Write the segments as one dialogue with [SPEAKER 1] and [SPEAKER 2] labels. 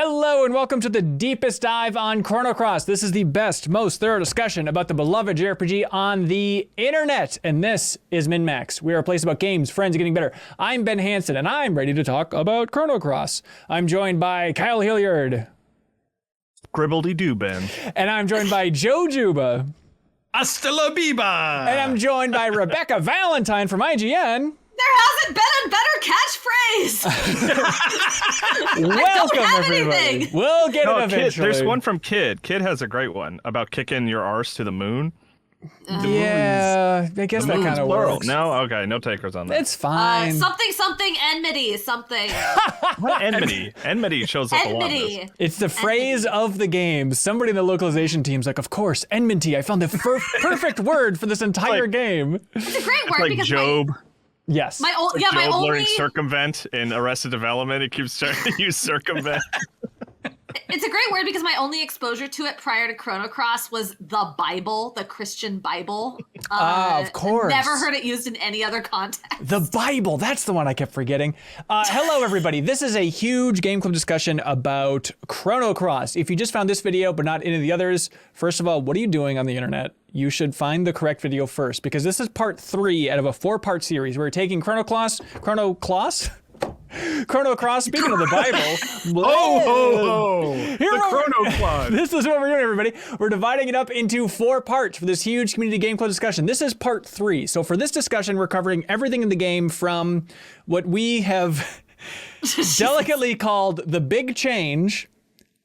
[SPEAKER 1] Hello and welcome to the deepest dive on Chrono Cross. This is the best, most thorough discussion about the beloved JRPG on the internet. And this is MinnMax. We are a place about games, friends, and getting better. I'm Ben Hanson, and I'm ready to talk about Chrono Cross. I'm joined by Kyle Hilliard.
[SPEAKER 2] Gribbledy-doo, Ben.
[SPEAKER 1] And I'm joined by Juba.
[SPEAKER 3] Hasta la biba!
[SPEAKER 1] And I'm joined by Rebekah Valentine from IGN.
[SPEAKER 4] There hasn't been a better catchphrase.
[SPEAKER 1] Welcome,
[SPEAKER 4] have
[SPEAKER 1] everybody.
[SPEAKER 4] anything.
[SPEAKER 1] We'll get it eventually.
[SPEAKER 2] Kid, there's one from Kid. Kid has a great one about kicking your arse to the moon.
[SPEAKER 1] Yeah, I guess that kind of works.
[SPEAKER 2] No? Okay, no takers on that.
[SPEAKER 1] It's fine.
[SPEAKER 4] Something enmity, something.
[SPEAKER 2] What enmity? Enmity shows up a lot.
[SPEAKER 4] Enmity.
[SPEAKER 1] It's the phrase of the game. Somebody in the localization team's like, of course, enmity. I found the perfect word for this entire game.
[SPEAKER 4] It's a great word
[SPEAKER 2] Like
[SPEAKER 4] because
[SPEAKER 2] Job.
[SPEAKER 1] Yes.
[SPEAKER 4] my
[SPEAKER 2] Job
[SPEAKER 4] only
[SPEAKER 2] learning circumvent in Arrested Development. It keeps trying to use circumvent.
[SPEAKER 4] it's a great word because my only exposure to it prior to Chrono Cross was the Bible, the Christian Bible.
[SPEAKER 1] Of course.
[SPEAKER 4] Never heard it used in any other context.
[SPEAKER 1] The Bible. That's the one I kept forgetting. Hello, everybody. This is a huge Game Club discussion about Chrono Cross. If you just found this video but not any of the others, first of all, what are you doing on the internet? You should find the correct video first, because this is part 3 out of a 4-part series. We're taking Chrono Cross, speaking of the Bible.
[SPEAKER 3] The Chrono Cross.
[SPEAKER 1] This is what we're doing, everybody. We're dividing it up into 4 parts for this huge community game club discussion. This is part 3. So for this discussion, we're covering everything in the game from what we have delicately called the big change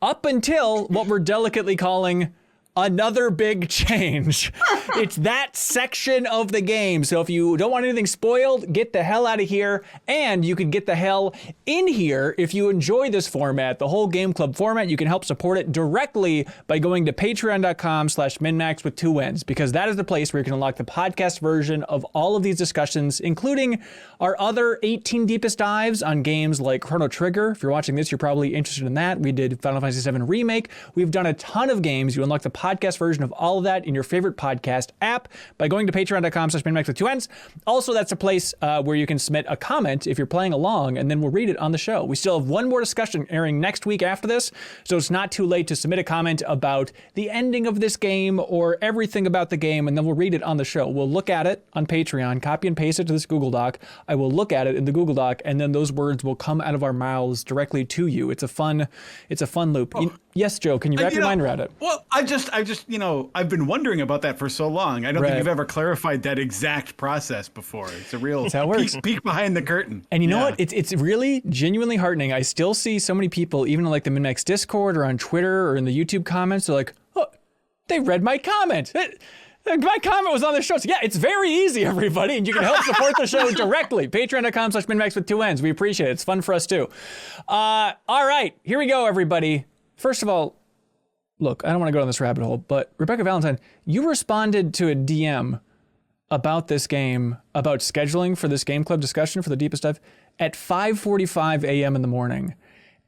[SPEAKER 1] up until what we're delicately calling another big change. It's that section of the game. So if you don't want anything spoiled, get the hell out of here. And you can get the hell in here if you enjoy this format, the whole Game Club format. You can help support it directly by going to patreon.com/MinnMax with 2 N's, because that is the place where you can unlock the podcast version of all of these discussions, including our other 18 deepest dives on games like Chrono Trigger. If you're watching this, you're probably interested in that. We did Final Fantasy VII Remake. We've done a ton of games. You unlock the podcast version of all of that in your favorite podcast app by going to patreon.com/MinnMax with 2 N's. Also, that's a place where you can submit a comment if you're playing along, and then we'll read it on the show. We still have one more discussion airing next week after this, so it's not too late to submit a comment about the ending of this game or everything about the game, and then we'll read it on the show. We'll look at it on Patreon, copy and paste it to this Google Doc. I will look at it in the Google Doc, and then those words will come out of our mouths directly to you. It's a fun loop. Yes, Joe, can you wrap your mind around it?
[SPEAKER 3] Well, I just, I've been wondering about that for so long. I don't think you've ever clarified that exact process before. It's a real peek behind the curtain.
[SPEAKER 1] And you know what? It's really genuinely heartening. I still see so many people, even in like the MinnMax Discord or on Twitter or in the YouTube comments, they're like, oh, they read my comment. My comment was on the show. So yeah, it's very easy, everybody, and you can help support the show directly. Patreon.com/MinnMax with 2 N's. We appreciate it. It's fun for us too. All right, here we go, everybody. First of all, look, I don't want to go down this rabbit hole, but Rebekah Valentine, you responded to a DM about this game, about scheduling for this Game Club discussion for the deepest dive at 5:45 a.m. in the morning.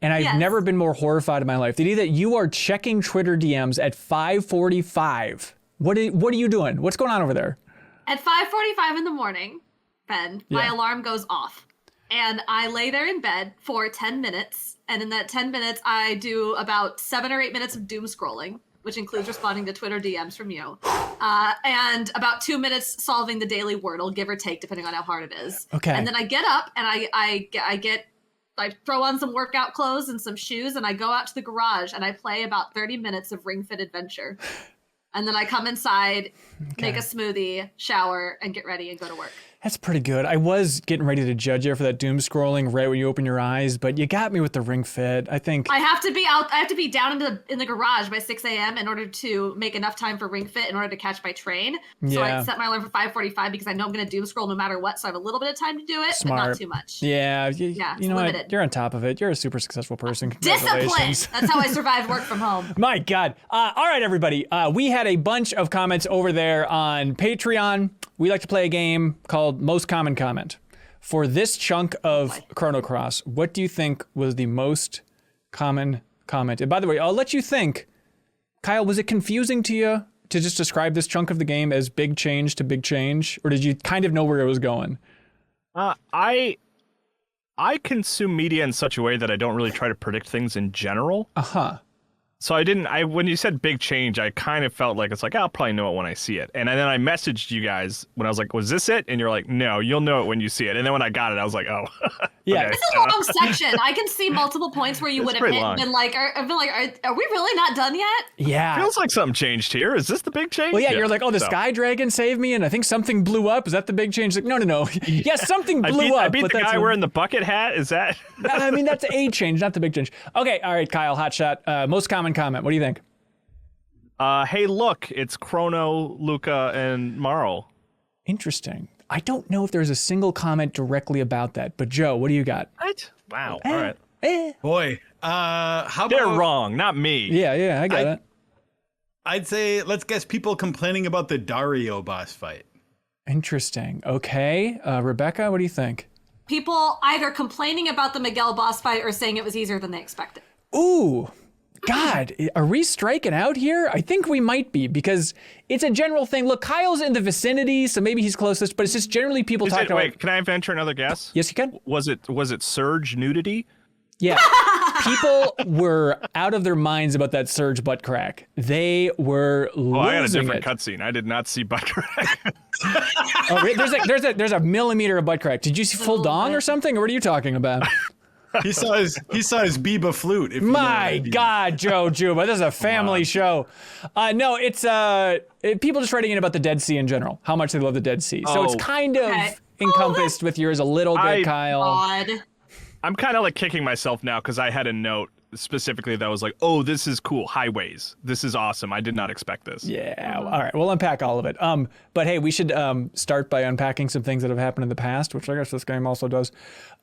[SPEAKER 1] And I've never been more horrified in my life. The idea that you are checking Twitter DMs at 5:45. What are you doing? What's going on over there?
[SPEAKER 4] At 5:45 in the morning, Ben, my alarm goes off. And I lay there in bed for 10 minutes. And in that 10 minutes, I do about 7 or 8 minutes of doom scrolling, which includes responding to Twitter DMs from you. And about 2 minutes solving the daily Wordle, give or take, depending on how hard it is.
[SPEAKER 1] Okay.
[SPEAKER 4] And then I get up and I throw on some workout clothes and some shoes, and I go out to the garage and I play about 30 minutes of Ring Fit Adventure. And then I come inside, make a smoothie, shower, and get ready and go to work.
[SPEAKER 1] That's pretty good. I was getting ready to judge you for that doom scrolling right when you open your eyes, but you got me with the Ring Fit. I think
[SPEAKER 4] I have to be down in the garage by 6 a.m. in order to make enough time for Ring Fit in order to catch my train. So I set my alarm for 5:45 because I know I'm going to doom scroll no matter what. So I have a little bit of time to do it,
[SPEAKER 1] Smart.
[SPEAKER 4] but not too much.
[SPEAKER 1] Yeah. You know
[SPEAKER 4] limited.
[SPEAKER 1] what? You're on top of it. You're a super successful person.
[SPEAKER 4] Discipline. That's how I survived work from home.
[SPEAKER 1] My God. All right, everybody. We had a bunch of comments over there on Patreon. We like to play a game called Most Common Comment. For this chunk of Chrono Cross, what do you think was the most common comment? And by the way, I'll let you think. Kyle, was it confusing to you to just describe this chunk of the game as big change to big change? Or did you kind of know where it was going?
[SPEAKER 2] I I consume media in such a way that I don't really try to predict things in general.
[SPEAKER 1] Uh-huh.
[SPEAKER 2] So when you said big change, I kind of felt like it's like, I'll probably know it when I see it. And then I messaged you guys when I was like, was this it? And you're like, no, you'll know it when you see it. And then when I got it, I was like, oh.
[SPEAKER 1] Yeah.
[SPEAKER 2] Okay.
[SPEAKER 4] It's a long section. I can see multiple points where you would have hit and been like, are we really not done yet?
[SPEAKER 1] Yeah.
[SPEAKER 2] Feels like something changed here. Is this the big change?
[SPEAKER 1] Well, yeah, you're like, oh, the Sky Dragon saved me, and I think something blew up. Is that the big change? Like, no. Yes, something blew up.
[SPEAKER 2] I beat the guy wearing the bucket hat. Is that?
[SPEAKER 1] I mean, that's a change, not the big change. Okay, all right, Kyle, hotshot. Most common comment. What do you think?
[SPEAKER 2] Hey, look, it's Chrono, Luca, and Morrow.
[SPEAKER 1] Interesting. I don't know if there's a single comment directly about that, but Joe, what do you got?
[SPEAKER 2] What? Wow. All right.
[SPEAKER 3] Boy, how about...
[SPEAKER 2] They're wrong, not me.
[SPEAKER 1] Yeah, I got it.
[SPEAKER 3] I'd say, let's guess people complaining about the Dario boss fight.
[SPEAKER 1] Interesting. Okay. Rebekah, what do you think?
[SPEAKER 4] People either complaining about the Miguel boss fight or saying it was easier than they expected.
[SPEAKER 1] Ooh. God, are we striking out here? I think we might be, because it's a general thing. Look, Kyle's in the vicinity, so maybe he's closest, but it's just generally people talking about...
[SPEAKER 2] Wait, can I venture another guess?
[SPEAKER 1] Yes, you can.
[SPEAKER 2] Was it Surge nudity?
[SPEAKER 1] Yeah. People were out of their minds about that Surge butt crack. They were losing
[SPEAKER 2] I got a different cutscene. I did not see butt crack.
[SPEAKER 1] There's a millimeter of butt crack. Did you see full dong or something, or what are you talking about?
[SPEAKER 3] He saw his Biba flute. If
[SPEAKER 1] My God, Joe Juba, this is a family show. No, it's people just writing in about the Dead Sea in general, how much they love the Dead Sea. So it's kind of encompassed with yours a little bit, Kyle.
[SPEAKER 4] God.
[SPEAKER 2] I'm kind of like kicking myself now because I had a note specifically that was like, oh, this is cool. Highways. This is awesome. I did not expect this.
[SPEAKER 1] Yeah. All right. We'll unpack all of it. But hey, we should start by unpacking some things that have happened in the past, which I guess this game also does.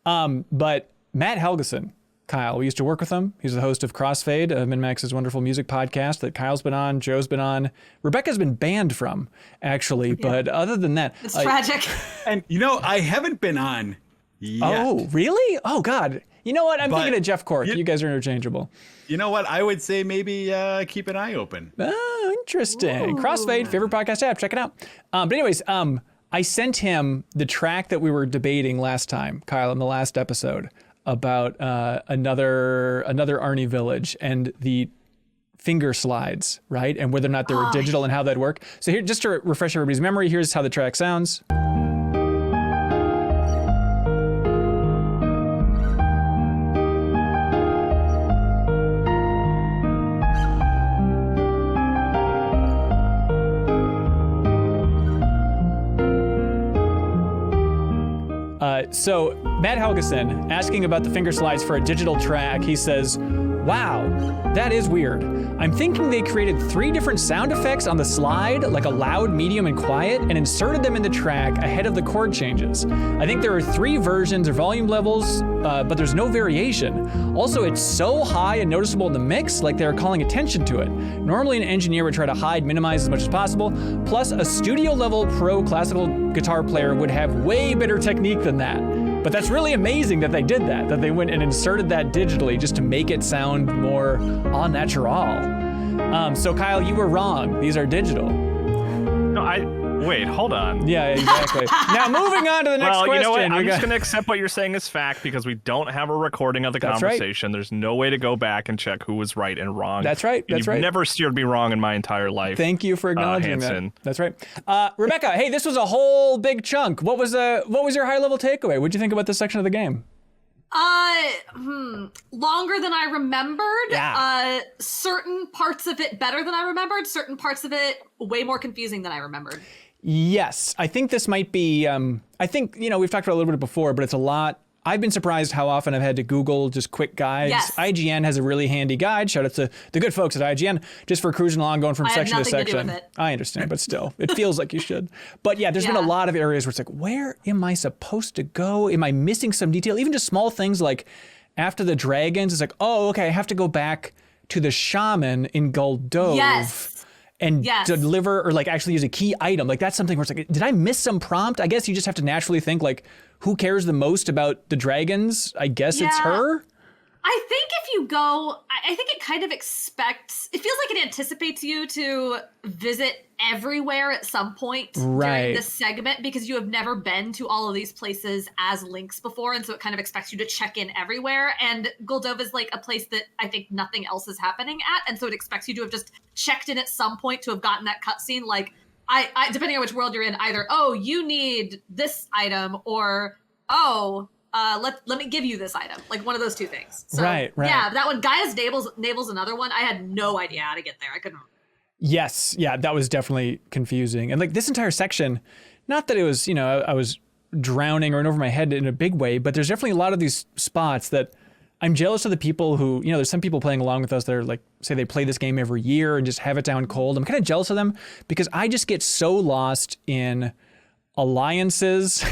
[SPEAKER 1] But Matt Helgeson, Kyle, we used to work with him. He's the host of Crossfade, MinnMax's wonderful music podcast that Kyle's been on, Joe's been on, Rebekah's been banned from, actually. Yeah. But other than that,
[SPEAKER 4] it's tragic.
[SPEAKER 3] And I haven't been on yet.
[SPEAKER 1] Oh, really? Oh, God. You know what? I'm thinking of Jeff Cork. You guys are interchangeable.
[SPEAKER 3] You know what? I would say maybe keep an eye open.
[SPEAKER 1] Oh, interesting. Ooh. Crossfade, favorite podcast app. Check it out. But anyways, I sent him the track that we were debating last time, Kyle, in the last episode, about another Arnie village and the finger slides, right? And whether or not they were digital and how that'd work. So here, just to refresh everybody's memory, here's how the track sounds. So Matt Helgeson asking about the finger slides for a digital track. He says, wow, that is weird. I'm thinking they created 3 different sound effects on the slide, like a loud, medium, and quiet, and inserted them in the track ahead of the chord changes. I think there are 3 versions or volume levels, but there's no variation. Also, it's so high and noticeable in the mix, like they're calling attention to it. Normally, an engineer would try to hide, minimize as much as possible. Plus, a studio-level pro classical guitar player would have way better technique than that. But that's really amazing that they did that they went and inserted that digitally just to make it sound more au natural. So Kyle, you were wrong. These are digital.
[SPEAKER 2] No, wait, hold on.
[SPEAKER 1] Yeah, exactly. Now moving on to the next question.
[SPEAKER 2] Well, you know what? I'm just going to accept what you're saying as fact because we don't have a recording of the conversation. Right. There's no way to go back and check who was right and wrong.
[SPEAKER 1] That's right. You've
[SPEAKER 2] never steered me wrong in my entire life.
[SPEAKER 1] Thank you for acknowledging that. That's right. Rebekah, hey, this was a whole big chunk. What was your high level takeaway? What'd you think about this section of the game?
[SPEAKER 4] Longer than I remembered.
[SPEAKER 1] Yeah.
[SPEAKER 4] Certain parts of it better than I remembered. Certain parts of it way more confusing than I remembered.
[SPEAKER 1] Yes, I think this might be, I think, we've talked about it a little bit before, but it's a lot. I've been surprised how often I've had to Google just quick guides.
[SPEAKER 4] Yes.
[SPEAKER 1] IGN has a really handy guide. Shout out to the good folks at IGN, just for cruising along, going from section to section.
[SPEAKER 4] To do with it.
[SPEAKER 1] I understand, but still, it feels like you should. But yeah, there's been a lot of areas where it's like, where am I supposed to go? Am I missing some detail? Even just small things like after the dragons, it's like, oh, okay, I have to go back to the shaman in Goldove.
[SPEAKER 4] Yes.
[SPEAKER 1] And deliver or like actually use a key item. Like that's something where it's like, did I miss some prompt? I guess you just have to naturally think like, who cares the most about the dragons? I guess it's her.
[SPEAKER 4] I think if you go, I think it kind of it feels like it anticipates you to visit everywhere at some point during this segment because you have never been to all of these places as Lynx before. And so it kind of expects you to check in everywhere. And Goldova is like a place that I think nothing else is happening at. And so it expects you to have just checked in at some point to have gotten that cutscene. Like, I depending on which world you're in, either, oh, you need this item or, oh, let me give you this item, like one of those two things. So,
[SPEAKER 1] right.
[SPEAKER 4] Yeah, that one. Gaia's Navel's another one. I had no idea how to get there. I couldn't.
[SPEAKER 1] Yes, yeah, that was definitely confusing. And like this entire section, not that it was, I was drowning or in over my head in a big way, but there's definitely a lot of these spots that I'm jealous of the people who, there's some people playing along with us that are like, say they play this game every year and just have it down cold. I'm kind of jealous of them because I just get so lost in alliances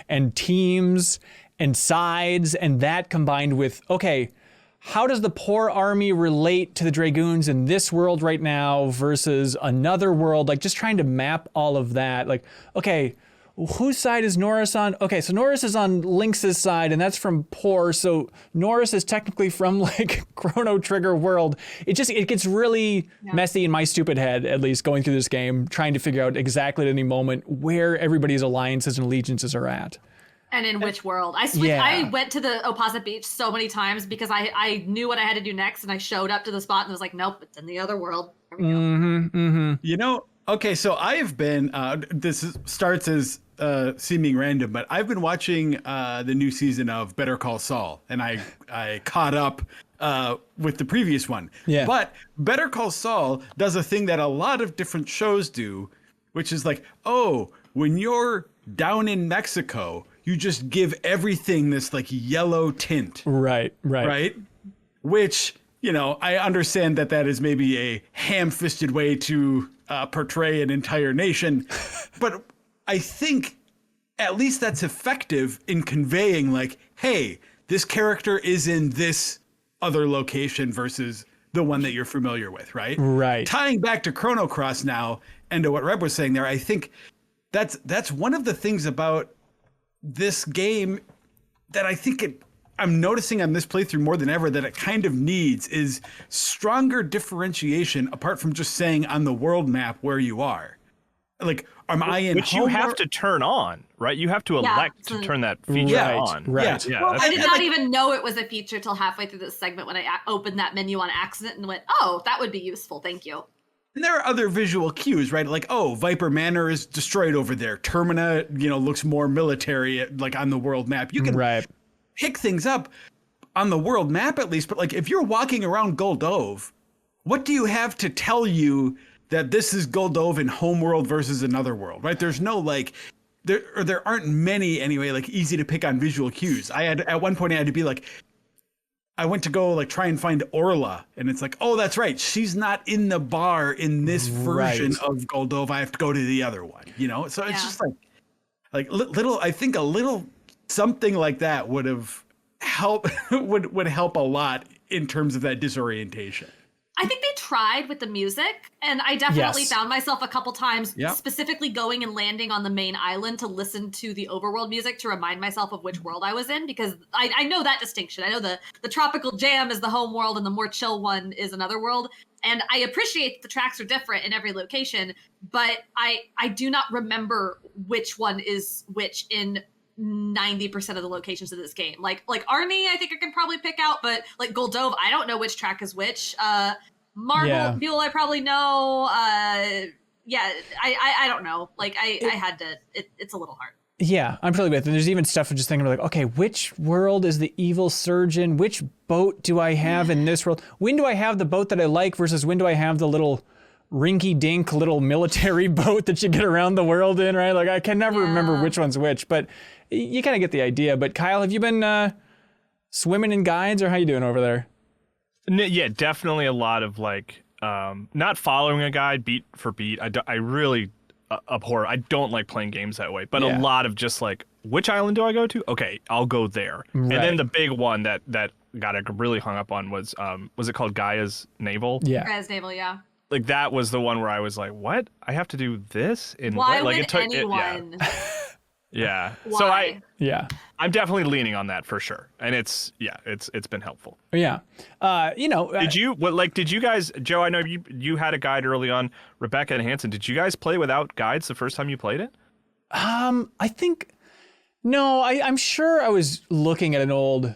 [SPEAKER 1] and teams and sides, and that combined with, okay, how does the poor army relate to the Dragoons in this world right now versus another world? Like just trying to map all of that. Like, okay, whose side is Norris on? Okay, so Norris is on Lynx's side, and that's from poor. So Norris is technically from like Chrono Trigger world. It gets really messy in my stupid head, at least going through this game, trying to figure out exactly at any moment where everybody's alliances and allegiances are at.
[SPEAKER 4] And in which world? I went to the Opposite Beach so many times because I knew what I had to do next, and I showed up to the spot and was like, nope, it's in the other world. There we go.
[SPEAKER 3] Okay, so I have been, starts as seeming random, but I've been watching the new season of Better Call Saul, and I caught up with the previous one. Yeah. But Better Call Saul does a thing that a lot of different shows do, which is like, oh, when you're down in Mexico, you just give everything this like yellow tint. Right. Which, I understand that is maybe a ham-fisted way to portray an entire nation. But I think at least that's effective in conveying like, hey, this character is in this other location versus the one that you're familiar with, right? Right. Tying back to Chrono Cross now and to what Reb was saying there, I think that's one of the things about this game that I think I'm noticing on this playthrough more than ever that it kind of needs is stronger differentiation apart from just saying on the world map where you are. Like, am I in
[SPEAKER 2] Which you have to turn on, right? You have to elect to turn that feature on.
[SPEAKER 3] Right.
[SPEAKER 2] Yeah.
[SPEAKER 4] Well, I did not even know it was a feature till halfway through this segment when I opened that menu on accident and went, oh, that would be useful. Thank you.
[SPEAKER 3] And there are other visual cues, right? Like, oh, Viper Manor is destroyed over there. Termina, looks more military, like on the world map. You can pick things up on the world map at least. But like, if you're walking around Goldove, what do you have to tell you that this is Goldove in Homeworld versus another world, right? There's no like, there aren't many anyway, like easy to pick on visual cues. At one point I had to be like, I went to go like try and find Orla, and it's like, oh, that's right. She's not in the bar in this version of Goldove. I have to go to the other one, So it's just like little. I think a little something like that would have helped would help a lot in terms of that disorientation.
[SPEAKER 4] I think they tried with the music, and I definitely found myself a couple times specifically going and landing on the main island to listen to the overworld music to remind myself of which world I was in, because I know that distinction. I know the tropical jam is the home world and the more chill one is another world. And I appreciate that the tracks are different in every location, but I do not remember which one is which in 90% of the locations of this game. Like Arnie, I think I can probably pick out, but like Goldove, I don't know which track is which. Marble Mule, I probably know. I don't know. Like I had to. It's a little hard.
[SPEAKER 1] Yeah, I'm totally with it. There's even stuff of just thinking like, okay, which world is the evil surgeon? Which boat do I have in this world? When do I have the boat that I like versus when do I have the little rinky-dink little military boat that you get around the world in, right? Like I can never remember which one's which, but you kind of get the idea. But Kyle, have you been swimming in guides, or how you doing over there?
[SPEAKER 2] Yeah, definitely a lot of like not following a guide beat for beat. I really abhor. I don't like playing games that way. But a lot of just like, which island do I go to? Okay, I'll go there. Right. And then the big one that got really hung up on was it called Gaia's Navel?
[SPEAKER 4] Yeah, Gaia's Navel. Yeah.
[SPEAKER 2] Like that was the one where I was like, what? I have to do this?
[SPEAKER 4] Why would anyone?
[SPEAKER 2] Yeah.
[SPEAKER 4] Why?
[SPEAKER 2] So I'm definitely leaning on that for sure, and it's been helpful.
[SPEAKER 1] Yeah.
[SPEAKER 2] Did you guys, Joe? I know you had a guide early on. Rebekah and Hanson, did you guys play without guides the first time you played it?
[SPEAKER 1] I think no. I'm sure I was looking at an old,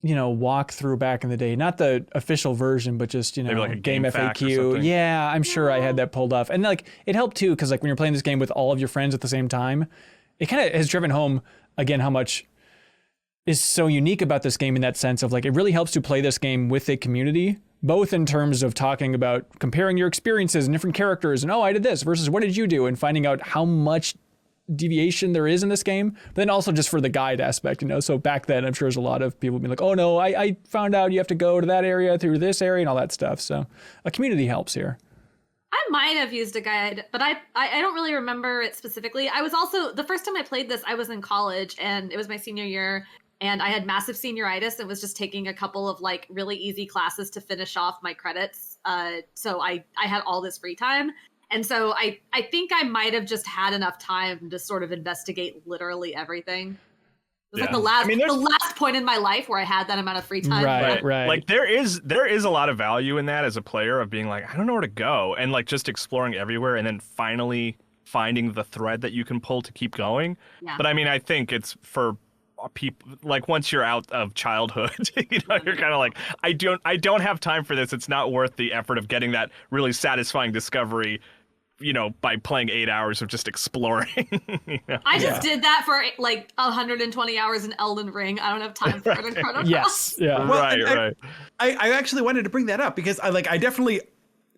[SPEAKER 1] walkthrough back in the day, not the official version, but just
[SPEAKER 2] Maybe like a
[SPEAKER 1] game
[SPEAKER 2] FAQ or
[SPEAKER 1] FAQ.
[SPEAKER 2] something.
[SPEAKER 1] Yeah, I'm sure I had that pulled off, and like it helped too because like when you're playing this game with all of your friends at the same time, it kind of has driven home again how much is so unique about this game in that sense of like it really helps to play this game with a community, both in terms of talking about comparing your experiences and different characters and I did this versus what did you do, and finding out how much deviation there is in this game, but then also just for the guide aspect, so back then I'm sure there's a lot of people being like, oh no, I found out you have to go to that area through this area and all that stuff. So a community helps here.
[SPEAKER 4] I might have used a guide, but I don't really remember it specifically. I was also, the first time I played this, I was in college and it was my senior year and I had massive senioritis and was just taking a couple of like really easy classes to finish off my credits. So I had all this free time. And so I think I might have just had enough time to sort of investigate literally everything. It was like the last point in my life where I had that amount of free time.
[SPEAKER 1] Right.
[SPEAKER 2] Like there is a lot of value in that as a player of being like, I don't know where to go, and like just exploring everywhere and then finally finding the thread that you can pull to keep going. Yeah. But I mean, I think it's for people like once you're out of childhood, you're kind of like, I don't have time for this. It's not worth the effort of getting that really satisfying discovery, by playing 8 hours of just exploring.
[SPEAKER 4] I just did that for like 120 hours in Elden Ring. I don't have time for it in Chrono Cross.
[SPEAKER 1] Yes. Yeah.
[SPEAKER 3] Well,
[SPEAKER 2] right.
[SPEAKER 3] I actually wanted to bring that up because I definitely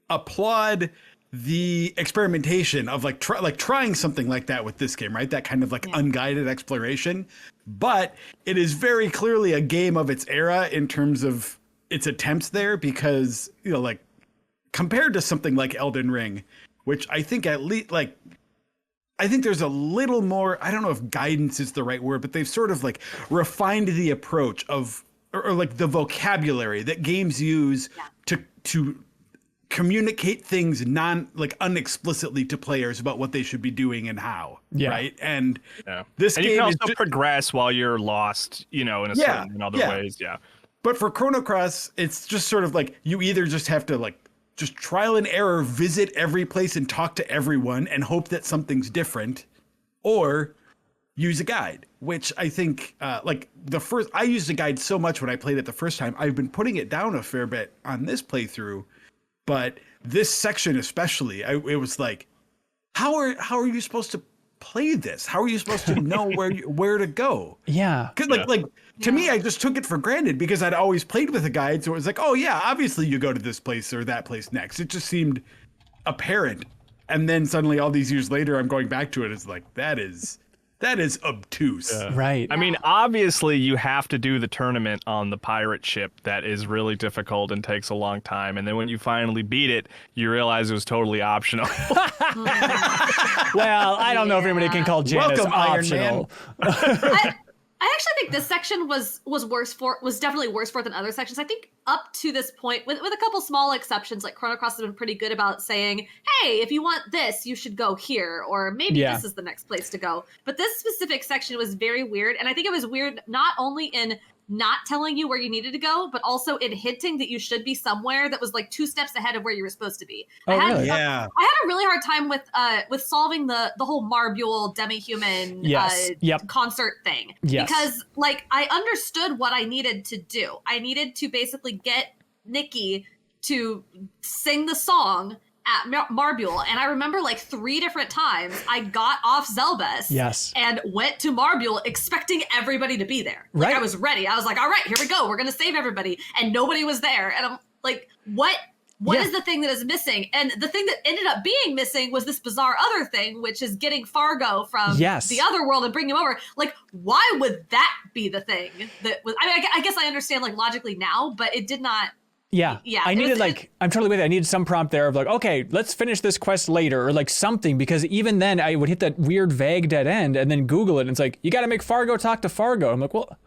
[SPEAKER 3] applaud the experimentation of like trying something like that with this game, right? That kind of like unguided exploration. But it is very clearly a game of its era in terms of its attempts there, because like compared to something like Elden Ring, which I think at least like, I think there's a little more, I don't know if guidance is the right word, but they've sort of like refined the approach of, or like the vocabulary that games use to communicate things unexplicitly to players about what they should be doing and how, right? And this game
[SPEAKER 2] you can also progress while you're lost, in other ways,
[SPEAKER 3] But for Chrono Cross, it's just sort of like you either just have to like just trial and error, visit every place and talk to everyone and hope that something's different, or use a guide, which I think I used a guide so much when I played it the first time. I've been putting it down a fair bit on this playthrough, but this section especially, it was like, how are you supposed to play this? How are you supposed to know where to go?
[SPEAKER 1] Yeah.
[SPEAKER 3] Because to me, I just took it for granted because I'd always played with a guide. So it was like, oh yeah, obviously you go to this place or that place next. It just seemed apparent. And then suddenly all these years later, I'm going back to it. It's like, that is obtuse.
[SPEAKER 1] Right.
[SPEAKER 2] I mean, obviously you have to do the tournament on the pirate ship that is really difficult and takes a long time. And then when you finally beat it, you realize it was totally optional.
[SPEAKER 1] Well, I don't know if anybody can call Janice optional.
[SPEAKER 4] I actually think this section was definitely worse for it than other sections. I think up to this point, with a couple small exceptions, like Chrono Cross has been pretty good about saying, hey, if you want this, you should go here, or maybe this is the next place to go. But this specific section was very weird, and I think it was weird not only in not telling you where you needed to go, but also in hinting that you should be somewhere that was like 2 steps ahead of where you were supposed to be.
[SPEAKER 1] Oh, really?
[SPEAKER 3] Yeah.
[SPEAKER 4] I had a really hard time with solving the whole Marbule demi-human concert thing.
[SPEAKER 1] Yes.
[SPEAKER 4] Because like I understood what I needed to do. I needed to basically get Nikki to sing the song at Marbule, and I remember like 3 different times I got off Zelbus and went to Marbule expecting everybody to be there. Like I was ready. I was like, all right, here we go. We're gonna save everybody, and nobody was there. And I'm like, what is the thing that is missing? And the thing that ended up being missing was this bizarre other thing, which is getting Fargo from the other world and bringing him over. Like, why would that be the thing that was? I mean, I guess I understand like logically now, but it did not.
[SPEAKER 1] Yeah. I needed I'm totally with it. I needed some prompt there of like, okay, let's finish this quest later, or like something, because even then I would hit that weird vague dead end and then Google it and it's like, you got to make Fargo talk to Fargo. I'm like, well,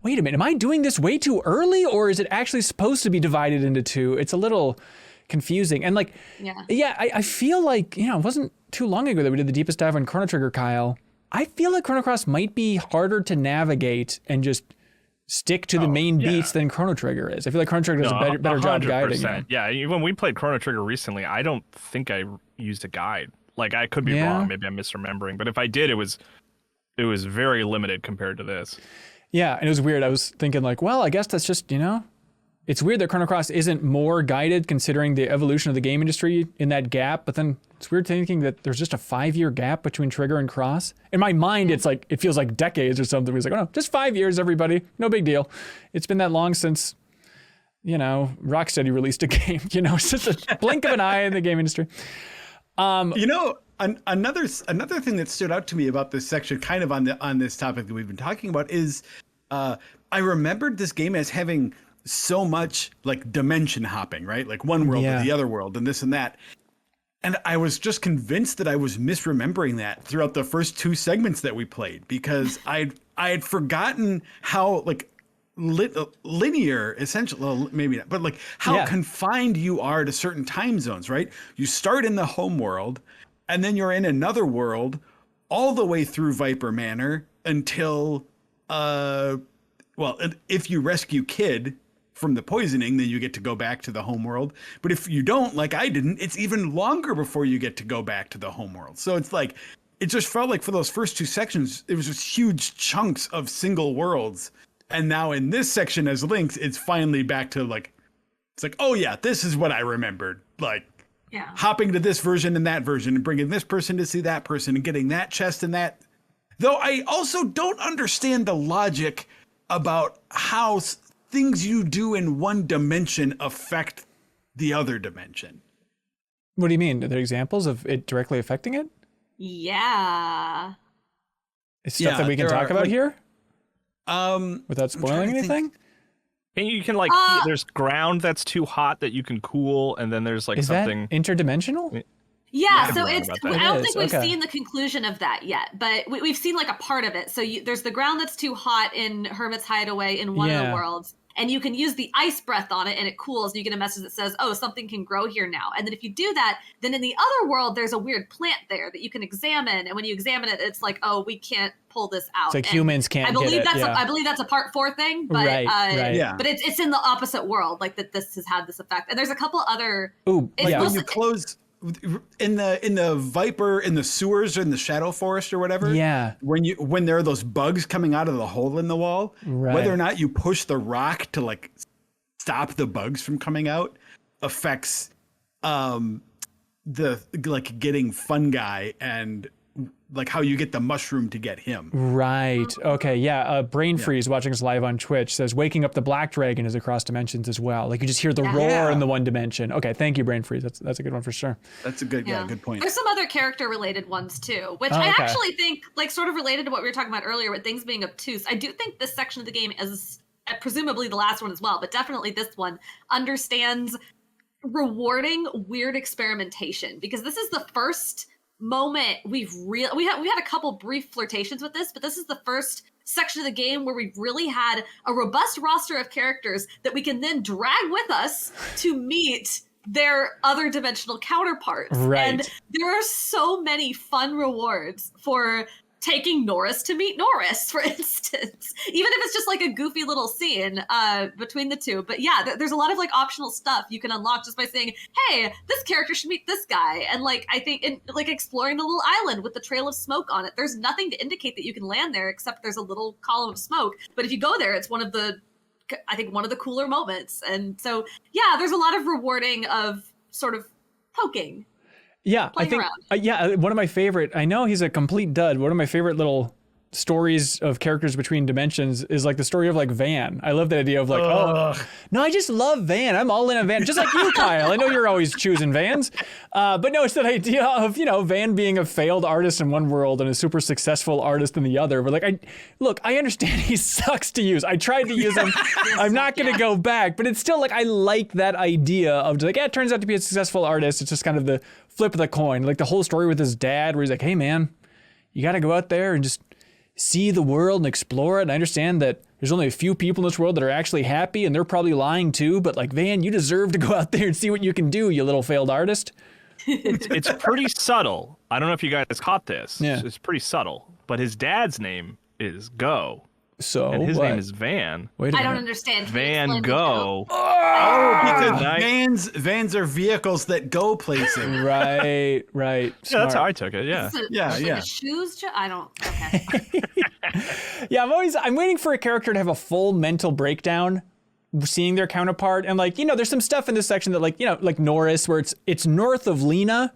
[SPEAKER 1] wait a minute, am I doing this way too early, or is it actually supposed to be divided into 2? It's a little confusing. And like, I feel like, it wasn't too long ago that we did the deepest dive on Chrono Trigger, Kyle. I feel like Chrono Cross might be harder to navigate and just stick to the main beats than Chrono Trigger is. I feel like Chrono Trigger does a better job guiding. You know?
[SPEAKER 2] Yeah, when we played Chrono Trigger recently, I don't think I used a guide. Like, I could be wrong. Maybe I'm misremembering. But if I did, it was very limited compared to this. Yeah,
[SPEAKER 1] and it was weird. I was thinking like, well, I guess that's just, it's weird that Chrono Cross isn't more guided considering the evolution of the game industry in that gap. But then it's weird thinking that there's just a 5-year gap between Trigger and Cross. In my mind, it's like, it feels like decades or something. It's like, oh no, just 5 years, everybody. No big deal. It's been that long since, Rocksteady released a game. It's just a blink of an eye in the game industry.
[SPEAKER 3] Another thing that stood out to me about this section, kind of on this topic that we've been talking about, is I remembered this game as having so much like dimension hopping, right? Like one world to the other world and this and that. And I was just convinced that I was misremembering that throughout the first 2 segments that we played, because I had forgotten how like linear, essentially, well, maybe not, but like how confined you are to certain time zones, right? You start in the home world and then you're in another world all the way through Viper Manor until, if you rescue Kid from the poisoning, then you get to go back to the home world. But if you don't, like I didn't, it's even longer before you get to go back to the home world. So it's like, it just felt like for those first 2 sections, it was just huge chunks of single worlds. And now in this section as Lynx, it's finally back to like, it's like, oh yeah, this is what I remembered. Like hopping to this version and that version and bringing this person to see that person and getting that chest and that. Though I also don't understand the logic about how things you do in one dimension affect the other dimension.
[SPEAKER 1] What do you mean? Are there examples of it directly affecting it?
[SPEAKER 4] Yeah.
[SPEAKER 1] It's stuff that we can talk about here? Without spoiling anything?
[SPEAKER 2] And you can there's ground that's too hot that you can cool, and then there's like something.
[SPEAKER 1] That interdimensional?
[SPEAKER 4] Yeah, so I don't think we've seen the conclusion of that yet, but we've seen like a part of it. So there's the ground that's too hot in Hermit's Hideaway in one of the worlds, and you can use the ice breath on it and it cools, and you get a message that says, oh, something can grow here now. And then if you do that, then in the other world, there's a weird plant there that you can examine. And when you examine it, it's like, oh, we can't pull this out.
[SPEAKER 1] It's like humans can't get it.
[SPEAKER 4] I believe that's a part 4 thing, but but it's in the opposite world, like that this has had this effect. And there's a couple other.
[SPEAKER 3] When you close in the Viper in the sewers or in the Shadow Forest or whatever. Yeah. When there are those bugs coming out of the hole in the wall, whether or not you push the rock to like stop the bugs from coming out affects the like getting Funguy and like how you get the mushroom to get him.
[SPEAKER 1] Right. Okay. Yeah. Brain Freeze watching us live on Twitch says waking up the black dragon is across dimensions as well. Like you just hear the roar in the one dimension. Okay. Thank you, Brain Freeze. That's a good one for sure.
[SPEAKER 3] That's a good good point.
[SPEAKER 4] There's some other character related ones too, which I actually think like sort of related to what we were talking about earlier with things being obtuse. I do think this section of the game is presumably the last one as well, but definitely this one understands rewarding weird experimentation, because this is the first moment we had a couple brief flirtations with this, but this is the first section of the game where we've really had a robust roster of characters that we can then drag with us to meet their other dimensional counterparts. Right. And there are so many fun rewards for taking Norris to meet Norris, for instance, even if it's just like a goofy little scene between the two. But yeah, there's a lot of like optional stuff you can unlock just by saying, hey, this character should meet this guy. And like, I think in like exploring the little island with the trail of smoke on it, there's nothing to indicate that you can land there except there's a little column of smoke. But if you go there, it's one of the cooler moments. And so, yeah, there's a lot of rewarding of sort of poking.
[SPEAKER 1] Yeah, I think, one of my favorite, I know he's a complete dud, one of my favorite little stories of characters between dimensions is like the story of like Van. I love the idea of like, no, I just love Van. I'm all in on Van, just like you, Kyle. I know you're always choosing Vans. But no, it's that idea of, Van being a failed artist in one world and a super successful artist in the other. But like, I understand he sucks to use. I tried to use him. I'm not going to go back, but it's still like, I like that idea of like, it turns out to be a successful artist. It's just kind of the flip of the coin. Like the whole story with his dad where he's like, hey man, you got to go out there and just see the world and explore it. And I understand that there's only a few people in this world that are actually happy and they're probably lying too. But like, Van, you deserve to go out there and see what you can do, you little failed artist.
[SPEAKER 2] It's pretty subtle. I don't know if you guys caught this.
[SPEAKER 1] Yeah.
[SPEAKER 2] It's pretty subtle. But his dad's name is Go.
[SPEAKER 1] So
[SPEAKER 2] And his
[SPEAKER 1] what?
[SPEAKER 2] name is Van.
[SPEAKER 1] Wait a
[SPEAKER 4] I don't
[SPEAKER 1] minute.
[SPEAKER 4] understand. Can you
[SPEAKER 2] Van
[SPEAKER 4] explain the
[SPEAKER 2] Go.
[SPEAKER 3] Oh, because
[SPEAKER 2] Nice.
[SPEAKER 3] vans are vehicles that go places.
[SPEAKER 1] Right.
[SPEAKER 2] Yeah, that's
[SPEAKER 1] Smart.
[SPEAKER 2] how I took it. Yeah.
[SPEAKER 4] joke? Is it
[SPEAKER 3] Yeah,
[SPEAKER 4] like
[SPEAKER 3] yeah.
[SPEAKER 4] a shoes I don't. Okay.
[SPEAKER 1] Yeah, I'm waiting for a character to have a full mental breakdown seeing their counterpart. And like, there's some stuff in this section that like Norris, where it's north of Lena.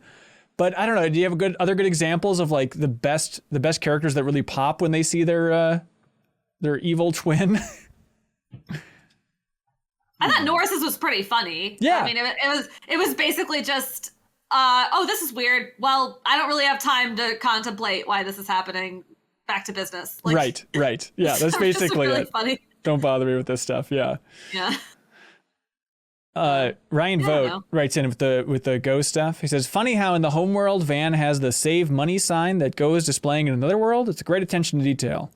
[SPEAKER 1] But I don't know, do you have other good examples of like the best characters that really pop when they see their evil twin?
[SPEAKER 4] I thought Norris's was pretty funny.
[SPEAKER 1] Yeah.
[SPEAKER 4] I mean, it was basically just, this is weird. Well, I don't really have time to contemplate why this is happening. Back to business. Like,
[SPEAKER 1] Right. Yeah, that's
[SPEAKER 4] it was just
[SPEAKER 1] basically
[SPEAKER 4] really
[SPEAKER 1] it.
[SPEAKER 4] funny.
[SPEAKER 1] Don't bother me with this stuff. Yeah.
[SPEAKER 4] Yeah.
[SPEAKER 1] Ryan
[SPEAKER 4] I don't
[SPEAKER 1] Vogt
[SPEAKER 4] know.
[SPEAKER 1] writes in with the Go stuff. He says, funny how in the home world, Van has the save money sign that Go is displaying in another world. It's a great attention to detail.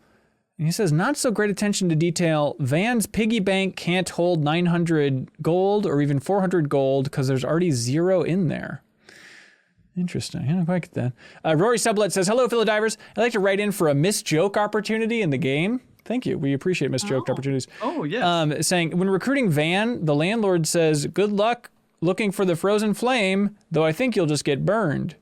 [SPEAKER 1] And he says, not so great attention to detail. Van's piggy bank can't hold 900 gold or even 400 gold because there's already 0 in there. Interesting. I don't quite get that. Rory Sublet says, hello, fellow divers. I'd like to write in for a missed joke opportunity in the game. Thank you. We appreciate missed joke opportunities.
[SPEAKER 3] Oh, yes.
[SPEAKER 1] Saying, when recruiting Van, the landlord says, good luck looking for the frozen flame, though I think you'll just get burned.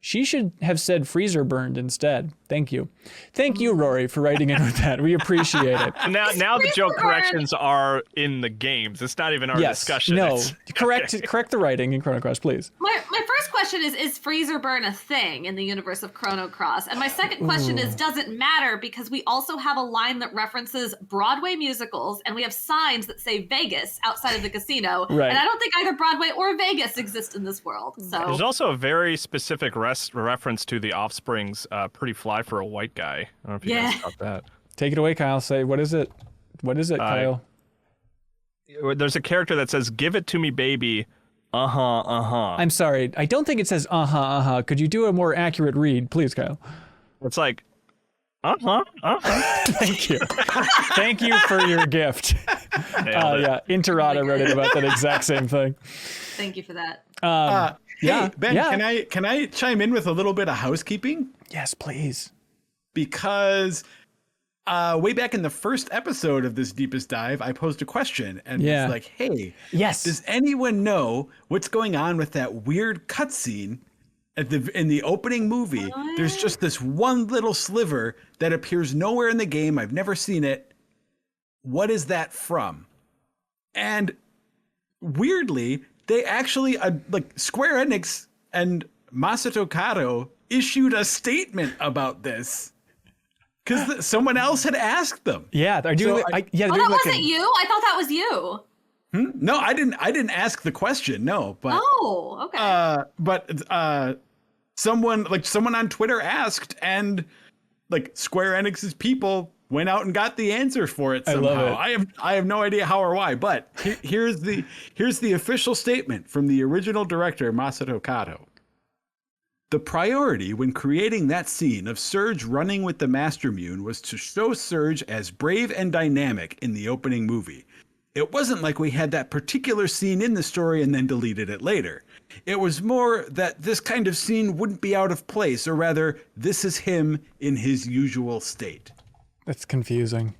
[SPEAKER 1] She should have said freezer burned instead. Thank you. Thank you, Rory, for writing in with that. We appreciate it.
[SPEAKER 2] Now the joke corrections are in the games. It's not even our discussion.
[SPEAKER 1] No.
[SPEAKER 2] It's-
[SPEAKER 1] Correct the writing in Chrono Cross, please.
[SPEAKER 4] My first question is freezer burn a thing in the universe of Chrono Cross? And my second question is, does it matter? Because we also have a line that references Broadway musicals, and we have signs that say Vegas outside of the casino.
[SPEAKER 1] Right.
[SPEAKER 4] And I don't think either Broadway or Vegas exist in this world. So
[SPEAKER 2] There's also a very specific reference to the Offspring's Pretty Fly for a White Guy. I don't know if you guys caught that.
[SPEAKER 1] Take it away, Kyle. Say, what is it? What is it, Kyle?
[SPEAKER 2] There's a character that says, give it to me, baby. Uh-huh.
[SPEAKER 1] I'm sorry. I don't think it says uh-huh. Could you do a more accurate read, please, Kyle?
[SPEAKER 2] It's like, uh-huh.
[SPEAKER 1] Thank you. Thank you for your gift.
[SPEAKER 2] Nailed it.
[SPEAKER 1] Yeah, Interata wrote it about that exact same thing.
[SPEAKER 4] thank you for that.
[SPEAKER 1] Yeah,
[SPEAKER 3] Hey, Ben,
[SPEAKER 1] yeah.
[SPEAKER 3] can I chime in with a little bit of housekeeping?
[SPEAKER 1] Yes, please.
[SPEAKER 3] Because way back in the first episode of this Deepest Dive, I posed a question and
[SPEAKER 1] Yeah.
[SPEAKER 3] was like, hey,
[SPEAKER 1] Yes.
[SPEAKER 3] does anyone know what's going on with that weird cutscene in the opening movie? There's just this one little sliver that appears nowhere in the game. I've never seen it. What is that from? And weirdly, they actually like Square-Enix and Masato Kato issued a statement about this because someone else had asked them.
[SPEAKER 1] Yeah, they're doing.
[SPEAKER 3] So
[SPEAKER 1] Yeah,
[SPEAKER 4] Oh,
[SPEAKER 1] they're
[SPEAKER 4] that
[SPEAKER 1] like
[SPEAKER 4] wasn't you? I thought that was you.
[SPEAKER 3] No, I didn't ask the question. No, but
[SPEAKER 4] Oh, okay.
[SPEAKER 3] someone on Twitter asked, and like Square Enix's people went out and got the answer for it somehow.
[SPEAKER 1] love it.
[SPEAKER 3] I have no idea how or why, but here's the official statement from the original director Masato Kato. The priority when creating that scene of Surge running with the Master Mune was to show Surge as brave and dynamic in the opening movie. It wasn't like we had that particular scene in the story and then deleted it later. It was more that this kind of scene wouldn't be out of place, or rather, this is him in his usual state.
[SPEAKER 1] That's confusing.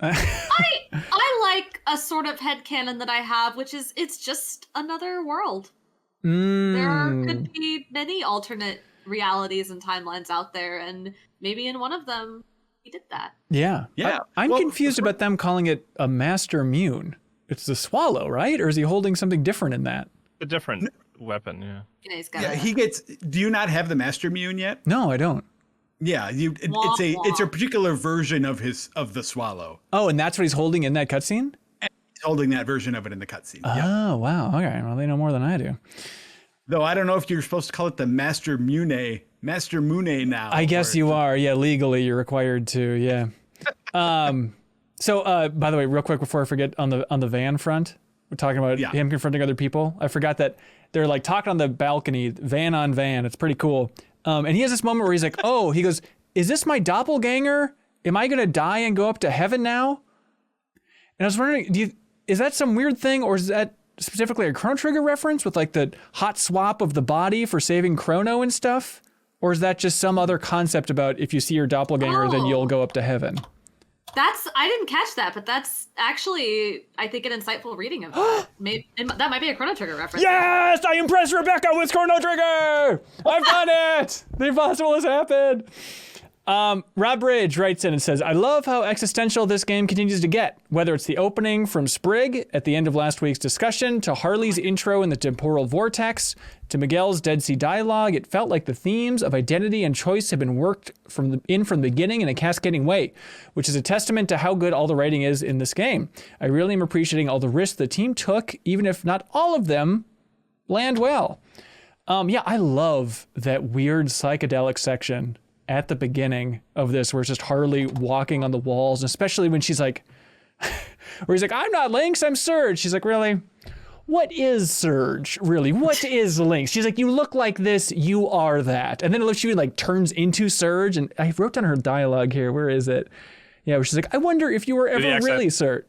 [SPEAKER 4] I like a sort of headcanon that I have, which is it's just another world. There could be many alternate realities and timelines out there, and maybe in one of them he did that.
[SPEAKER 1] Yeah.
[SPEAKER 3] Yeah.
[SPEAKER 1] I'm
[SPEAKER 3] Well,
[SPEAKER 1] confused about them calling it a Master Mune. It's the swallow, right? Or is he holding something different in that?
[SPEAKER 2] A different weapon, yeah.
[SPEAKER 4] You know, he's got
[SPEAKER 3] Yeah, he gets. Do you not have the Master Mune yet?
[SPEAKER 1] No, I don't.
[SPEAKER 3] Yeah, it's a particular version of the Swallow.
[SPEAKER 1] Oh, and that's what he's holding in that cutscene?
[SPEAKER 3] He's holding that version of it in the cutscene.
[SPEAKER 1] Oh, wow. Okay. Well, they know more than I do.
[SPEAKER 3] Though I don't know if you're supposed to call it the Master Mune now.
[SPEAKER 1] I guess you are. Yeah, legally you're required to. Yeah. So, by the way, real quick before I forget, on the van front, we're talking about him confronting other people. I forgot that they're like talking on the balcony, van on van. It's pretty cool. And he has this moment where he's like, "Oh," he goes, "Is this my doppelganger? Am I gonna die and go up to heaven now?" And I was wondering, is that some weird thing, or is that specifically a Chrono Trigger reference with like the hot swap of the body for saving Chrono and stuff? Or is that just some other concept about if you see your doppelganger, then you'll go up to heaven?
[SPEAKER 4] I didn't catch that, but that's actually, I think, an insightful reading of that. Maybe that might be a Chrono Trigger reference.
[SPEAKER 1] Yes! I impressed Rebekah with Chrono Trigger! I've done it! The impossible has happened! Rob Bridge writes in and says, I love how existential this game continues to get. Whether it's the opening from Sprig at the end of last week's discussion, to Harley's intro in the temporal vortex, to Miguel's Dead Sea dialogue, it felt like the themes of identity and choice have been worked from the beginning in a cascading way, which is a testament to how good all the writing is in this game. I really am appreciating all the risks the team took, even if not all of them land well. Yeah, I love that weird psychedelic section at the beginning of this, where it's just Harley walking on the walls, especially when she's like, where he's like, I'm not Lynx, I'm Surge. She's like, really? What is Surge? Really? What is Lynx? She's like, you look like this, you are that. And then she like turns into Surge, and I wrote down her dialogue here. Where is it? Yeah, where she's like, I wonder if you were ever really Surge.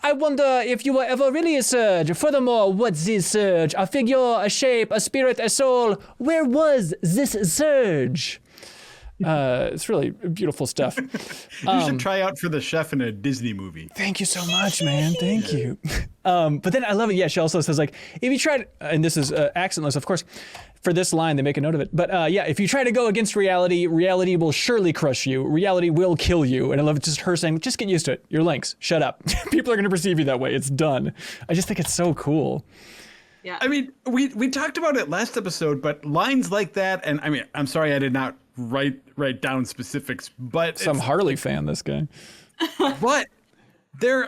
[SPEAKER 1] I wonder if you were ever really a Surge. Furthermore, what's this Surge? A figure, a shape, a spirit, a soul. Where was this Surge? It's really beautiful stuff.
[SPEAKER 3] You should try out for the chef in a Disney movie.
[SPEAKER 1] Thank you so much, man. Thank you. But then I love it. Yeah, she also says, like, if you tried, and this is accentless, of course, for this line, they make a note of it. But yeah, if you try to go against reality, reality will surely crush you. Reality will kill you. And I love it, just her saying, just get used to it. You're Lynx. Shut up. People are going to perceive you that way. It's done. I just think it's so cool.
[SPEAKER 4] Yeah.
[SPEAKER 3] I mean, we talked about it last episode, but lines like that, and I mean, I'm sorry I did not write down specifics, but
[SPEAKER 1] some Harley fan, this guy.
[SPEAKER 3] But they're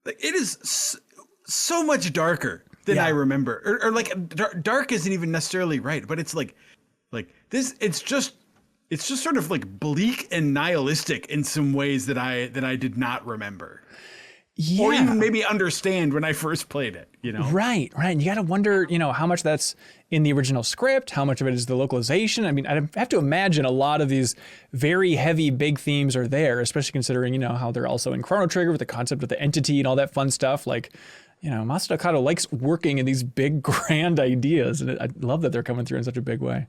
[SPEAKER 3] it is so much darker than I remember, or like dark isn't even necessarily right, but it's like this. It's just sort of like bleak and nihilistic in some ways that I did not remember. Yeah. Or even maybe understand when I first played it, you know?
[SPEAKER 1] Right. And you got to wonder, how much that's in the original script, how much of it is the localization. I mean, I have to imagine a lot of these very heavy, big themes are there, especially considering, how they're also in Chrono Trigger with the concept of the entity and all that fun stuff. Like, Masato Kato likes working in these big, grand ideas. And I love that they're coming through in such a big way.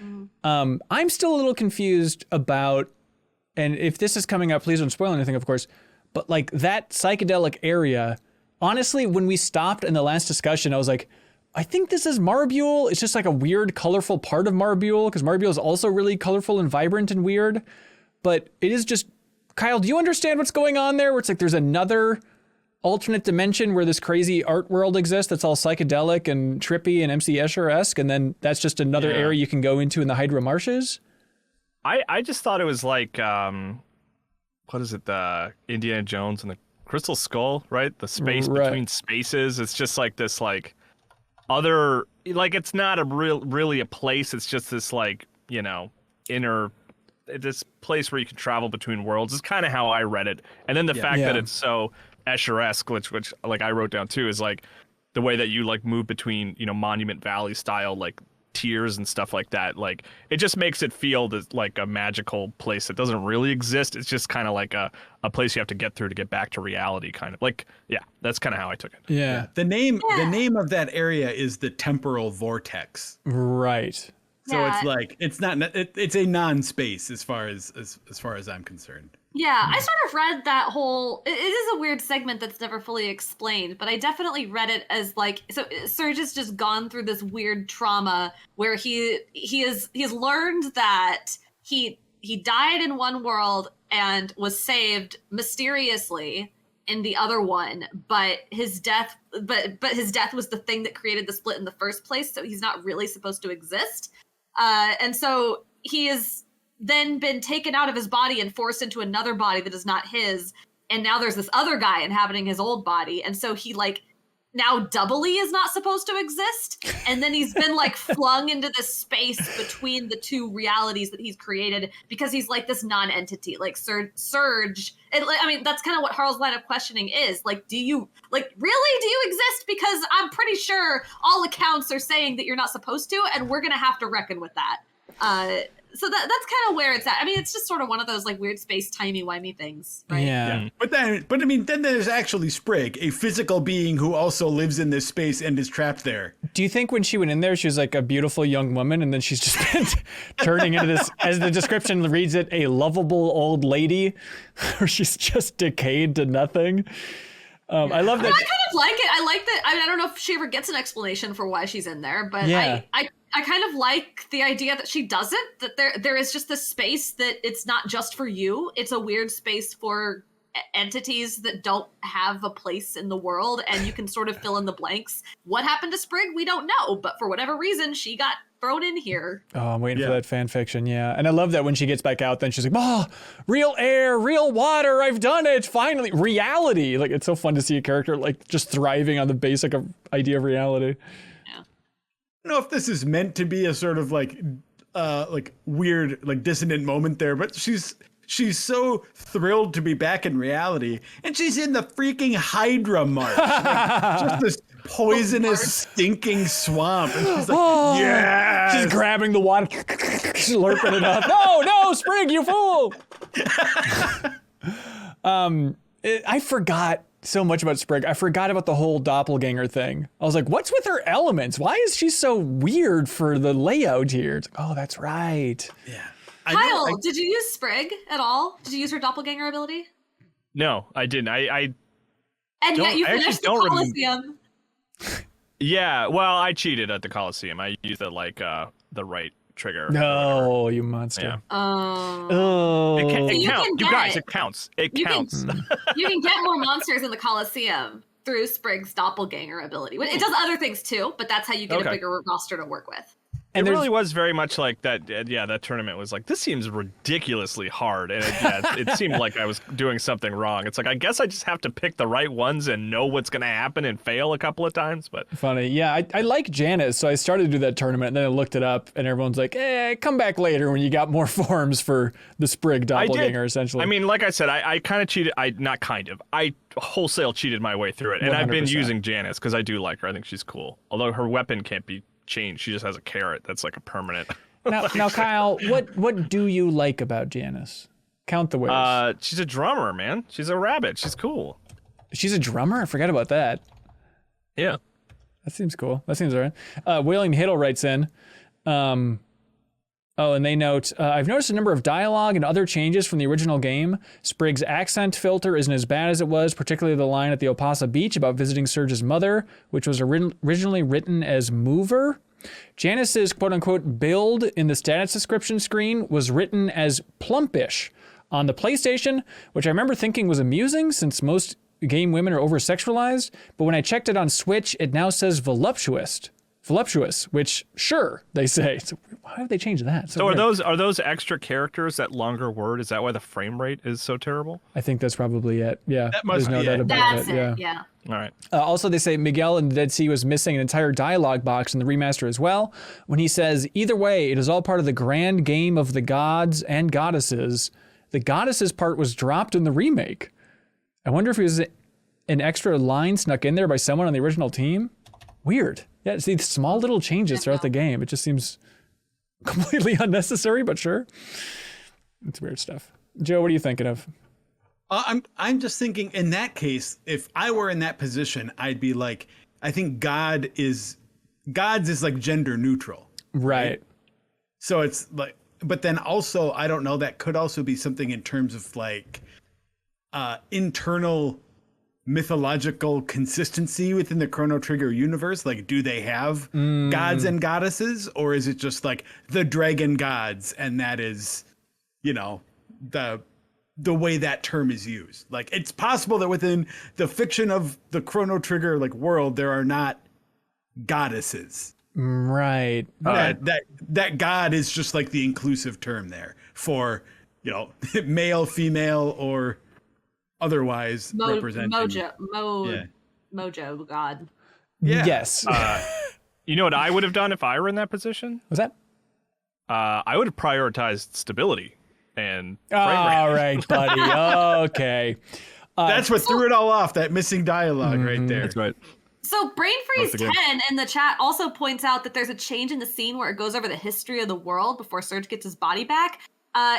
[SPEAKER 1] Mm. I'm still a little confused about, and if this is coming up, please don't spoil anything, of course, but like that psychedelic area, honestly, when we stopped in the last discussion, I was like, I think this is Marbule. It's just like a weird, colorful part of Marbule, because Marbule is also really colorful and vibrant and weird. But it is just, Kyle, do you understand what's going on there? Where it's like there's another alternate dimension where this crazy art world exists that's all psychedelic and trippy and MC Escher-esque, and then that's just another area you can go into in the Hydra Marshes?
[SPEAKER 2] I just thought it was like... what is it? The Indiana Jones and the Crystal Skull, right? The space between spaces. It's just like this, like other, like it's not really a place. It's just this, like, this place where you can travel between worlds. Is kind of how I read it. And then the fact that it's so Escher-esque, which like I wrote down too, is like the way that you like move between, Monument Valley style, like tiers and stuff like that. Like it just makes it feel like a magical place that doesn't really exist. It's just kind of like a place you have to get through to get back to reality, kind of like. Yeah, that's kind of how I took it.
[SPEAKER 1] Yeah.
[SPEAKER 3] The name of that area is the temporal vortex.
[SPEAKER 1] Right.
[SPEAKER 3] So it's like it's a non-space as far as I'm concerned.
[SPEAKER 4] Yeah, I sort of read that whole. It is a weird segment that's never fully explained, but I definitely read it as like, so Surge has just gone through this weird trauma where he has learned that he died in one world and was saved mysteriously in the other one, but his death was the thing that created the split in the first place, so he's not really supposed to exist. And so he is then been taken out of his body and forced into another body that is not his. And now there's this other guy inhabiting his old body. And so he like now doubly is not supposed to exist. And then he's been like flung into this space between the two realities that he's created because he's like this non-entity, like Surge. And I mean, that's kind of what Harl's line of questioning is. Like, really do you exist? Because I'm pretty sure all accounts are saying that you're not supposed to, and we're going to have to reckon with that. so that's kind of where it's at. I mean, it's just sort of one of those like weird space timey-wimey things, right?
[SPEAKER 1] Yeah.
[SPEAKER 3] But I mean, then there's actually Sprig, a physical being who also lives in this space and is trapped there.
[SPEAKER 1] Do you think when she went in there, she was like a beautiful young woman, and then she's just been turning into this, as the description reads it, a lovable old lady, or she's just decayed to nothing? I love that.
[SPEAKER 4] I kind of like it. I like that. I mean, I don't know if she ever gets an explanation for why she's in there, but
[SPEAKER 1] Yeah.
[SPEAKER 4] I kind of like the idea that she doesn't, that there is just this space that it's not just for you. It's a weird space for entities that don't have a place in the world, and you can sort of fill in the blanks. What happened to Sprig? We don't know, but for whatever reason, she got thrown in here.
[SPEAKER 1] Oh, I'm waiting for that fan fiction, yeah. And I love that when she gets back out, then she's like, oh, real air, real water, I've done it, finally. Reality. Like, it's so fun to see a character, like, just thriving on the basic idea of reality.
[SPEAKER 4] Yeah.
[SPEAKER 3] I don't know if this is meant to be a sort of like weird, like dissonant moment there, but she's so thrilled to be back in reality, and she's in the freaking Hydra March. Like, just this poisonous, stinking swamp. And she's like, yeah.
[SPEAKER 1] She's grabbing the water, slurping it up. No, Sprig, you fool. I forgot so much about Sprig. I forgot about the whole doppelganger thing. I was like, what's with her elements? Why is she so weird for the layout here? It's like, oh, that's right.
[SPEAKER 3] Yeah.
[SPEAKER 4] Kyle, did you use Sprig at all? Did you use her doppelganger ability?
[SPEAKER 2] No, I didn't.
[SPEAKER 4] And yet you finished the Coliseum.
[SPEAKER 2] Yeah, well, I cheated at the Coliseum. I used the right trigger.
[SPEAKER 1] No, you monster.
[SPEAKER 2] Yeah.
[SPEAKER 1] Oh.
[SPEAKER 2] It
[SPEAKER 4] So
[SPEAKER 2] counts. You guys, it counts. It
[SPEAKER 4] You
[SPEAKER 2] counts.
[SPEAKER 4] You can get more monsters in the Coliseum through Sprig's doppelganger ability. It does other things too, but that's how you get a bigger roster to work with.
[SPEAKER 1] And
[SPEAKER 2] it really was very much like that. Yeah, that tournament was like, this seems ridiculously hard, and it seemed like I was doing something wrong. It's like, I guess I just have to pick the right ones and know what's going to happen and fail a couple of times. But
[SPEAKER 1] funny, yeah. I like Janice, so I started to do that tournament, and then I looked it up, and everyone's like, come back later when you got more forms for the Sprig doppelganger, essentially.
[SPEAKER 2] I mean, like I said, I kind of cheated. I wholesale cheated my way through it, and 100%. I've been using Janice because I do like her. I think she's cool. Although her weapon can't be changed. She just has a carrot that's like a permanent.
[SPEAKER 1] Now, Kyle, what do you like about Janice? Count the ways.
[SPEAKER 2] She's a drummer, man. She's a rabbit. She's cool.
[SPEAKER 1] She's a drummer? I forgot about that.
[SPEAKER 2] Yeah.
[SPEAKER 1] That seems cool. That seems all right. William Hiddle writes in, and they note, I've noticed a number of dialogue and other changes from the original game. Sprig's accent filter isn't as bad as it was, particularly the line at the Opasa Beach about visiting Surge's mother, which was originally written as Mover. Janice's quote-unquote build in the status description screen was written as plumpish on the PlayStation, which I remember thinking was amusing since most game women are over-sexualized, but when I checked it on Switch, it now says voluptuous, which sure they say. So why have they changed that?
[SPEAKER 2] So are those extra characters, that longer word? Is that why the frame rate is so terrible?
[SPEAKER 1] I think that's probably it. Yeah,
[SPEAKER 3] that must
[SPEAKER 1] there's no
[SPEAKER 3] be
[SPEAKER 1] doubt
[SPEAKER 3] it.
[SPEAKER 1] about
[SPEAKER 4] That's
[SPEAKER 1] it.
[SPEAKER 4] it.
[SPEAKER 1] Yeah.
[SPEAKER 2] All right.
[SPEAKER 1] Also, they say Miguel in the Dead Sea was missing an entire dialogue box in the remaster as well. When he says, either way, it is all part of the grand game of the gods and goddesses. The goddesses part was dropped in the remake. I wonder if it was an extra line snuck in there by someone on the original team. Weird. Yeah, see, small little changes throughout the game. It just seems completely unnecessary, but sure. It's weird stuff. Joe, what are you thinking of?
[SPEAKER 3] I'm just thinking, in that case, if I were in that position, I'd be like, I think Gods is like gender neutral.
[SPEAKER 1] Right.
[SPEAKER 3] So it's like, but then also, I don't know, that could also be something in terms of like internal mythological consistency within the Chrono Trigger universe. Like, do they have gods and goddesses, or is it just like the dragon gods, and that is, you know, the way that term is used? Like, it's possible that within the fiction of the Chrono Trigger like world, there are not goddesses.
[SPEAKER 1] Right.
[SPEAKER 3] That god is just like the inclusive term there for, you know, male, female, or otherwise representing.
[SPEAKER 4] Mojo god.
[SPEAKER 3] Yeah.
[SPEAKER 1] Yes.
[SPEAKER 2] You know what I would have done if I were in that position?
[SPEAKER 1] What's that?
[SPEAKER 2] I would have prioritized stability and frame
[SPEAKER 1] All
[SPEAKER 2] rate.
[SPEAKER 1] right, buddy. Okay.
[SPEAKER 3] That's what threw it all off, that missing dialogue right there.
[SPEAKER 2] That's right.
[SPEAKER 4] So Brain Freeze
[SPEAKER 2] Once again.
[SPEAKER 4] 10 in the chat also points out that there's a change in the scene where it goes over the history of the world before Serge gets his body back.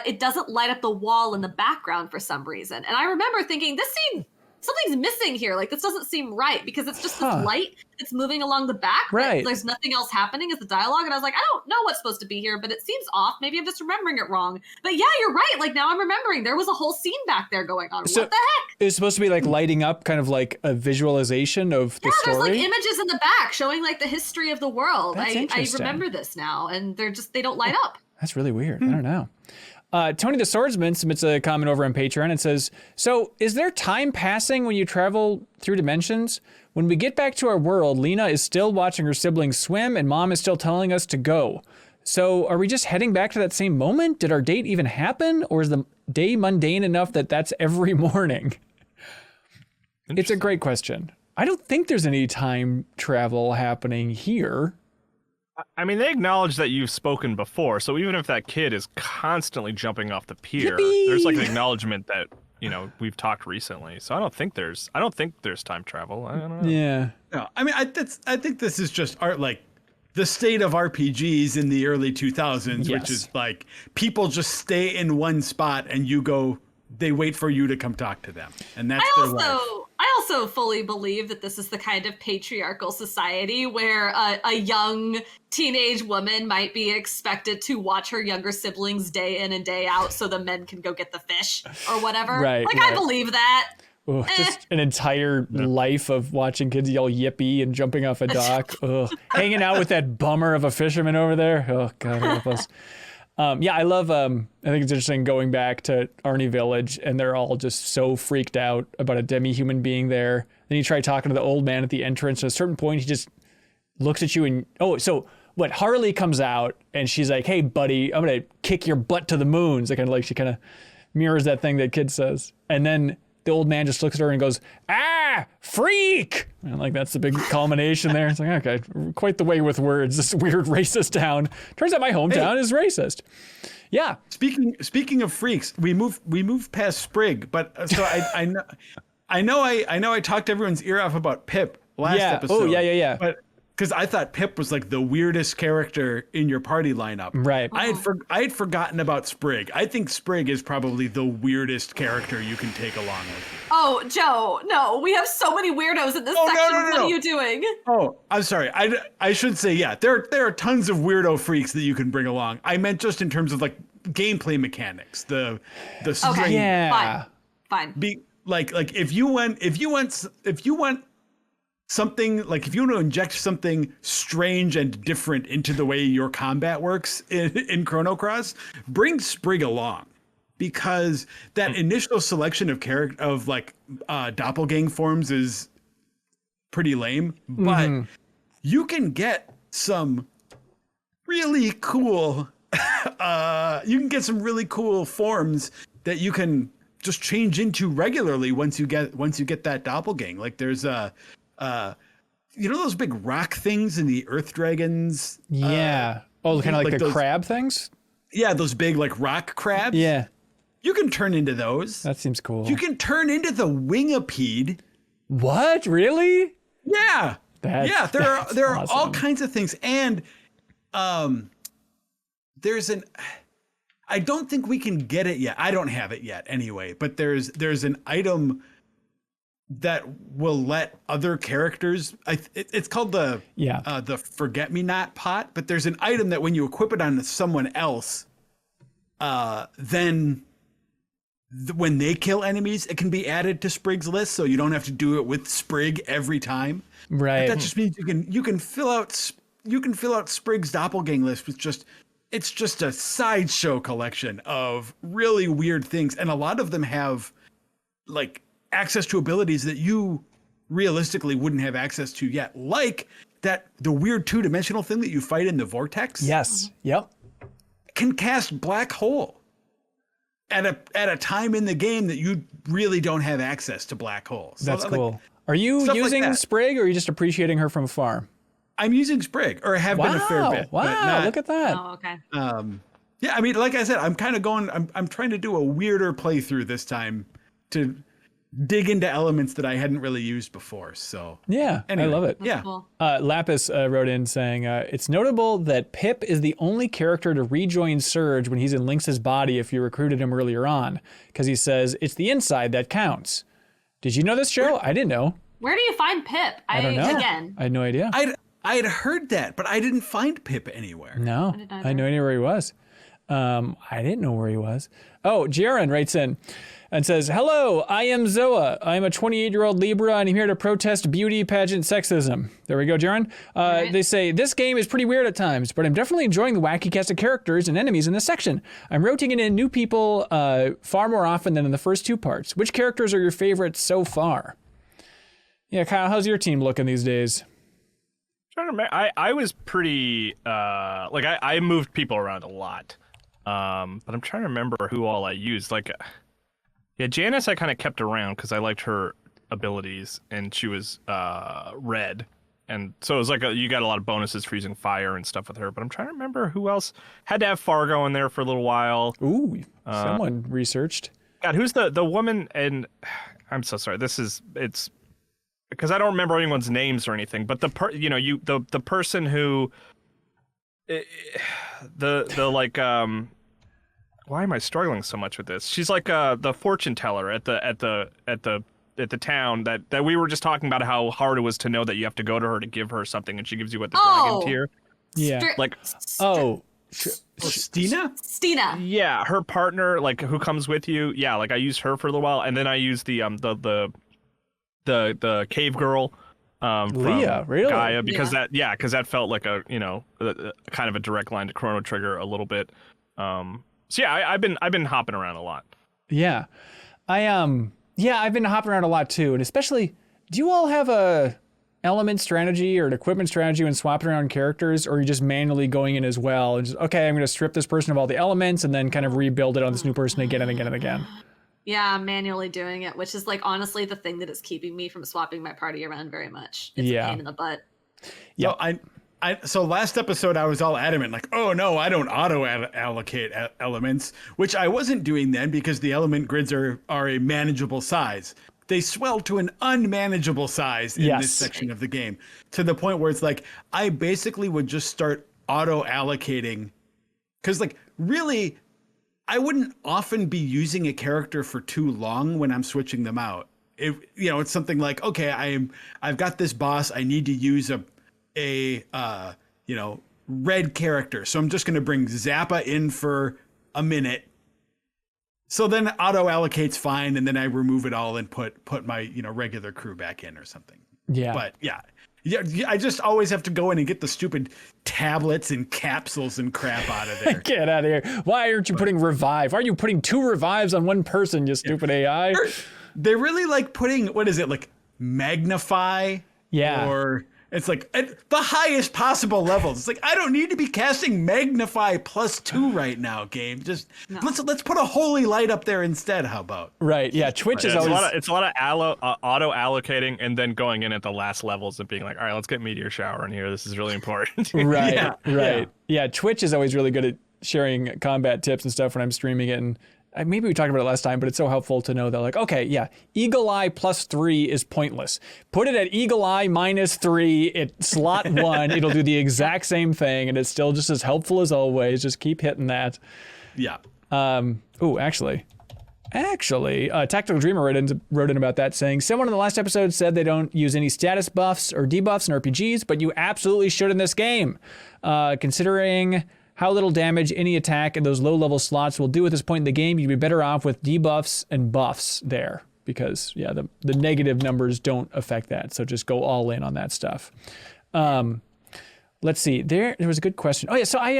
[SPEAKER 4] It doesn't light up the wall in the background for some reason. And I remember thinking, this scene, something's missing here. Like, this doesn't seem right because it's just this light that's moving along the back.
[SPEAKER 1] Right.
[SPEAKER 4] There's nothing else happening as the dialogue. And I was like, I don't know what's supposed to be here, but it seems off. Maybe I'm just remembering it wrong. But yeah, you're right. Like, now I'm remembering there was a whole scene back there going on.
[SPEAKER 1] So
[SPEAKER 4] what the heck?
[SPEAKER 1] It's supposed to be like lighting up, kind of like a visualization of the story.
[SPEAKER 4] There's like images in the back showing like the history of the world.
[SPEAKER 1] That's
[SPEAKER 4] I
[SPEAKER 1] interesting.
[SPEAKER 4] remember this now, and they don't light up.
[SPEAKER 1] That's really weird. I don't know. Tony the Swordsman submits a comment over on Patreon and says, so is there time passing when you travel through dimensions? When we get back to our world, Lena is still watching her siblings swim and Mom is still telling us to go. So are we just heading back to that same moment? Did our date even happen? Or is the day mundane enough that that's every morning? It's a great question. I don't think there's any time travel happening here.
[SPEAKER 2] I mean, they acknowledge that you've spoken before, so even if that kid is constantly jumping off the pier,
[SPEAKER 1] Yippee!
[SPEAKER 2] there's like an acknowledgement that, you know, we've talked recently. So I don't think there's time travel. I don't know.
[SPEAKER 1] Yeah.
[SPEAKER 3] No, I mean, I think this is just art, like the state of RPGs in the early 2000s, which is like people just stay in one spot and they wait for you to come talk to them, and that's their life.
[SPEAKER 4] I also fully believe that this is the kind of patriarchal society where a young teenage woman might be expected to watch her younger siblings day in and day out so the men can go get the fish or whatever.
[SPEAKER 1] Right,
[SPEAKER 4] I believe that.
[SPEAKER 1] Ugh, just an entire life of watching kids yell yippee and jumping off a dock. Ugh. Hanging out with that bummer of a fisherman over there. Oh, God help us. I love, I think it's interesting going back to Arnie Village and they're all just so freaked out about a demi-human being there. Then you try talking to the old man at the entrance. At a certain point, he just looks at you and, Harley comes out and she's like, hey, buddy, I'm going to kick your butt to the moon. So she kind of mirrors that thing that kid says. And then the old man just looks at her and goes, freak! And that's the big culmination there. It's like, okay, quite the way with words. This weird racist town. Turns out my hometown is racist. Yeah.
[SPEAKER 3] Speaking of freaks, we moved past Sprig, but so I know I talked everyone's ear off about Pip last episode.
[SPEAKER 1] Oh yeah.
[SPEAKER 3] But because I thought Pip was like the weirdest character in your party lineup.
[SPEAKER 1] Right.
[SPEAKER 3] I had forgotten about Sprig. I think Sprig is probably the weirdest character you can take along with you.
[SPEAKER 4] Oh, Joe, no, we have so many weirdos in this section.
[SPEAKER 3] No.
[SPEAKER 4] What are you doing?
[SPEAKER 3] Oh, I'm sorry. I should say, there are tons of weirdo freaks that you can bring along. I meant just in terms of like gameplay mechanics, the string.
[SPEAKER 4] Okay,
[SPEAKER 1] Yeah.
[SPEAKER 4] fine.
[SPEAKER 3] Like if you want something, like if you want to inject something strange and different into the way your combat works in Chrono Cross, bring Sprig along, because that initial selection of doppelgang forms is pretty lame, but you can get some really cool forms that you can just change into regularly once you get that doppelgang. Like there's those big rock things in the Earth Dragons?
[SPEAKER 1] Yeah. Kind of like the those crab things?
[SPEAKER 3] Yeah, those big like rock crabs.
[SPEAKER 1] Yeah.
[SPEAKER 3] You can turn into those.
[SPEAKER 1] That seems cool.
[SPEAKER 3] You can turn into the Wingipede.
[SPEAKER 1] What? Really?
[SPEAKER 3] Yeah. There are
[SPEAKER 1] awesome.
[SPEAKER 3] all kinds of things. And I don't think we can get it yet. I don't have it yet anyway, but there's an item that will let other characters, it's called the Forget-Me-Not pot, but there's an item that when you equip it on someone else, then when they kill enemies, it can be added to Sprig's list, so you don't have to do it with Sprig every time.
[SPEAKER 1] Right.
[SPEAKER 3] But that just means you can fill out Sprig's doppelgang list with it's just a sideshow collection of really weird things, and a lot of them have like access to abilities that you realistically wouldn't have access to yet, like the weird 2-dimensional thing that you fight in the vortex.
[SPEAKER 1] Yes. Yep.
[SPEAKER 3] Can cast black hole at a time in the game that you really don't have access to black holes.
[SPEAKER 1] That's cool. Are you using Sprig, or are you just appreciating her from afar?
[SPEAKER 3] I'm using Sprig, or have been a fair bit.
[SPEAKER 1] Wow, look at that.
[SPEAKER 4] Oh, okay.
[SPEAKER 3] Yeah, I mean, like I said, I'm kind of I'm trying to do a weirder playthrough this time to dig into elements that I hadn't really used before. So
[SPEAKER 1] Yeah,
[SPEAKER 3] anyway,
[SPEAKER 1] I love it.
[SPEAKER 4] That's
[SPEAKER 3] Yeah.
[SPEAKER 4] cool.
[SPEAKER 1] Lapis wrote in saying, it's notable that Pip is the only character to rejoin Surge when he's in Lynx's body if you recruited him earlier on, because he says it's the inside that counts. Did you know this, show? I didn't know.
[SPEAKER 4] Where do you find Pip?
[SPEAKER 1] I don't know.
[SPEAKER 4] Again.
[SPEAKER 1] I had no idea.
[SPEAKER 3] I had heard that, but I didn't find Pip anywhere.
[SPEAKER 1] No,
[SPEAKER 4] didn't
[SPEAKER 1] I
[SPEAKER 4] either.
[SPEAKER 1] had no idea where he was. I didn't know where he was. Oh, Jaren writes in and says, hello, I am Zoa. I'm a 28-year-old Libra, and I'm here to protest beauty pageant sexism. There we go, Jaren.
[SPEAKER 4] Right.
[SPEAKER 1] They say, this game is pretty weird at times, but I'm definitely enjoying the wacky cast of characters and enemies in this section. I'm rotating in new people far more often than in the first two parts. Which characters are your favorites so far? Yeah, Kyle, how's your team looking these days?
[SPEAKER 2] Trying to remember, I was pretty I moved people around a lot, but I'm trying to remember who all I used. Janice I kind of kept around because I liked her abilities, and she was red, and so it was you got a lot of bonuses for using fire and stuff with her. But I'm trying to remember who else. Had to have Fargo in there for a little while.
[SPEAKER 1] Ooh, someone researched.
[SPEAKER 2] God, who's the woman? And I'm so sorry. It's because I don't remember anyone's names or anything. But the person who why am I struggling so much with this? She's like the fortune teller at the town that we were just talking about, how hard it was to know that you have to go to her to give her something, and she gives you what the dragon tier.
[SPEAKER 1] Yeah.
[SPEAKER 3] Stina?
[SPEAKER 4] Stina.
[SPEAKER 2] Yeah, her partner, who comes with you. Yeah, I used her for a little while, and then I used the cave girl from
[SPEAKER 1] Leah, really?
[SPEAKER 2] Gaia, because that felt like a kind of a direct line to Chrono Trigger a little bit. So yeah, I've been hopping around a lot.
[SPEAKER 1] Yeah. I've been hopping around a lot too, and especially, do you all have a element strategy or an equipment strategy when swapping around characters, or are you just manually going in as well and just, okay, I'm going to strip this person of all the elements and then kind of rebuild it on this new person again and again and again?
[SPEAKER 4] Yeah, I'm manually doing it, which is honestly the thing that is keeping me from swapping my party around very much. It's a pain in the butt.
[SPEAKER 1] Yeah.
[SPEAKER 3] So last episode I was all adamant, oh no, I don't auto allocate elements, which I wasn't doing then because the element grids are a manageable size. They swell to an unmanageable size in this section of the game, to the point where it's I basically would just start auto allocating, because really I wouldn't often be using a character for too long when I'm switching them out. It's something okay, I've got this boss, I need to use a red character, so I'm just going to bring Zappa in for a minute. So then auto allocates fine, and then I remove it all and put my regular crew back in or something.
[SPEAKER 1] Yeah.
[SPEAKER 3] But yeah, I just always have to go in and get the stupid tablets and capsules and crap out of there.
[SPEAKER 1] Get out of here! Why aren't you putting revive? Why are you putting 2 revives on one person? You stupid AI.
[SPEAKER 3] They're really putting, what is it, magnify?
[SPEAKER 1] Yeah.
[SPEAKER 3] Or it's at the highest possible levels. It's I don't need to be casting magnify +2 right now, game. Just let's put a holy light up there instead. How about?
[SPEAKER 1] Right. Yeah. Twitch is always
[SPEAKER 2] it's a lot of auto allocating and then going in at the last levels and being all right, let's get meteor shower in here. This is really important.
[SPEAKER 1] right. Yeah. Twitch is always really good at sharing combat tips and stuff when I'm streaming it, and maybe we talked about it last time, but it's so helpful to know that okay, yeah, Eagle Eye +3 is pointless. Put it at Eagle Eye -3 at slot 1. It'll do the exact same thing, and it's still just as helpful as always. Just keep hitting that.
[SPEAKER 3] Yeah.
[SPEAKER 1] Actually, Tactical Dreamer wrote in about that, saying, someone in the last episode said they don't use any status buffs or debuffs in RPGs, but you absolutely should in this game. Considering how little damage any attack in those low-level slots will do at this point in the game, you'd be better off with debuffs and buffs there, because the negative numbers don't affect that. So just go all in on that stuff. Let's see. There was a good question. Oh yeah, so I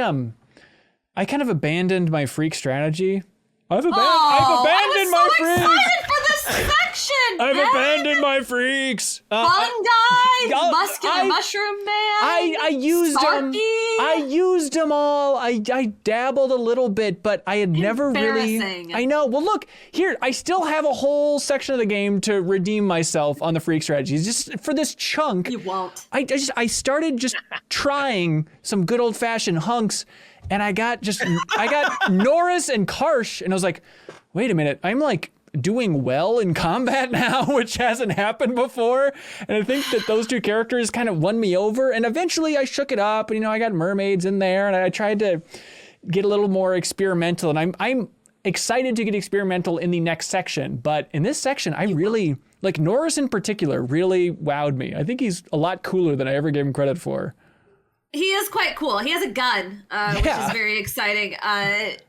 [SPEAKER 1] kind of abandoned my freak strategy. I've abandoned my freaks.
[SPEAKER 4] Excited for this section.
[SPEAKER 1] I've abandoned my freaks.
[SPEAKER 4] Funguy, muscular mushroom man.
[SPEAKER 1] I used them. I used them all. I dabbled a little bit, but I had never really. I know. Well, look here. I still have a whole section of the game to redeem myself on the freak strategies. Just for this chunk.
[SPEAKER 4] You won't.
[SPEAKER 1] I started just trying some good old fashioned hunks. And I got Norris and Karsh, and I was like, wait a minute, I'm doing well in combat now, which hasn't happened before. And I think that those two characters kind of won me over. And eventually I shook it up. And, I got mermaids in there, and I tried to get a little more experimental. And I'm excited to get experimental in the next section. But in this section, I really, like Norris in particular, really wowed me. I think he's a lot cooler than I ever gave him credit for.
[SPEAKER 4] He is quite cool. He has a gun, which is very exciting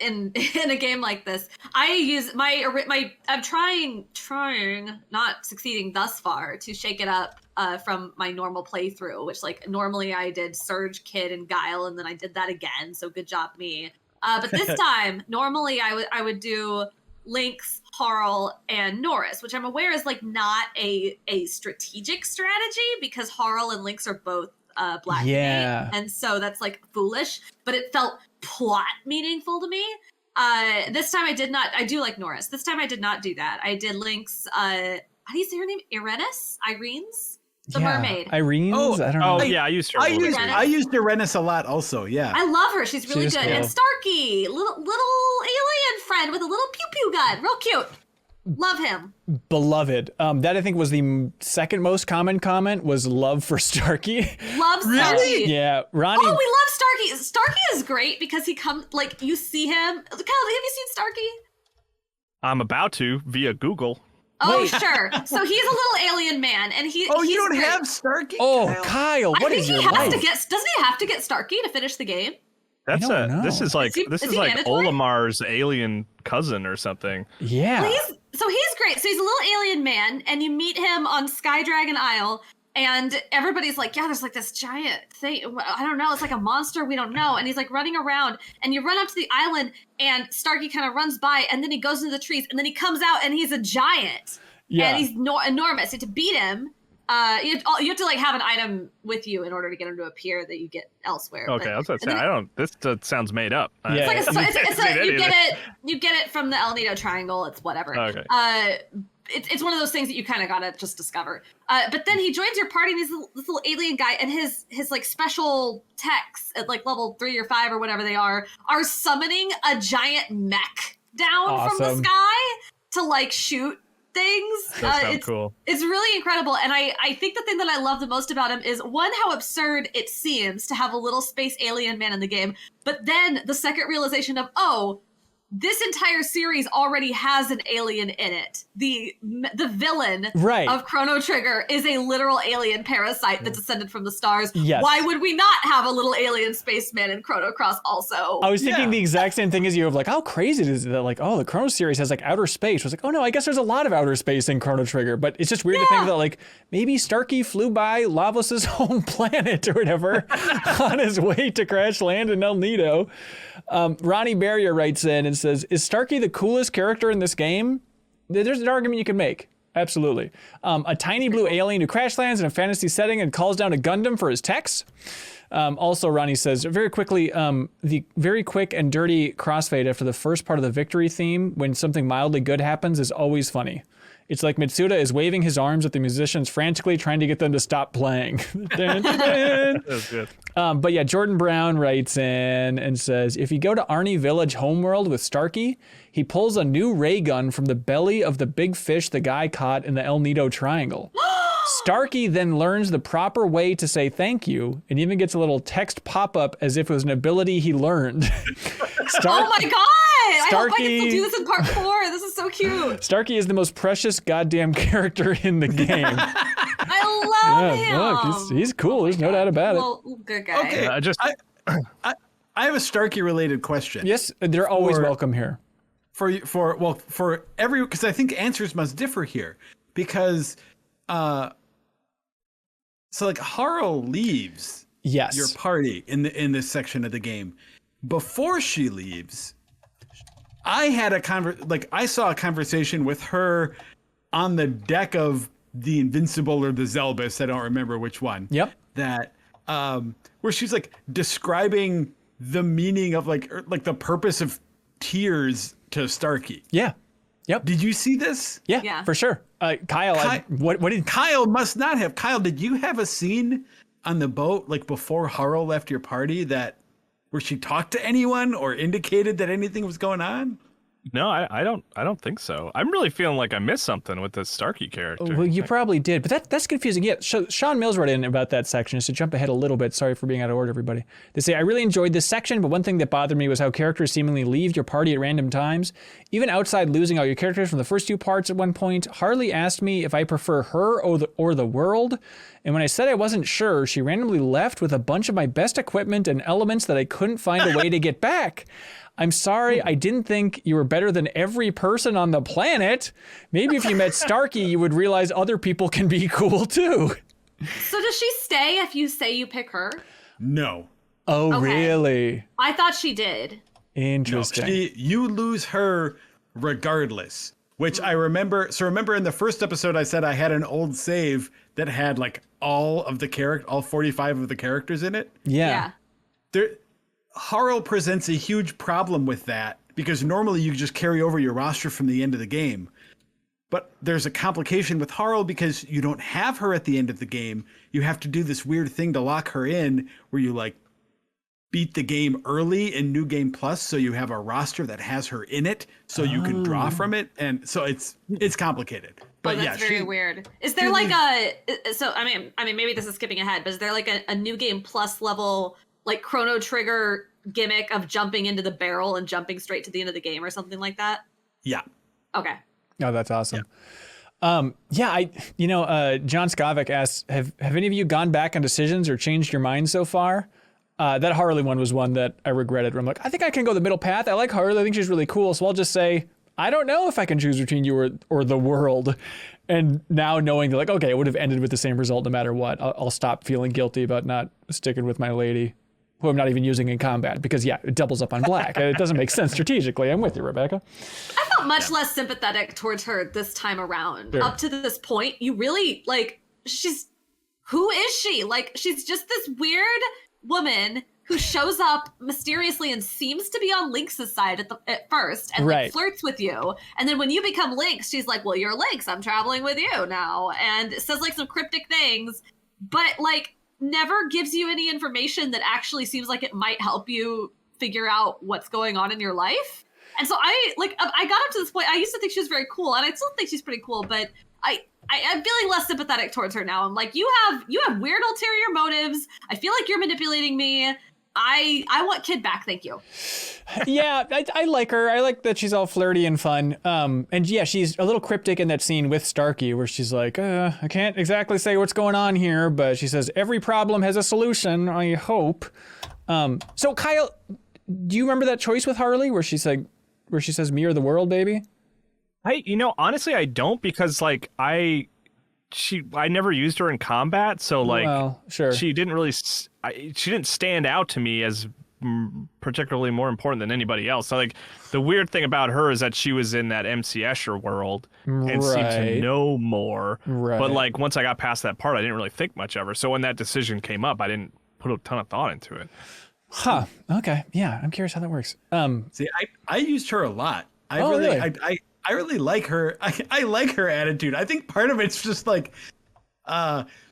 [SPEAKER 4] in a game like this. I use I'm trying, not succeeding thus far, to shake it up from my normal playthrough, which like normally I did Surge, Kid, and Guile, and then I did that again. So good job me. But this time, normally I would do Lynx, Harl, and Norris, which I'm aware is like not a strategic strategy because Harl and Lynx are both black and so that's like foolish, but it felt plot meaningful to me. This time I do like Norris. This time I did not do that. I did Lynx, how do you say her name? Irene's the mermaid.
[SPEAKER 1] Irene's? I don't know.
[SPEAKER 2] Oh yeah, I used her.
[SPEAKER 3] I used Irene's a lot also, yeah.
[SPEAKER 4] I love her. She's really good.
[SPEAKER 1] Cool.
[SPEAKER 4] And Starkey, little alien friend with a little pew pew gun. Real cute. Love him.
[SPEAKER 1] Beloved. That I think was the second most common comment was love for Starkey.
[SPEAKER 4] Love Starkey.
[SPEAKER 3] Really?
[SPEAKER 1] Yeah, Ronnie.
[SPEAKER 4] Oh, we love Starkey. Starkey is great because he comes, like, you see him. Kyle, have you seen Starkey?
[SPEAKER 2] I'm about to via Google.
[SPEAKER 4] Oh, sure. So he's a little alien man, and he's
[SPEAKER 3] you don't
[SPEAKER 4] great.
[SPEAKER 3] have Starkey?
[SPEAKER 1] Oh, Kyle, what is your life?
[SPEAKER 4] Doesn't he have to get Starkey to finish the game?
[SPEAKER 2] This is like
[SPEAKER 4] Is he mandatory?
[SPEAKER 2] Olimar's alien cousin or something.
[SPEAKER 1] Yeah.
[SPEAKER 4] Well, he's great. So he's a little alien man, and you meet him on Skydragon Isle, and everybody's like, yeah, there's like this giant thing. I don't know. It's like a monster. We don't know. And he's like running around, and you run up to the island, and Starkey kind of runs by, and then he goes into the trees, and then he comes out, and he's a giant.
[SPEAKER 1] Yeah.
[SPEAKER 4] And he's enormous. And to beat him, you have to like have an item with you in order to get him to appear that you get elsewhere.
[SPEAKER 2] Okay, I was about to say, this sounds made up.
[SPEAKER 1] Yeah.
[SPEAKER 4] You get it from the El Nido Triangle. It's whatever.
[SPEAKER 2] Okay.
[SPEAKER 4] It's one of those things that you kind of gotta just discover. But then he joins your party, and this little alien guy, and his like special techs at like level 3 or 5 or whatever they are summoning a giant mech down from the sky to like shoot things.
[SPEAKER 2] It's cool.
[SPEAKER 4] It's really incredible. And I think the thing that I love the most about him is, one, how absurd it seems to have a little space alien man in the game, but then the second realization of, this entire series already has an alien in it. The villain of Chrono Trigger is a literal alien parasite that descended from the stars.
[SPEAKER 1] Yes.
[SPEAKER 4] Why would we not have a little alien spaceman in Chrono Cross also?
[SPEAKER 1] I was thinking the exact same thing as you, of like, how crazy is it that like, the Chrono series has like outer space. I was like, oh no, I guess there's a lot of outer space in Chrono Trigger, but it's just weird to think that like maybe Starkey flew by Lavos' home planet or whatever on his way to crash land in El Nido. Ronnie Barrier writes in and says, is Starkey the coolest character in this game? There's an argument you can make. Absolutely. A tiny blue alien who crash lands in a fantasy setting and calls down a Gundam for his techs. Also, Ronnie says, very quickly, the very quick and dirty crossfade after the first part of the victory theme when something mildly good happens is always funny. It's like Mitsuda is waving his arms at the musicians frantically trying to get them to stop playing. Dun, dun, dun.
[SPEAKER 2] That's good.
[SPEAKER 1] But yeah, Jordan Brown writes in and says, if you go to Arnie Village Homeworld with Starkey, he pulls a new ray gun from the belly of the big fish the guy caught in the El Nido Triangle. Starkey then learns the proper way to say thank you and even gets a little text pop-up as if it was an ability he learned.
[SPEAKER 4] Oh my god! I hope I can still do this in part 4. This is so cute.
[SPEAKER 1] Starkey is the most precious goddamn character in the game.
[SPEAKER 4] I love him.
[SPEAKER 1] Look, he's cool. There's no doubt about it.
[SPEAKER 4] Well, good guy.
[SPEAKER 3] Okay, I have a Starkey related question.
[SPEAKER 1] Yes, they're always welcome here.
[SPEAKER 3] For every, because I think answers must differ here, because so like Harl leaves your party in this section of the game. Before she leaves, I had I saw a conversation with her on the deck of the Invincible or the Zelbus, I don't remember which one.
[SPEAKER 1] Yep.
[SPEAKER 3] That where she's like describing the meaning of like the purpose of tears to Starkey.
[SPEAKER 1] Yeah. Yep.
[SPEAKER 3] Did you see this?
[SPEAKER 1] Yeah. For sure. Kyle, what did
[SPEAKER 3] Kyle must not have. Kyle, did you have a scene on the boat like before Harl left your party where she talked to anyone or indicated that anything was going on?
[SPEAKER 2] No, I don't think so. I'm really feeling like I missed something with the Starkey character.
[SPEAKER 1] Well, you probably did, but that's confusing. Yeah, Sean Mills wrote in about that section. Just to jump ahead a little bit, sorry for being out of order, everybody. They say, I really enjoyed this section, but one thing that bothered me was how characters seemingly leave your party at random times. Even outside losing all your characters from the first 2 parts at one point, Harley asked me if I prefer her or the world. And when I said I wasn't sure, she randomly left with a bunch of my best equipment and elements that I couldn't find a way to get back. I'm sorry, I didn't think you were better than every person on the planet. Maybe if you met Starkey, you would realize other people can be cool too.
[SPEAKER 4] So does she stay if you say you pick her?
[SPEAKER 3] No.
[SPEAKER 1] Oh,
[SPEAKER 4] Okay.
[SPEAKER 1] really?
[SPEAKER 4] I thought she did.
[SPEAKER 1] Interesting.
[SPEAKER 3] No, you lose her regardless, which I remember. So remember in the first episode, I said I had an old save that had like all 45 of the characters in it.
[SPEAKER 1] Yeah.
[SPEAKER 3] Harl presents a huge problem with that because normally you just carry over your roster from the end of the game. But there's a complication with Harl because you don't have her at the end of the game. You have to do this weird thing to lock her in where you like beat the game early in New Game Plus, so you have a roster that has her in it, so you can draw from it, and so it's complicated. But
[SPEAKER 4] that's very weird. Is there like so I mean maybe this is skipping ahead, but is there like a New Game Plus level like Chrono Trigger gimmick of jumping into the barrel and jumping straight to the end of the game or something like that?
[SPEAKER 3] Yeah.
[SPEAKER 4] Okay.
[SPEAKER 1] Oh, that's awesome. Yeah. John Skovic asks, have any of you gone back on decisions or changed your mind so far? That Harley one was one that I regretted. Where I'm like, I think I can go the middle path. I like Harley. I think she's really cool. So I'll just say, I don't know if I can choose between you or the world. And now knowing that, like, okay, it would have ended with the same result no matter what. I'll stop feeling guilty about not sticking with my lady, who I'm not even using in combat, because it doubles up on black. It doesn't make sense strategically. I'm with you, Rebecca.
[SPEAKER 4] I felt much less sympathetic towards her this time around.
[SPEAKER 1] Sure.
[SPEAKER 4] Up to this point, you really like. Who is she? Like, she's just this weird woman who shows up mysteriously and seems to be on Lynx's side at first and like flirts with you. And then when you become Lynx, she's like, well, you're Lynx. I'm traveling with you now. And says like some cryptic things, but like never gives you any information that actually seems like it might help you figure out what's going on in your life. And so I got up to this point. I used to think she was very cool, and I still think she's pretty cool, but I'm feeling less sympathetic towards her now. I'm like, you have weird ulterior motives. I feel like you're manipulating me. I want Kid back, thank you.
[SPEAKER 1] Yeah, I like her. I like that she's all flirty and fun. And yeah, she's a little cryptic in that scene with Starkey where she's like, I can't exactly say what's going on here, but she says, every problem has a solution, I hope. So Kyle, do you remember that choice with Harley where she's like, where she says, me or the world, baby?
[SPEAKER 2] Honestly, I don't, because like I never used her in combat, so like,
[SPEAKER 1] well, sure.
[SPEAKER 2] She didn't really, she didn't stand out to me as particularly more important than anybody else. So like, the weird thing about her is that she was in that MC Escher world and seemed to know more. Right. But like, once I got past that part, I didn't really think much of her. So when that decision came up, I didn't put a ton of thought into it.
[SPEAKER 1] Huh. Okay. Yeah. I'm curious how that works.
[SPEAKER 3] See, I used her a lot.
[SPEAKER 1] Really?
[SPEAKER 3] I really like her. I like her attitude. I think part of it's just like,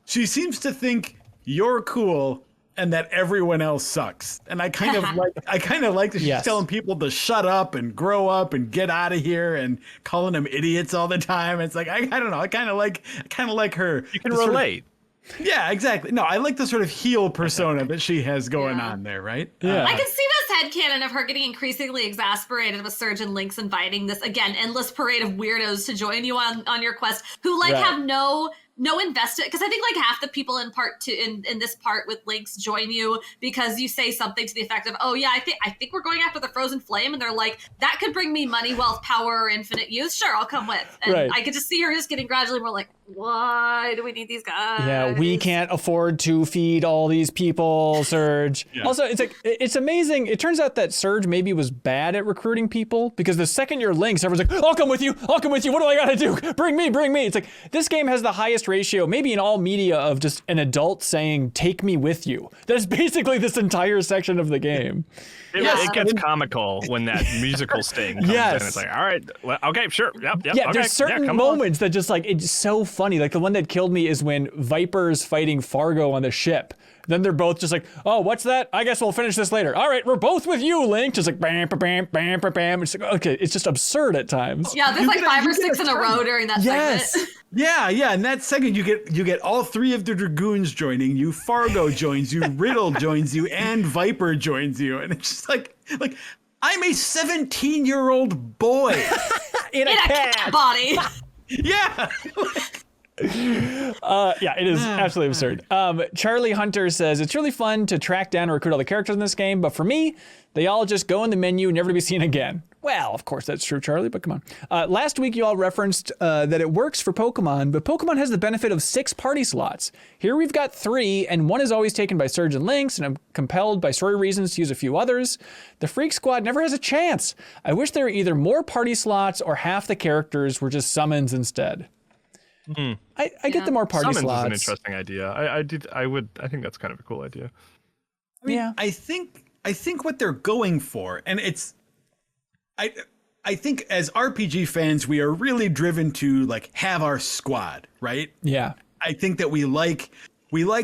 [SPEAKER 3] she seems to think you're cool and that everyone else sucks. And I kind of like that she's telling people to shut up and grow up and get out of here and calling them idiots all the time. It's like, I don't know. I kind of like her.
[SPEAKER 2] You can relate.
[SPEAKER 3] Yeah, exactly. No, I like the sort of heel persona that she has going on there, right?
[SPEAKER 1] Yeah.
[SPEAKER 4] I can see this headcanon of her getting increasingly exasperated with Surge and Lynx inviting this, again, endless parade of weirdos to join you on your quest who, like, have no investment. Because I think, like, half the people in part two, in this part with Lynx join you because you say something to the effect of, oh, yeah, I think we're going after the Frozen Flame. And they're like, that could bring me money, wealth, power, or infinite youth. Sure, I'll come with. And I could just see her just getting gradually more like, why do we need these guys?
[SPEAKER 1] Yeah, we can't afford to feed all these people, Surge. Also, it's like, it's amazing. It turns out that Surge maybe was bad at recruiting people, because the second you're Lynx, everyone's like, I'll come with you. What do I gotta do? Bring me. It's like, this game has the highest ratio, maybe in all media, of just an adult saying, take me with you. That's basically this entire section of the game.
[SPEAKER 2] It gets comical when that musical sting comes in. It's like, all right, well, okay, sure, yep.
[SPEAKER 1] Yeah,
[SPEAKER 2] okay,
[SPEAKER 1] there's certain moments that just like, it's so funny. Like the one that killed me is when Viper's fighting Fargo on the ship. Then they're both just like, oh, what's that? I guess we'll finish this later. All right, we're both with you, Link. Just like bam, bam, bam, bam, bam, bam. It's like, okay, it's just absurd at times.
[SPEAKER 4] Yeah, there's like 5 or 6 in a row during that segment.
[SPEAKER 3] Yeah. In that second, you get all 3 of the Dragoons joining you. Fargo joins you. Riddle joins you, and Viper joins you, and it's just like I'm a 17-year-old boy
[SPEAKER 1] in a cat
[SPEAKER 4] body.
[SPEAKER 3] Yeah.
[SPEAKER 1] It is absolutely absurd. Charlie Hunter says, it's really fun to track down and recruit all the characters in this game, but for me, they all just go in the menu, never to be seen again. Well, of course that's true, Charlie, but come on. Last week you all referenced that it works for Pokemon, but Pokemon has the benefit of 6 party slots. Here we've got 3, and 1 is always taken by Surge and Lynx, and I'm compelled by story reasons to use a few others. The Freak Squad never has a chance. I wish there were either more party slots or half the characters were just summons instead. I get the more party
[SPEAKER 2] Summons
[SPEAKER 1] slots.
[SPEAKER 2] is an interesting idea. I think that's kind of a cool idea.
[SPEAKER 3] I mean, I think what they're going for, and it's, I think as RPG fans, we are really driven to like have our squad, right?
[SPEAKER 1] Yeah.
[SPEAKER 3] I think that we like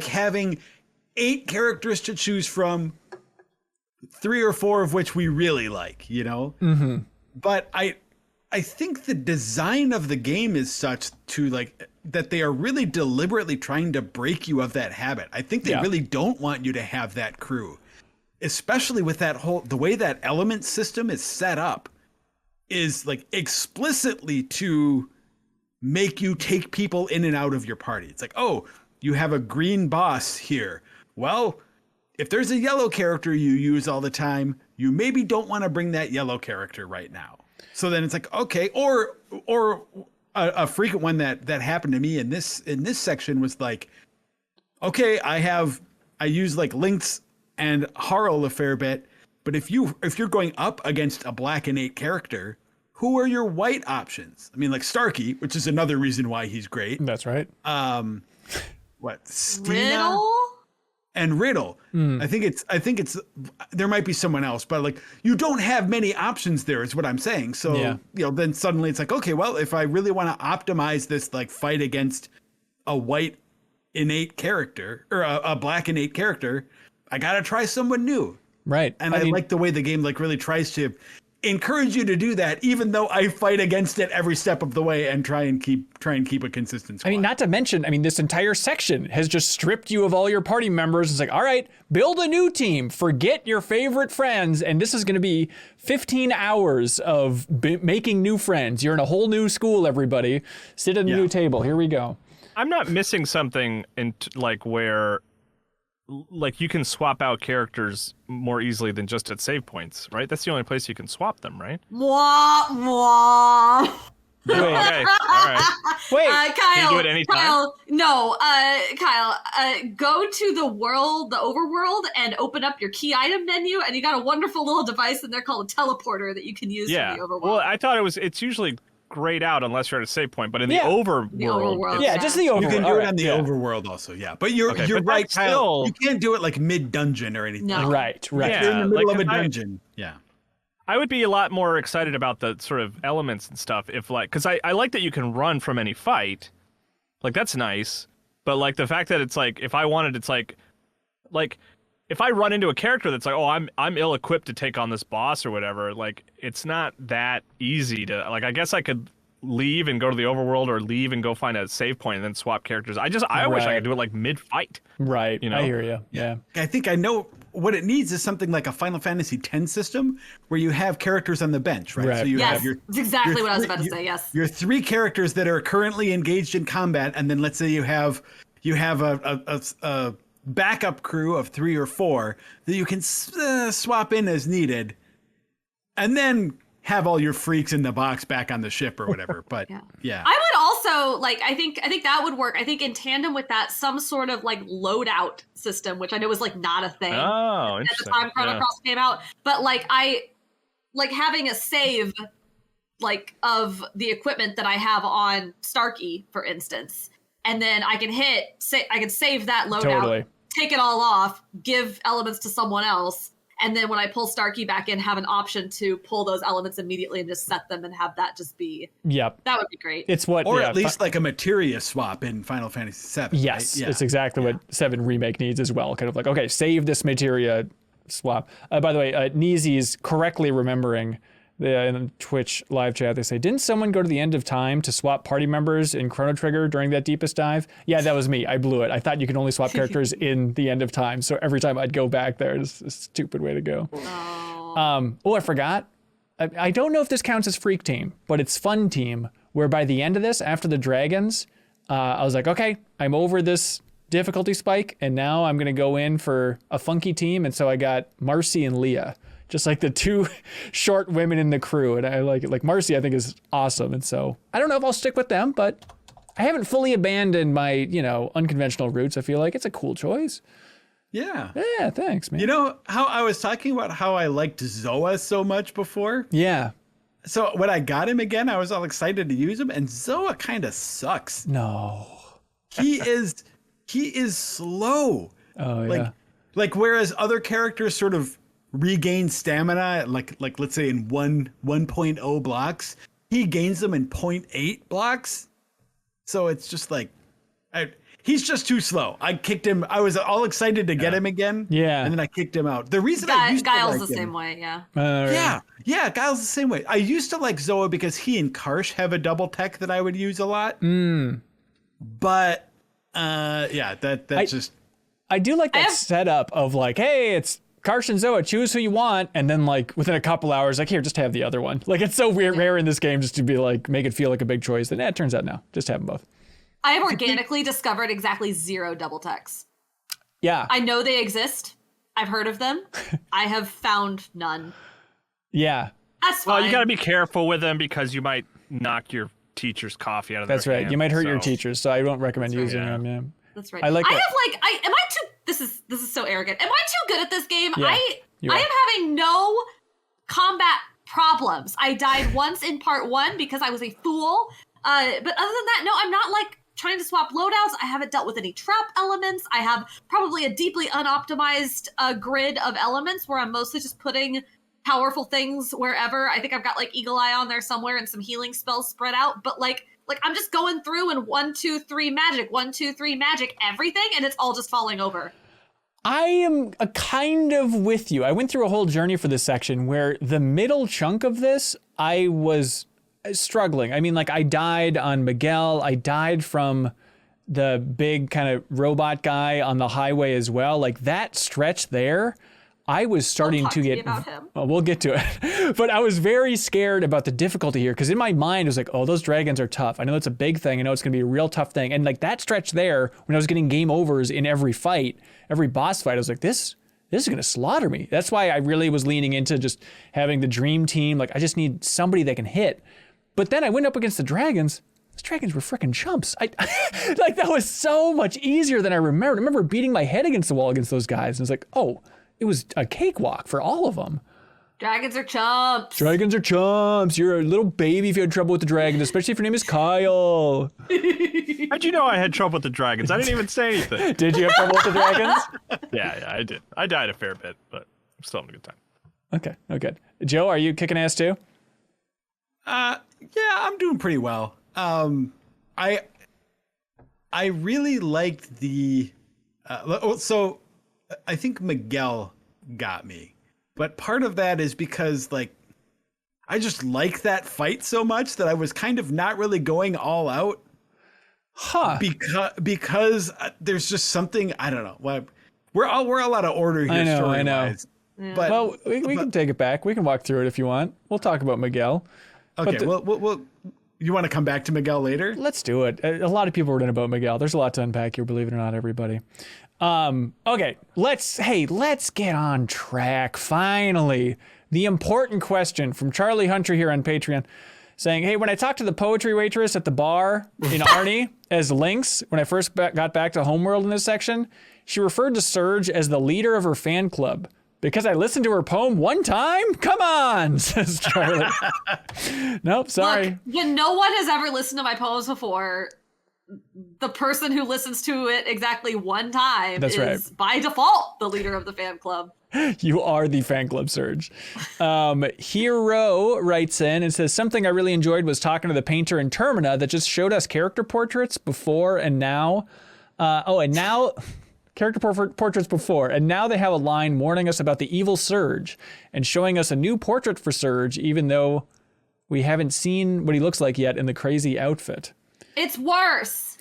[SPEAKER 3] having 8 characters to choose from, 3 or 4 of which we really like, you know?
[SPEAKER 1] Mm-hmm.
[SPEAKER 3] But I think the design of the game is such to like that they are really deliberately trying to break you of that habit. I think they really don't want you to have that crew, especially with the way that element system is set up is like explicitly to make you take people in and out of your party. It's like, oh, you have a green boss here. Well, if there's a yellow character you use all the time, you maybe don't want to bring that yellow character right now. So then it's like, okay, or a frequent one that happened to me in this section was like, okay, I use like Lynx and Harl a fair bit, but if you're going up against a black and 8 character, who are your white options? I mean, like Starkey, which is another reason why he's great.
[SPEAKER 1] That's right.
[SPEAKER 3] Stina?
[SPEAKER 4] Riddle?
[SPEAKER 3] And Riddle. I think it's there might be someone else, but like you don't have many options there is what I'm saying. So, then suddenly it's like, okay, well, if I really want to optimize this like fight against a white innate character or a black innate character, I got to try someone new.
[SPEAKER 1] Right.
[SPEAKER 3] And I like the way the game like really tries to encourage you to do that, even though I fight against it every step of the way and try and keep a consistent squad.
[SPEAKER 1] I mean, not to mention, this entire section has just stripped you of all your party members. It's like, all right, build a new team, forget your favorite friends, and this is going to be 15 hours of making new friends. You're in a whole new school, everybody. Sit at a new table. Here we go.
[SPEAKER 2] I'm not missing something in like where like you can swap out characters more easily than just at save points, right? That's the only place you can swap them, right?
[SPEAKER 4] Wah, wah.
[SPEAKER 2] Okay, all right.
[SPEAKER 1] Wait,
[SPEAKER 4] Kyle,
[SPEAKER 2] can you do it anytime?
[SPEAKER 4] Kyle, no, Kyle, go to the overworld and open up your key item menu, and you got a wonderful little device in there called a teleporter that you can use for the overworld.
[SPEAKER 2] Well, I thought it's usually grayed out unless you're at a save point, but in the overworld,
[SPEAKER 1] just the overworld.
[SPEAKER 3] You can do it on the overworld also, But you're right, Kyle. You can't do it like mid-dungeon or anything.
[SPEAKER 4] No.
[SPEAKER 1] Right.
[SPEAKER 3] You're in the middle of a dungeon.
[SPEAKER 2] I would be a lot more excited about the sort of elements and stuff if like, because I like that you can run from any fight, like that's nice, but like the fact that it's like if I wanted, it's like if I run into a character that's like, oh, I'm ill-equipped to take on this boss or whatever, like it's not that easy to like. I guess I could leave and go to the overworld, or leave and go find a save point and then swap characters. I wish I could do it like mid-fight.
[SPEAKER 1] Right.
[SPEAKER 2] You know?
[SPEAKER 1] I hear you. Yeah.
[SPEAKER 3] I think I know what it needs is something like a Final Fantasy X system where you have characters on the bench, right? So you have
[SPEAKER 4] that's exactly what I was about to say. Yes.
[SPEAKER 3] Your 3 characters that are currently engaged in combat, and then let's say you have a backup crew of 3 or 4 that you can swap in as needed, and then have all your freaks in the box back on the ship or whatever. But I
[SPEAKER 4] would also like, I think that would work. I think in tandem with that, some sort of like loadout system, which I know was like not a thing at the time Chrono Cross came out. But like I like having a save like of the equipment that I have on Starkey, for instance, and then I can I can save that loadout, take it all off, give elements to someone else, And then when I pull Starkey back in, have an option to pull those elements immediately and just set them and have that just be.
[SPEAKER 1] Yep.
[SPEAKER 4] That would be great.
[SPEAKER 1] It's what,
[SPEAKER 3] Or at least like a materia swap in Final Fantasy VII.
[SPEAKER 1] yes,
[SPEAKER 3] right? Yeah.
[SPEAKER 1] it's exactly what 7 Remake needs as well. Kind of like, okay, save this materia swap. By the way, Neezy's correctly remembering in the Twitch live chat, they say, didn't someone go to the end of time to swap party members in Chrono Trigger during that deepest dive? Yeah, that was me. I blew it. I thought you could only swap characters in the end of time. So every time I'd go back there, it's a stupid way to go. I forgot. I don't know if this counts as Freak Team, but it's Fun Team, where by the end of this, after the dragons, I was like, okay, I'm over this difficulty spike, and now I'm going to go in for a funky team. And so I got Marcy and Leah. Just like the 2 short women in the crew. And I like it. Like Marcy, I think, is awesome. And so I don't know if I'll stick with them, but I haven't fully abandoned my, unconventional roots. I feel like it's a cool choice.
[SPEAKER 3] Yeah.
[SPEAKER 1] Yeah, thanks, man.
[SPEAKER 3] You know how I was talking about how I liked Zoa so much before?
[SPEAKER 1] Yeah.
[SPEAKER 3] So when I got him again, I was all excited to use him, and Zoa kind of sucks.
[SPEAKER 1] No.
[SPEAKER 3] He is slow.
[SPEAKER 1] Oh, yeah.
[SPEAKER 3] Like whereas other characters sort of regain stamina like let's say in 1.0 blocks, he gains them in 0.8 blocks. So it's just like he's just too slow. I kicked him. I was all excited to get him again.
[SPEAKER 1] Yeah.
[SPEAKER 3] And then I kicked him out. The reason I used
[SPEAKER 4] Guile's
[SPEAKER 3] to like
[SPEAKER 4] the
[SPEAKER 3] him,
[SPEAKER 4] same way, yeah.
[SPEAKER 3] Yeah. Yeah, Guile's the same way. I used to like Zoa because he and Karsh have a double tech that I would use a lot. But that's just
[SPEAKER 1] I do like that setup of like, hey, it's Karsh and Zoa, choose who you want, and then like within a couple hours, like, here, just have the other one. Like, it's so rare in this game just to be like, make it feel like a big choice. And it turns out no, just have them both.
[SPEAKER 4] I have organically discovered exactly 0 double techs.
[SPEAKER 1] Yeah.
[SPEAKER 4] I know they exist. I've heard of them. I have found none.
[SPEAKER 1] Yeah.
[SPEAKER 4] That's fine.
[SPEAKER 2] Well, you got to be careful with them because you might knock your teacher's coffee out of
[SPEAKER 1] That's
[SPEAKER 2] their
[SPEAKER 1] right.
[SPEAKER 2] hand,
[SPEAKER 1] You might hurt your teachers, so I don't recommend using them. Yeah.
[SPEAKER 4] That's right.
[SPEAKER 1] I like that.
[SPEAKER 4] am I too, this is so arrogant. Am I too good at this game?
[SPEAKER 1] Yeah,
[SPEAKER 4] I
[SPEAKER 1] you
[SPEAKER 4] am
[SPEAKER 1] are.
[SPEAKER 4] having no combat problems. I died once in part 1 because I was a fool. But other than that, no, I'm not like trying to swap loadouts. I haven't dealt with any trap elements. I have probably a deeply unoptimized grid of elements where I'm mostly just putting powerful things wherever. I think I've got like Eagle Eye on there somewhere and some healing spells spread out. But like I'm just going through and 1, 2, 3 magic, 1, 2, 3 magic, everything, and it's all just falling over.
[SPEAKER 1] I am a kind of with you. I went through a whole journey for this section where the middle chunk of this, I was struggling. I mean, like, I died on Miguel. I died from the big kind of robot guy on the highway as well. Like, that stretch there, I was starting to get.
[SPEAKER 4] About him.
[SPEAKER 1] Well, we'll get to it. But I was very scared about the difficulty here because in my mind it was like, oh, those dragons are tough. I know it's a big thing. I know it's going to be a real tough thing. And like that stretch there, when I was getting game overs in every fight, every boss fight, I was like, this is going to slaughter me. That's why I really was leaning into just having the dream team. Like, I just need somebody that can hit. But then I went up against the dragons. Those dragons were freaking chumps. Like, that was so much easier than I remembered. I remember beating my head against the wall against those guys. And I was like, oh, it was a cakewalk for all of them.
[SPEAKER 4] Dragons are chumps.
[SPEAKER 1] Dragons are chumps. You're a little baby if you had trouble with the dragons, especially if your name is Kyle.
[SPEAKER 2] How'd you know I had trouble with the dragons? I didn't even say anything.
[SPEAKER 1] Did you have trouble with the dragons?
[SPEAKER 2] Yeah, I did. I died a fair bit, but I'm still having a good time.
[SPEAKER 1] Okay, oh good. Joe, are you kicking ass too?
[SPEAKER 3] Yeah, I'm doing pretty well. I really liked the so I think Miguel got me, but part of that is because like I just like that fight so much that I was kind of not really going all out.
[SPEAKER 1] Huh.
[SPEAKER 3] Because there's just something, I don't know. Well, we're all out of order here.
[SPEAKER 1] I know.
[SPEAKER 3] But
[SPEAKER 1] Well, we can take it back. We can walk through it if you want. We'll talk about Miguel.
[SPEAKER 3] okay, well, you want to come back to Miguel later?
[SPEAKER 1] Let's do it. A lot of people were in about Miguel. There's a lot to unpack here, believe it or not, everybody. Okay, let's get on track. Finally, the important question from Charlie Hunter here on Patreon, saying, hey, when I talked to the poetry waitress at the bar in Arnie as Lynx, when I first got back to Homeworld in this section, she referred to Surge as the leader of her fan club. Because I listened to her poem one time? Come on, says Charlie. Nope, sorry.
[SPEAKER 4] Look, when no one has ever listened to my poems before, the person who listens to it exactly one time
[SPEAKER 1] That's
[SPEAKER 4] is
[SPEAKER 1] right.
[SPEAKER 4] by default the leader of the fan club.
[SPEAKER 1] You are the fan club, Surge. Hero writes in and says, something I really enjoyed was talking to the painter in Termina that just showed us character portraits before and now. Character portraits before, and now they have a line warning us about the evil Surge and showing us a new portrait for Surge, even though we haven't seen what he looks like yet in the crazy outfit.
[SPEAKER 4] It's worse.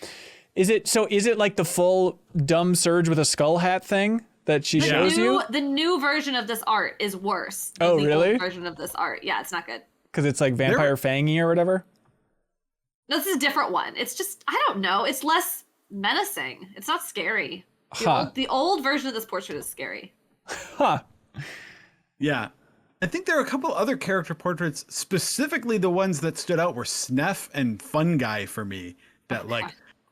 [SPEAKER 1] Is it like the full dumb Surge with a skull hat thing that she shows you?
[SPEAKER 4] The new version of this art is worse.
[SPEAKER 1] Oh,
[SPEAKER 4] than the
[SPEAKER 1] really?
[SPEAKER 4] old version of this art. Yeah, it's not good.
[SPEAKER 1] Because it's like Vampire Fangy or whatever?
[SPEAKER 4] No, this is a different one. It's just, I don't know. It's less menacing. It's not scary. The old version of this portrait is scary.
[SPEAKER 1] Huh.
[SPEAKER 3] Yeah. I think there are a couple other character portraits, specifically the ones that stood out were Sneff and Funguy for me, that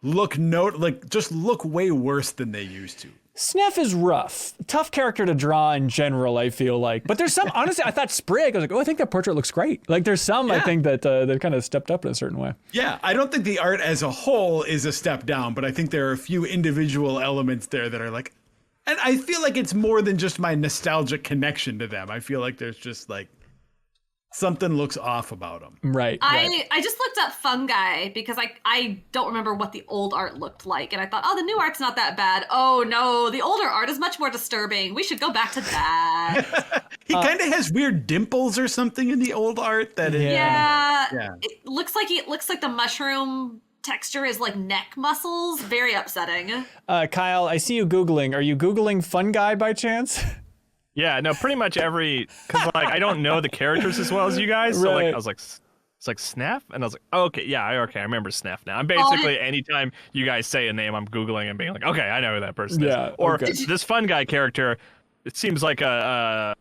[SPEAKER 3] look way worse than they used to.
[SPEAKER 1] Sneff is rough. Tough character to draw in general, I feel like. But there's some, honestly, I thought Sprig, I was like, I think that portrait looks great. Like there's some, I think that they've kind of stepped up in a certain way.
[SPEAKER 3] Yeah, I don't think the art as a whole is a step down, but I think there are a few individual elements there that are like, and I feel like it's more than just my nostalgic connection to them. I feel like there's just like something looks off about them.
[SPEAKER 1] Right.
[SPEAKER 4] I just looked up Funguy because I don't remember what the old art looked like, and I thought, the new art's not that bad. Oh no, the older art is much more disturbing. We should go back to that.
[SPEAKER 3] He kind of has weird dimples or something in the old art that is.
[SPEAKER 4] Yeah. It looks like the mushroom texture is like neck muscles. Very upsetting.
[SPEAKER 1] Kyle, I see you Googling. Are you Googling Funguy by chance?
[SPEAKER 2] Yeah, no, pretty much because like I don't know the characters as well as you guys, so like I was like, it's like Snaff, and I was like, oh, okay, I remember Snaff now. I'm basically anytime you guys say a name, I'm Googling and being like, okay, I know who that person is. Or this Funguy character, it seems like a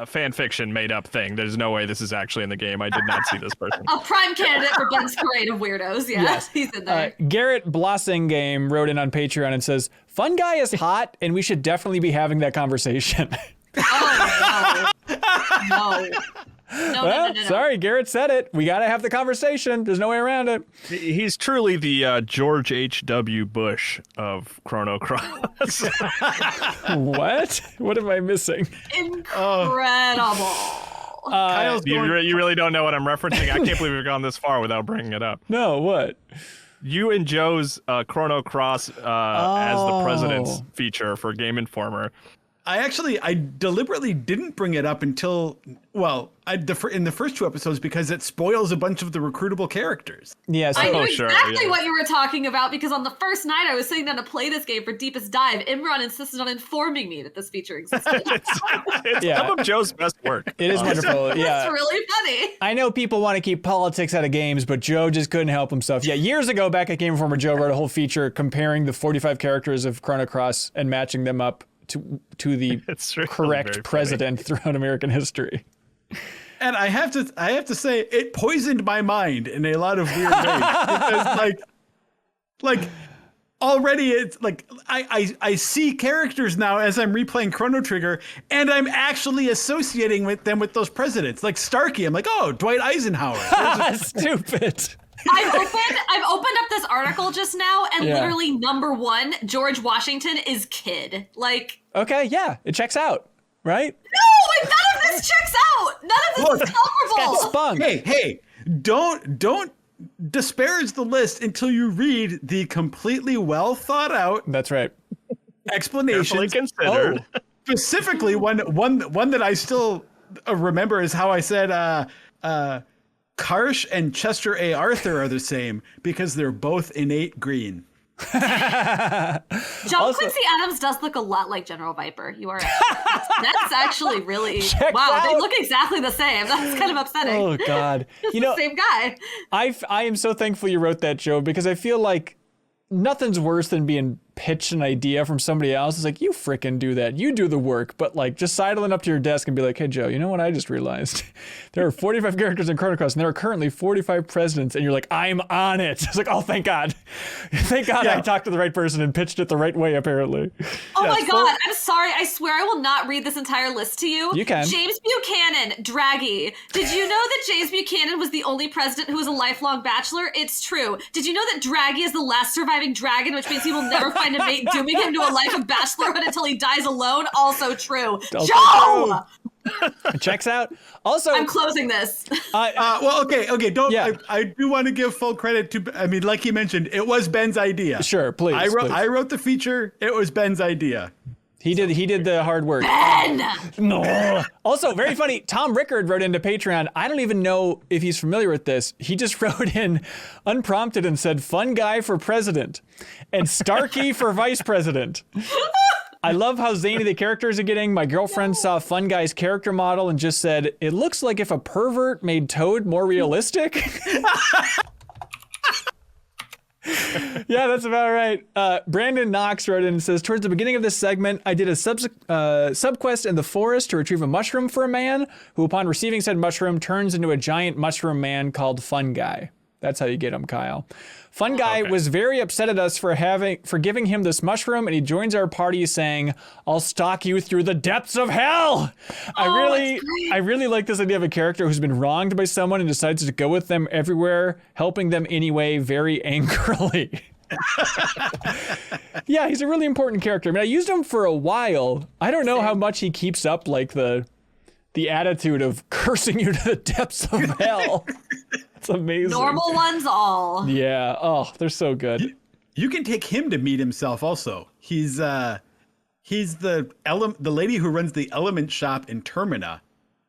[SPEAKER 2] fan fiction made up thing. There's no way this is actually in the game. I did not see this person.
[SPEAKER 4] A prime candidate for Ben's parade of weirdos. Yeah, yes. He's in there.
[SPEAKER 1] Garrett Blossing Game wrote in on Patreon and says, Funguy is hot, and we should definitely be having that conversation.
[SPEAKER 4] Oh, no. No.
[SPEAKER 1] Sorry, Garrett said it. We got to have the conversation. There's no way around it.
[SPEAKER 2] He's truly the George H.W. Bush of Chrono Cross.
[SPEAKER 1] What? What am I missing?
[SPEAKER 4] Incredible.
[SPEAKER 2] You really don't know what I'm referencing? I can't believe we've gone this far without bringing it up.
[SPEAKER 1] No, what?
[SPEAKER 2] You and Joe's Chrono Cross as the president's feature for Game Informer.
[SPEAKER 3] I deliberately didn't bring it up until, in the first two episodes because it spoils a bunch of the recruitable characters.
[SPEAKER 1] Yes.
[SPEAKER 4] I knew exactly what you were talking about because on the first night I was sitting down to play this game for Deepest Dive, Imran insisted on informing me that this feature existed.
[SPEAKER 2] it's some of Joe's best work.
[SPEAKER 1] It is wonderful. Yeah.
[SPEAKER 4] It's really funny.
[SPEAKER 1] I know people want to keep politics out of games, but Joe just couldn't help himself. Yeah, years ago back at Game Informer, Joe wrote a whole feature comparing the 45 characters of Chrono Cross and matching them up to the correct president throughout American history.
[SPEAKER 3] And I have to say it poisoned my mind in a lot of weird ways because like already it's like I see characters now as I'm replaying Chrono Trigger and I'm actually associating with them with those presidents like Starkey. I'm like, oh, Dwight Eisenhower.
[SPEAKER 1] Stupid.
[SPEAKER 4] I've opened up this article just now, and literally number one, George Washington is kid. Like,
[SPEAKER 1] okay, yeah, it checks out, right?
[SPEAKER 4] No, none of this checks out. None of this is comparable.
[SPEAKER 1] Spunk.
[SPEAKER 3] Hey, don't disparage the list until you read the completely well thought out.
[SPEAKER 1] That's right.
[SPEAKER 3] Explanations.
[SPEAKER 2] Considered.
[SPEAKER 3] Specifically, one that I still remember is how I said, Karsh and Chester A. Arthur are the same because they're both innate green.
[SPEAKER 4] John Quincy Adams does look a lot like General Viper. You are that's actually really they look exactly the same. That's kind of upsetting.
[SPEAKER 1] Oh God.
[SPEAKER 4] The same guy.
[SPEAKER 1] I am so thankful you wrote that, Joe, because I feel like nothing's worse than being pitch an idea from somebody else. It's like, you frickin' do that. You do the work. But like, just sidling up to your desk and be like, hey, Joe, you know what I just realized? There are 45 characters in Chrono Cross, and there are currently 45 presidents. And you're like, I'm on it. It's like, oh, thank God. Thank God I talked to the right person and pitched it the right way, apparently.
[SPEAKER 4] Oh my God. I'm sorry. I swear I will not read this entire list to you.
[SPEAKER 1] You can.
[SPEAKER 4] James Buchanan, Draggy. Did you know that James Buchanan was the only president who was a lifelong bachelor? It's true. Did you know that Draggy is the last surviving dragon, which means he will never find a mate, dooming him to a life of bachelorhood until he dies alone? Also true.
[SPEAKER 1] Also
[SPEAKER 4] Joe!
[SPEAKER 1] true. It checks out. Also,
[SPEAKER 4] I'm closing this.
[SPEAKER 3] Well, okay. Don't.
[SPEAKER 1] Yeah.
[SPEAKER 3] I do want to give full credit to. I mean, like you mentioned, it was Ben's idea.
[SPEAKER 1] Sure, please.
[SPEAKER 3] I wrote the feature. It was Ben's idea.
[SPEAKER 1] He did the hard work.
[SPEAKER 4] Ben!
[SPEAKER 1] No. Also, very funny. Tom Rickard wrote into Patreon. I don't even know if he's familiar with this. He just wrote in unprompted and said, "Funguy for president and Starkey for vice president." I love how zany the characters are getting. My girlfriend saw Funguy's character model and just said, "It looks like if a pervert made Toad more realistic." Yeah, that's about right. Brandon Knox wrote in and says, towards the beginning of this segment, I did a subquest in the forest to retrieve a mushroom for a man who, upon receiving said mushroom, turns into a giant mushroom man called Funguy. That's how you get him, Kyle. Funguy was very upset at us for giving him this mushroom, and he joins our party saying, "I'll stalk you through the depths of hell." I really like this idea of a character who's been wronged by someone and decides to go with them everywhere, helping them anyway, very angrily. Yeah, he's a really important character. I mean, I used him for a while. I don't know how much he keeps up like the attitude of cursing you to the depths of hell. It's amazing.
[SPEAKER 4] Normal ones all.
[SPEAKER 1] Yeah. Oh, they're so good.
[SPEAKER 3] You can take him to meet himself also. He's the lady who runs the element shop in Termina.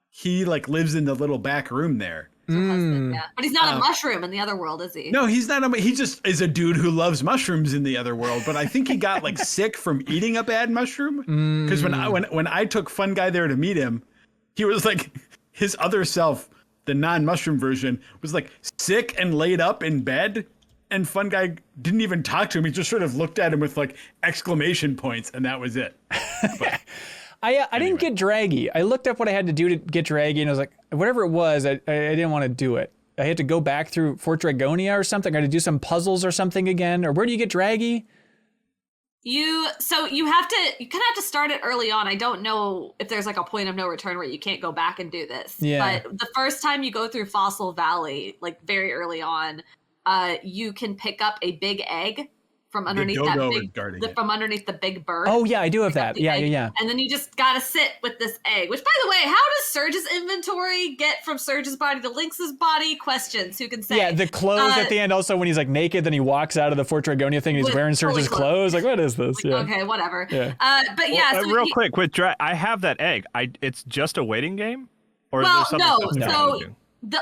[SPEAKER 3] He like lives in the little back room there.
[SPEAKER 4] Husband, yeah. But he's not a mushroom in the other world, is he?
[SPEAKER 3] No, he's not. He just is a dude who loves mushrooms in the other world. But I think he got like sick from eating a bad mushroom. Because when I took Funguy there to meet him, he was like his other self. The non-mushroom version was like sick and laid up in bed, and Funguy didn't even talk to him. He just sort of looked at him with like exclamation points, and that was it. But,
[SPEAKER 1] I didn't get Draggy. I looked up what I had to do to get Draggy, and I was like, whatever it was, I didn't want to do it. I had to go back through Fort Dragonia or something. I had to do some puzzles or something again. Or where do you get Draggy?
[SPEAKER 4] You kind of have to start it early on. I don't know if there's like a point of no return where you can't go back and do this.
[SPEAKER 1] Yeah.
[SPEAKER 4] But the first time you go through Fossil Valley, like very early on, you can pick up a big egg from underneath from underneath the big bird.
[SPEAKER 1] Oh yeah, I do have that. Yeah.
[SPEAKER 4] And then you just gotta sit with this egg. Which, by the way, how does Surge's inventory get from Surge's body to Lynx's body? Questions. Who can say?
[SPEAKER 1] Yeah, the clothes at the end. Also, when he's like naked, then he walks out of the Fort Dragonia thing. And he's wearing Surge's clothes. Like, what is this?
[SPEAKER 4] Like, okay, whatever. Yeah. But yeah.
[SPEAKER 2] Well,
[SPEAKER 4] so
[SPEAKER 2] real quick with I have that egg. It's just a waiting game, or
[SPEAKER 4] well,
[SPEAKER 2] is there something
[SPEAKER 4] no.
[SPEAKER 2] else
[SPEAKER 4] So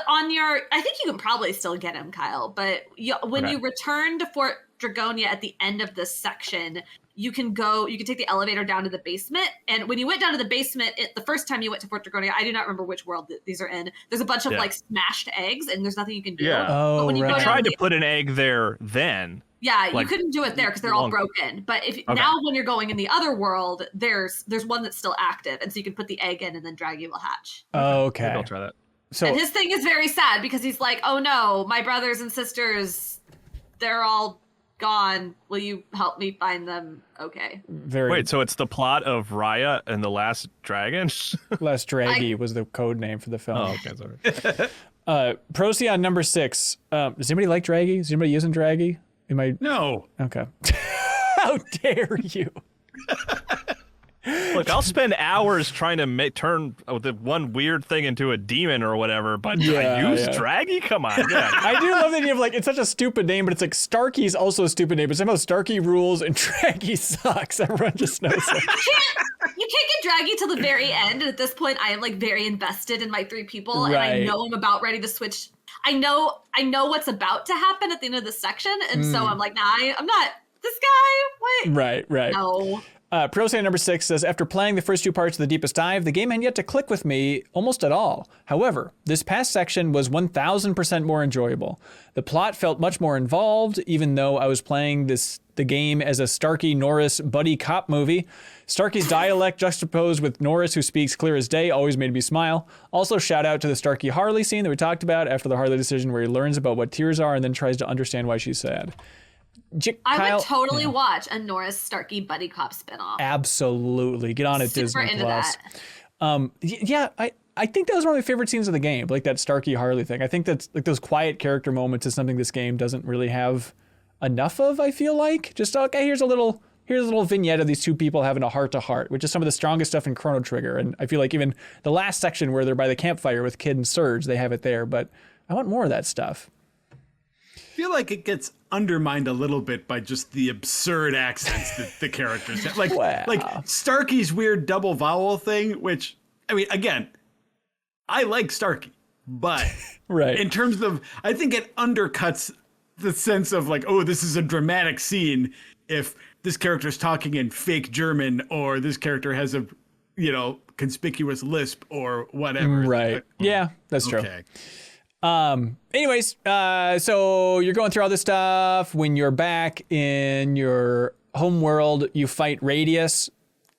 [SPEAKER 4] I think you can probably still get him, Kyle. But when you return to Fort Dragonia at the end of this section, you can take the elevator down to the basement. And when you went down to the basement, the first time you went to Fort Dragonia, I do not remember which world these are in. There's a bunch of like smashed eggs, and there's nothing you can do.
[SPEAKER 2] Yeah.
[SPEAKER 1] Oh,
[SPEAKER 2] right. I tried to put an egg there then.
[SPEAKER 4] Yeah, like, you couldn't do it there because they're all broken. But now when you're going in the other world, there's one that's still active, and so you can put the egg in, and then Draggy will hatch.
[SPEAKER 1] Okay.
[SPEAKER 2] Maybe I'll try that.
[SPEAKER 1] So,
[SPEAKER 4] and his thing is very sad because he's like, oh no, my brothers and sisters, they're all gone. Will you help me find them? Okay.
[SPEAKER 2] Wait, so it's the plot of Raya and the Last Dragon?
[SPEAKER 1] Last Draggy was the code name for the film.
[SPEAKER 2] Oh, okay, sorry.
[SPEAKER 1] Procyon number 6. Does anybody like Draggy? Is anybody using Draggy?
[SPEAKER 3] No.
[SPEAKER 1] Okay. How dare you?
[SPEAKER 2] Look, I'll spend hours trying to turn the one weird thing into a demon or whatever, but I use Draggy? Come on. Yeah.
[SPEAKER 1] I do love the idea of like, it's such a stupid name, but it's like Starkey's also a stupid name, but somehow Starkey rules and Draggy sucks. Everyone just knows it.
[SPEAKER 4] You can't get Draggy till the very end, and at this point I am like very invested in my 3 people, and I know I'm about ready to switch. I know what's about to happen at the end of this section, and so I'm like, nah, I'm not this guy. What?
[SPEAKER 1] Right.
[SPEAKER 4] No.
[SPEAKER 1] Prosaic number 6 says, after playing the first 2 parts of The Deepest Dive, the game had yet to click with me almost at all. However, this past section was 1000% more enjoyable. The plot felt much more involved, even though I was playing the game as a Starkey Norris buddy cop movie. Starkey's dialect juxtaposed with Norris, who speaks clear as day, always made me smile. Also, shout out to the Starkey Harley scene that we talked about after the Harley decision, where he learns about what tears are and then tries to understand why she's sad.
[SPEAKER 4] I would totally watch a Norris Starkey buddy cop spinoff.
[SPEAKER 1] Absolutely. Get on it,
[SPEAKER 4] Super
[SPEAKER 1] Disney
[SPEAKER 4] into
[SPEAKER 1] Plus.
[SPEAKER 4] that.
[SPEAKER 1] Yeah, I think that was one of my favorite scenes of the game, like that Starkey Harley thing. I think that's like those quiet character moments is something this game doesn't really have enough of, I feel like. Just, okay, here's a little vignette of these 2 people having a heart-to-heart, which is some of the strongest stuff in Chrono Trigger. And I feel like even the last section where they're by the campfire with Kid and Surge, they have it there. But I want more of that stuff.
[SPEAKER 3] I feel like it gets undermined a little bit by just the absurd accents that the characters have. Like Starkey's weird double vowel thing, which, I mean, again, I like Starkey, but
[SPEAKER 1] right.
[SPEAKER 3] in terms of, I think it undercuts the sense of like, oh, this is a dramatic scene if this character's talking in fake German or this character has a, conspicuous lisp or whatever.
[SPEAKER 1] Right. Yeah, that's true.
[SPEAKER 3] Okay.
[SPEAKER 1] Anyways, so you're going through all this stuff. When you're back in your home world, you fight Radius,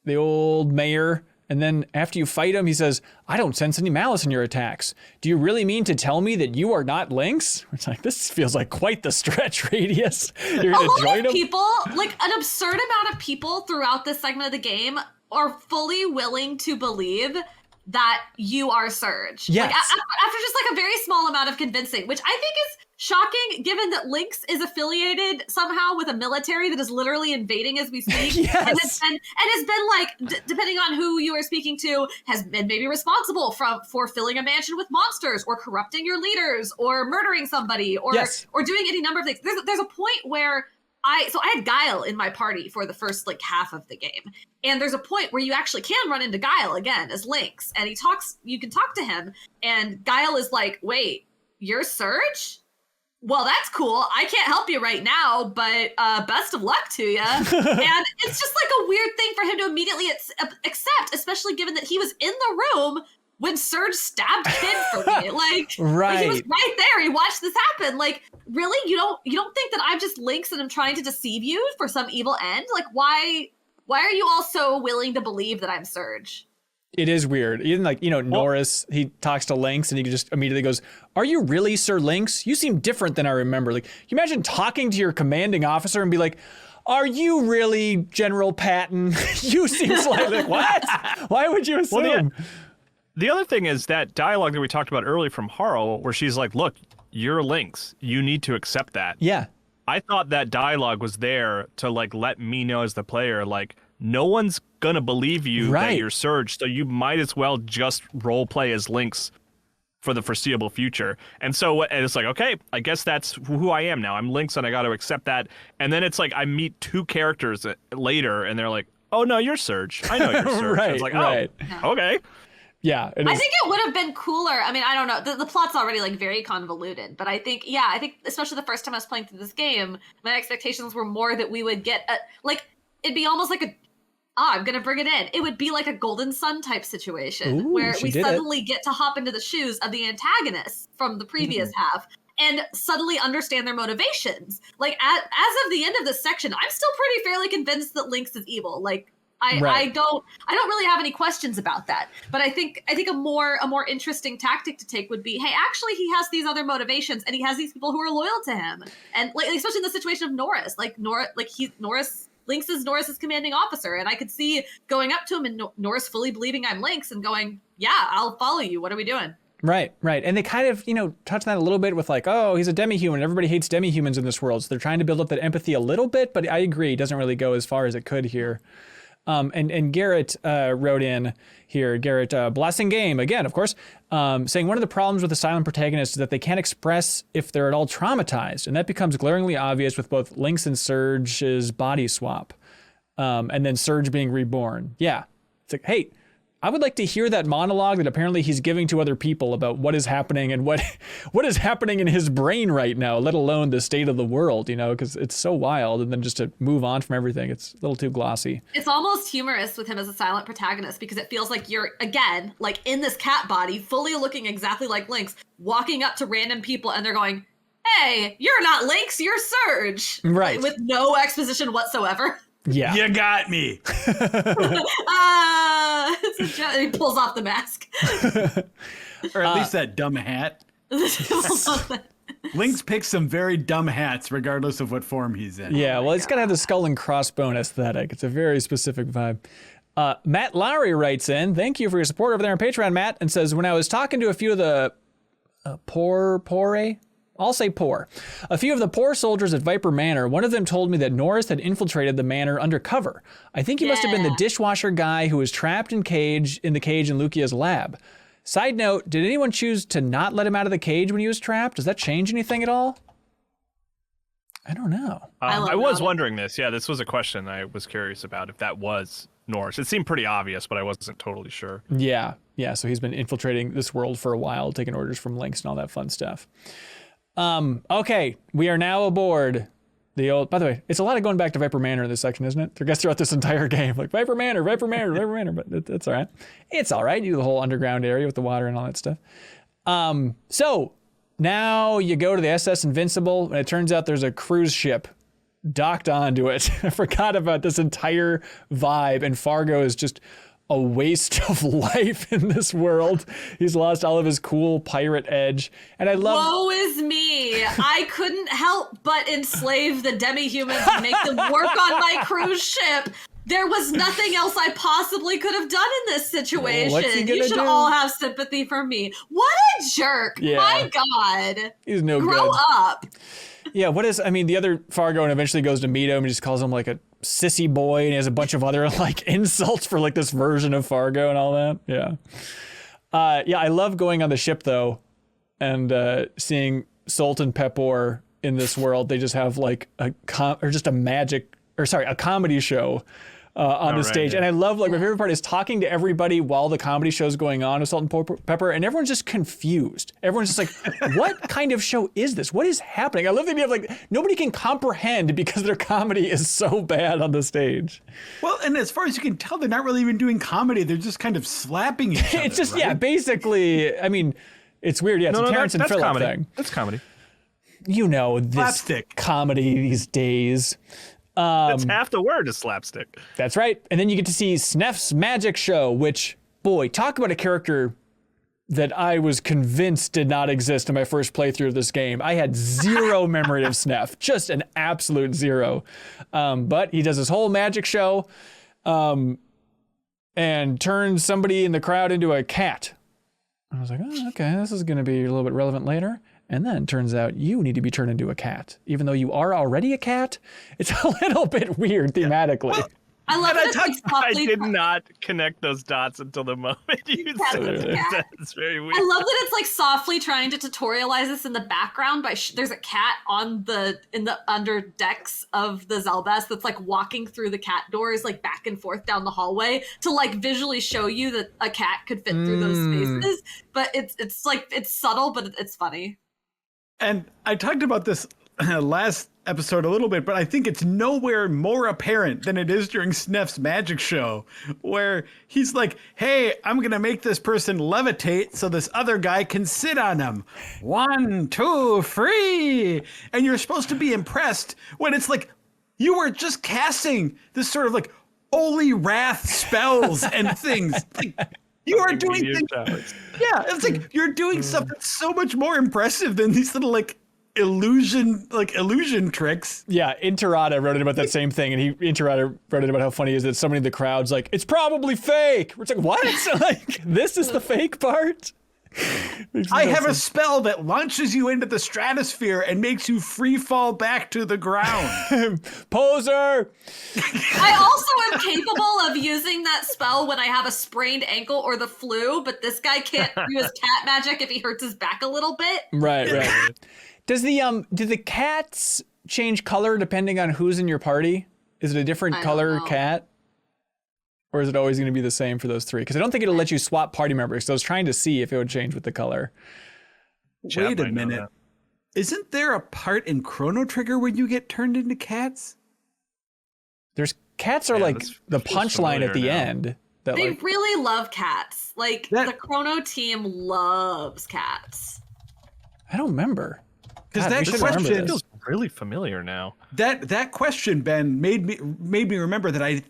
[SPEAKER 1] the old mayor. And then after you fight him, he says, I don't sense any malice in your attacks. Do you really mean to tell me that you are not Lynx? It's like, this feels like quite the stretch, Radius. You're going to join him?
[SPEAKER 4] People, like an absurd amount of people throughout this segment of the game are fully willing to believe that you are Surge.
[SPEAKER 1] Yes.
[SPEAKER 4] Like, after just like a very small amount of convincing, which I think is shocking given that Lynx is affiliated somehow with a military that is literally invading as we speak.
[SPEAKER 1] Yes.
[SPEAKER 4] And has been like, depending on who you are speaking to, has been maybe responsible for filling a mansion with monsters or corrupting your leaders or murdering somebody or doing any number of things. There's a point where I had Guile in my party for the first like half of the game. And there's a point where you actually can run into Guile again as Lynx. And you can talk to him. And Guile is like, wait, you're Surge? Well, that's cool. I can't help you right now, but best of luck to you. And it's just like a weird thing for him to immediately accept, especially given that he was in the room when Surge stabbed Kid for me. Like,
[SPEAKER 1] right.
[SPEAKER 4] Like he was right there. He watched this happen. Like, really? You don't think that I'm just Lynx and I'm trying to deceive you for some evil end? Like, why are you all so willing to believe that I'm Surge?
[SPEAKER 1] It is weird. Even like, Norris, he talks to Lynx and he just immediately goes, are you really Sir Lynx? You seem different than I remember. Like, you imagine talking to your commanding officer and be like, are you really General Patton? You seem slightly like, what? Why would you assume?
[SPEAKER 2] Well, the other thing is that dialogue that we talked about earlier from Harl, where she's like, look, you're Lynx. You need to accept that.
[SPEAKER 1] Yeah.
[SPEAKER 2] I thought that dialogue was there to like let me know as the player, like, no one's gonna believe you that you're Surge, so you might as well just role play as Lynx for the foreseeable future. And so it's like, okay, I guess that's who I am now. I'm Lynx and I got to accept that. And then it's like I meet 2 characters later and they're like, oh no, you're Surge. I know you're Surge.
[SPEAKER 1] Right,
[SPEAKER 2] it's like,
[SPEAKER 1] right.
[SPEAKER 2] Oh, okay.
[SPEAKER 1] Yeah,
[SPEAKER 4] I think it would have been cooler. I mean, I don't know. The plot's already like very convoluted, but I think especially the first time I was playing through this game, my expectations were more that we would get it'd be almost like I'm going to bring it in. It would be like a Golden Sun type situation where we suddenly get to hop into the shoes of the antagonists from the previous half and suddenly understand their motivations. Like as of the end of this section, I'm still pretty fairly convinced that Lynx is evil. Like I don't really have any questions about that. But I think a more interesting tactic to take would be, hey, actually he has these other motivations and he has these people who are loyal to him. And like especially in the situation of Norris, Lynx is Norris's commanding officer, and I could see going up to him and Norris fully believing I'm Lynx and going, yeah, I'll follow you. What are we doing?
[SPEAKER 1] Right. And they kind of, touch on that a little bit with like, oh, he's a demi-human. Everybody hates demi-humans in this world. So they're trying to build up that empathy a little bit, but I agree, it doesn't really go as far as it could here. And Garrett wrote in here, Garrett, blessing game, again, of course, saying one of the problems with the silent protagonist is that they can't express if they're at all traumatized. And that becomes glaringly obvious with both Lynx and Surge's body swap. And then Surge being reborn. Yeah. It's like, hey, I would like to hear that monologue that apparently he's giving to other people about what is happening and what is happening in his brain right now, let alone the state of the world, you know, because it's so wild. And then just to move on from everything, it's a little too glossy.
[SPEAKER 4] It's almost humorous with him as a silent protagonist because it feels like you're, again, like in this cat body, fully looking exactly like Lynx, walking up to random people and they're going, hey, you're not Lynx, you're Surge.
[SPEAKER 1] Right.
[SPEAKER 4] With no exposition whatsoever.
[SPEAKER 1] Yeah.
[SPEAKER 3] You got me.
[SPEAKER 4] It's a joke. He pulls off the mask.
[SPEAKER 3] Or at least that dumb hat. Lynx picks some very dumb hats, regardless of what form he's in.
[SPEAKER 1] Yeah, well, it's got to have the skull and crossbone aesthetic. It's a very specific vibe. Matt Lowry writes in, thank you for your support over there on Patreon, Matt, and says, when I was talking to a few of the I'll say poor. A few of the poor soldiers at Viper Manor, one of them told me that Norris had infiltrated the manor undercover. I think he must have been the dishwasher guy who was trapped in the cage in Lukia's lab. Side note, did anyone choose to not let him out of the cage when he was trapped? Does that change anything at all? I don't know.
[SPEAKER 2] I was wondering this. Yeah, this was a question I was curious about if that was Norris. It seemed pretty obvious, but I wasn't totally sure.
[SPEAKER 1] Yeah, so he's been infiltrating this world for a while, taking orders from Lynx and all that fun stuff. Okay, we are now aboard the old, by the way, it's a lot of going back to Viper Manor in this section, isn't it? I guess throughout this entire game, like Viper Manor, but it's all right. It's all right. You do the whole underground area with the water and all that stuff. So now you go to the SS Invincible and it turns out there's a cruise ship docked onto it. I forgot about this entire vibe, and Fargo is just a waste of life in this world. He's lost all of his cool pirate edge. And I love...
[SPEAKER 4] Woe is me. I couldn't help but enslave the demi-humans and make them work on my cruise ship. There was nothing else I possibly could have done in this situation.
[SPEAKER 1] What's he gonna
[SPEAKER 4] You should
[SPEAKER 1] do?
[SPEAKER 4] all have sympathy for me. What a jerk.
[SPEAKER 1] Yeah.
[SPEAKER 4] My God.
[SPEAKER 1] He's no
[SPEAKER 4] Grow
[SPEAKER 1] good.
[SPEAKER 4] up.
[SPEAKER 1] Yeah, the other Fargo and eventually goes to meet him and just calls him like a sissy boy, and he has a bunch of other like insults for like this version of Fargo and all that. Yeah. I love going on the ship though and seeing Sultan Pepor in this world. They just have like a comedy show on the stage.
[SPEAKER 2] Yeah.
[SPEAKER 1] And I love, like, my favorite part is talking to everybody while the comedy show's going on with Salt and Pepper, and everyone's just confused. Everyone's just like, what kind of show is this? What is happening? I love the idea of, like, nobody can comprehend because their comedy is so bad on the stage.
[SPEAKER 3] Well, and as far as you can tell, they're not really even doing comedy. They're just kind of slapping each other.
[SPEAKER 1] It's just,
[SPEAKER 3] right?
[SPEAKER 1] basically, I mean, it's weird. Yeah, it's a Terrence and Phillip
[SPEAKER 2] comedy.
[SPEAKER 1] thing.
[SPEAKER 2] That's comedy.
[SPEAKER 1] You know, this
[SPEAKER 3] Slapstick
[SPEAKER 1] comedy these days.
[SPEAKER 2] That's half the word is slapstick.
[SPEAKER 1] That's right. And then you get to see Sneff's magic show, which, boy, talk about a character that I was convinced did not exist in my first playthrough of this game. I had zero memory of Sneff, just an absolute zero. But he does his whole magic show and turns somebody in the crowd into a cat. I was like, oh, okay, this is going to be a little bit relevant later. And then turns out you need to be turned into a cat. Even though you are already a cat, it's a little bit weird thematically.
[SPEAKER 3] Well,
[SPEAKER 4] I love that it's like
[SPEAKER 2] I
[SPEAKER 4] softly.
[SPEAKER 2] did not connect those dots until the moment you said that. That's very weird.
[SPEAKER 4] I love that it's like softly trying to tutorialize this in the background by there's a cat in the under decks of the Zelbest that's like walking through the cat doors like back and forth down the hallway to like visually show you that a cat could fit through those spaces. But it's like it's subtle, but it's funny.
[SPEAKER 3] And I talked about this last episode a little bit, but I think it's nowhere more apparent than it is during Sneff's magic show, where he's like, hey, I'm going to make this person levitate so this other guy can sit on him. 1, 2, 3. And you're supposed to be impressed when it's like, you were just casting this sort of like holy wrath spells and things. Like, you are doing things. Yeah, it's like you're doing stuff that's so much more impressive than these little like illusion tricks.
[SPEAKER 1] Yeah, Interada wrote it about that same thing, and Interada wrote it about how funny it is that somebody in the crowd's like, it's probably fake. It's like, what? Like, this is the fake part?
[SPEAKER 3] I have a spell that launches you into the stratosphere and makes you free fall back to the ground.
[SPEAKER 1] Poser!
[SPEAKER 4] I also am capable of using that spell when I have a sprained ankle or the flu, but this guy can't do his cat magic if he hurts his back a little bit.
[SPEAKER 1] Right. Do the cats change color depending on who's in your party? Is it a different color cat? Or is it always going to be the same for those three? Because I don't think it'll let you swap party members. So I was trying to see if it would change with the color.
[SPEAKER 3] Wait a minute. Isn't there a part in Chrono Trigger when you get turned into cats?
[SPEAKER 1] There's cats are like the punchline at the end. That
[SPEAKER 4] They
[SPEAKER 1] like,
[SPEAKER 4] really love cats. Like,
[SPEAKER 3] That-
[SPEAKER 4] the Chrono team loves cats.
[SPEAKER 1] I don't remember.
[SPEAKER 3] Because
[SPEAKER 1] God, we
[SPEAKER 3] that
[SPEAKER 1] should remember
[SPEAKER 3] question
[SPEAKER 1] this.
[SPEAKER 2] feels really familiar now.
[SPEAKER 3] that question, Ben, made me remember that I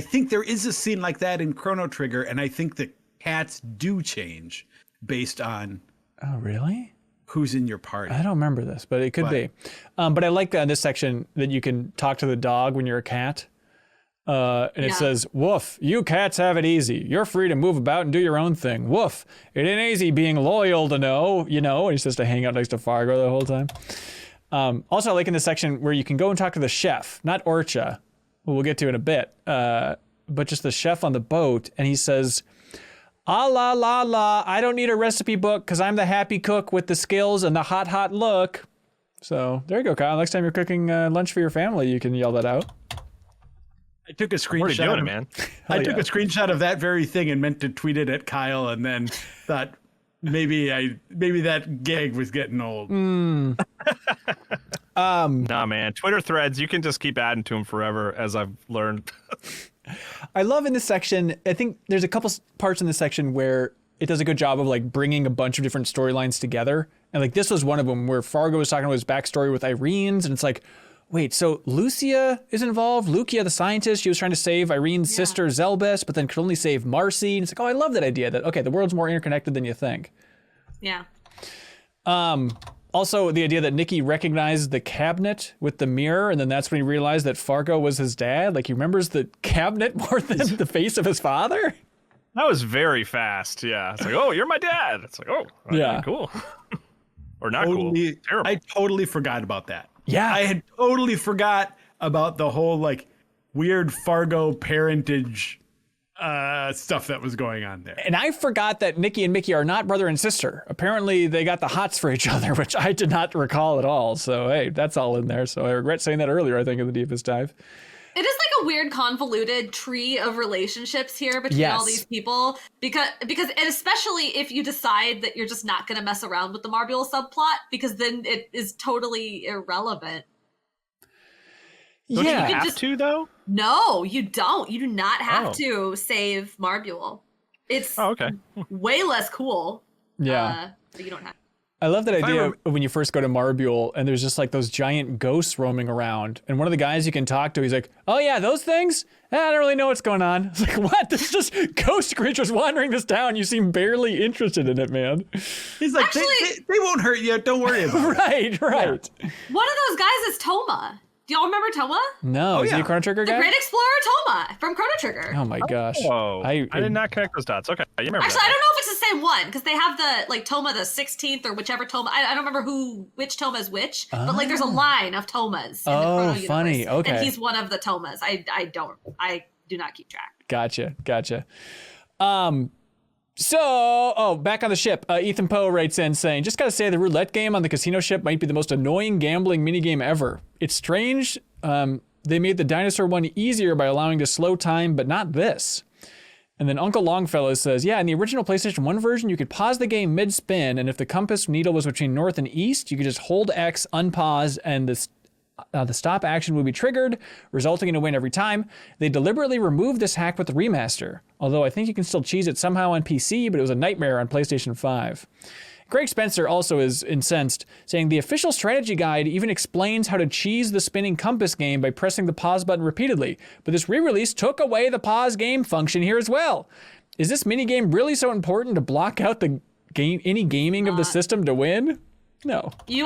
[SPEAKER 3] think there is a scene like that in Chrono Trigger, and I think that cats do change based on
[SPEAKER 1] Oh, really?
[SPEAKER 3] who's in your party.
[SPEAKER 1] I don't remember this, but it could be. But I like this section that you can talk to the dog when you're a cat. And it says, woof, you cats have it easy. You're free to move about and do your own thing. Woof, it ain't easy being loyal to know, you know. And he says to hang out next to Fargo the whole time. Also, I like in this section where you can go and talk to the chef, not Orcha, who we'll get to in a bit, but just the chef on the boat. And he says, ah, la, la, la, I don't need a recipe book because I'm the happy cook with the skills and the hot, hot look. So there you go, Kyle. Next time you're cooking lunch for your family, you can yell that out.
[SPEAKER 3] I took a
[SPEAKER 2] What are you
[SPEAKER 3] screenshot.
[SPEAKER 2] doing, man?
[SPEAKER 3] I took a screenshot of that very thing and meant to tweet it at Kyle, and then thought maybe that gag was getting old.
[SPEAKER 2] Nah, man. Twitter threads, you can just keep adding to them forever, as I've learned.
[SPEAKER 1] I love in this section, I think there's a couple parts in this section where it does a good job of like bringing a bunch of different storylines together. And like this was one of them where Fargo was talking about his backstory with Irene's, and it's like, wait, so Lucia is involved? Lucia, the scientist, she was trying to save Irene's sister Zelbus, but then could only save Marcy. And it's like, oh, I love that idea that, okay, the world's more interconnected than you think.
[SPEAKER 4] Yeah.
[SPEAKER 1] Also, the idea that Nikki recognized the cabinet with the mirror, and then that's when he realized that Fargo was his dad. Like, he remembers the cabinet more than the face of his father.
[SPEAKER 2] That was very fast. Yeah. It's like, oh, you're my dad. It's like, oh, okay,
[SPEAKER 1] Yeah.
[SPEAKER 2] cool. Or not
[SPEAKER 3] Totally,
[SPEAKER 2] cool. Terrible.
[SPEAKER 3] I totally forgot about that.
[SPEAKER 1] Yeah.
[SPEAKER 3] I had totally forgot about the whole like weird Fargo parentage stuff that was going on there.
[SPEAKER 1] And I forgot that Nikki and Mickey are not brother and sister. Apparently, they got the hots for each other, which I did not recall at all. So, hey, that's all in there. So I regret saying that earlier, I think, in the deepest dive.
[SPEAKER 4] It is like a weird convoluted tree of relationships here between all these people because and especially if you decide that you're just not going to mess around with the Marbule subplot, because then it is totally irrelevant.
[SPEAKER 2] Don't you
[SPEAKER 1] Yeah.
[SPEAKER 2] have to, though?
[SPEAKER 4] No, you don't. You do not have to save Marbule. It's
[SPEAKER 2] Oh, okay.
[SPEAKER 4] way less cool.
[SPEAKER 1] Yeah.
[SPEAKER 4] But you don't have.
[SPEAKER 1] I love that idea of when you first go to Marbule and there's just like those giant ghosts roaming around. And one of the guys you can talk to, he's like, oh yeah, those things? I don't really know what's going on. It's like, what? There's just ghost creatures wandering this town. You seem barely interested in it, man.
[SPEAKER 3] He's like,
[SPEAKER 4] Actually-
[SPEAKER 3] they won't hurt you. Don't worry about it.
[SPEAKER 1] Right.
[SPEAKER 4] One of those guys is Toma. Do y'all remember Toma?
[SPEAKER 1] No, is he a Chrono Trigger
[SPEAKER 4] The
[SPEAKER 1] guy?
[SPEAKER 4] Great Explorer Toma from Chrono Trigger.
[SPEAKER 1] Oh my gosh.
[SPEAKER 2] Oh, I did not connect those dots. Okay, you remember
[SPEAKER 4] Actually, I
[SPEAKER 2] that.
[SPEAKER 4] don't know if it's the same one because they have the like Toma the 16th or whichever Toma. I don't remember which Toma is which, but like there's a line of Tomas in the Chrono
[SPEAKER 1] funny.
[SPEAKER 4] universe,
[SPEAKER 1] Okay.
[SPEAKER 4] and he's one of the Tomas. I do not keep track.
[SPEAKER 1] Gotcha. Back on the ship, Ethan Poe writes in saying, just gotta say the roulette game on the casino ship might be the most annoying gambling minigame ever. It's strange. They made the dinosaur one easier by allowing to slow time, but not this. And then Uncle Longfellow says, yeah, in the original PlayStation 1 version, you could pause the game mid-spin, and if the compass needle was between north and east, you could just hold X, unpause, and the stop action would be triggered, resulting in a win every time. They deliberately removed this hack with the remaster, although I think you can still cheese it somehow on PC, but it was a nightmare on PlayStation 5. Greg Spencer also is incensed, saying the official strategy guide even explains how to cheese the spinning compass game by pressing the pause button repeatedly, but this re-release took away the pause game function here as well. Is this minigame really so important to block out the game, any gaming of the system to win? No.
[SPEAKER 4] You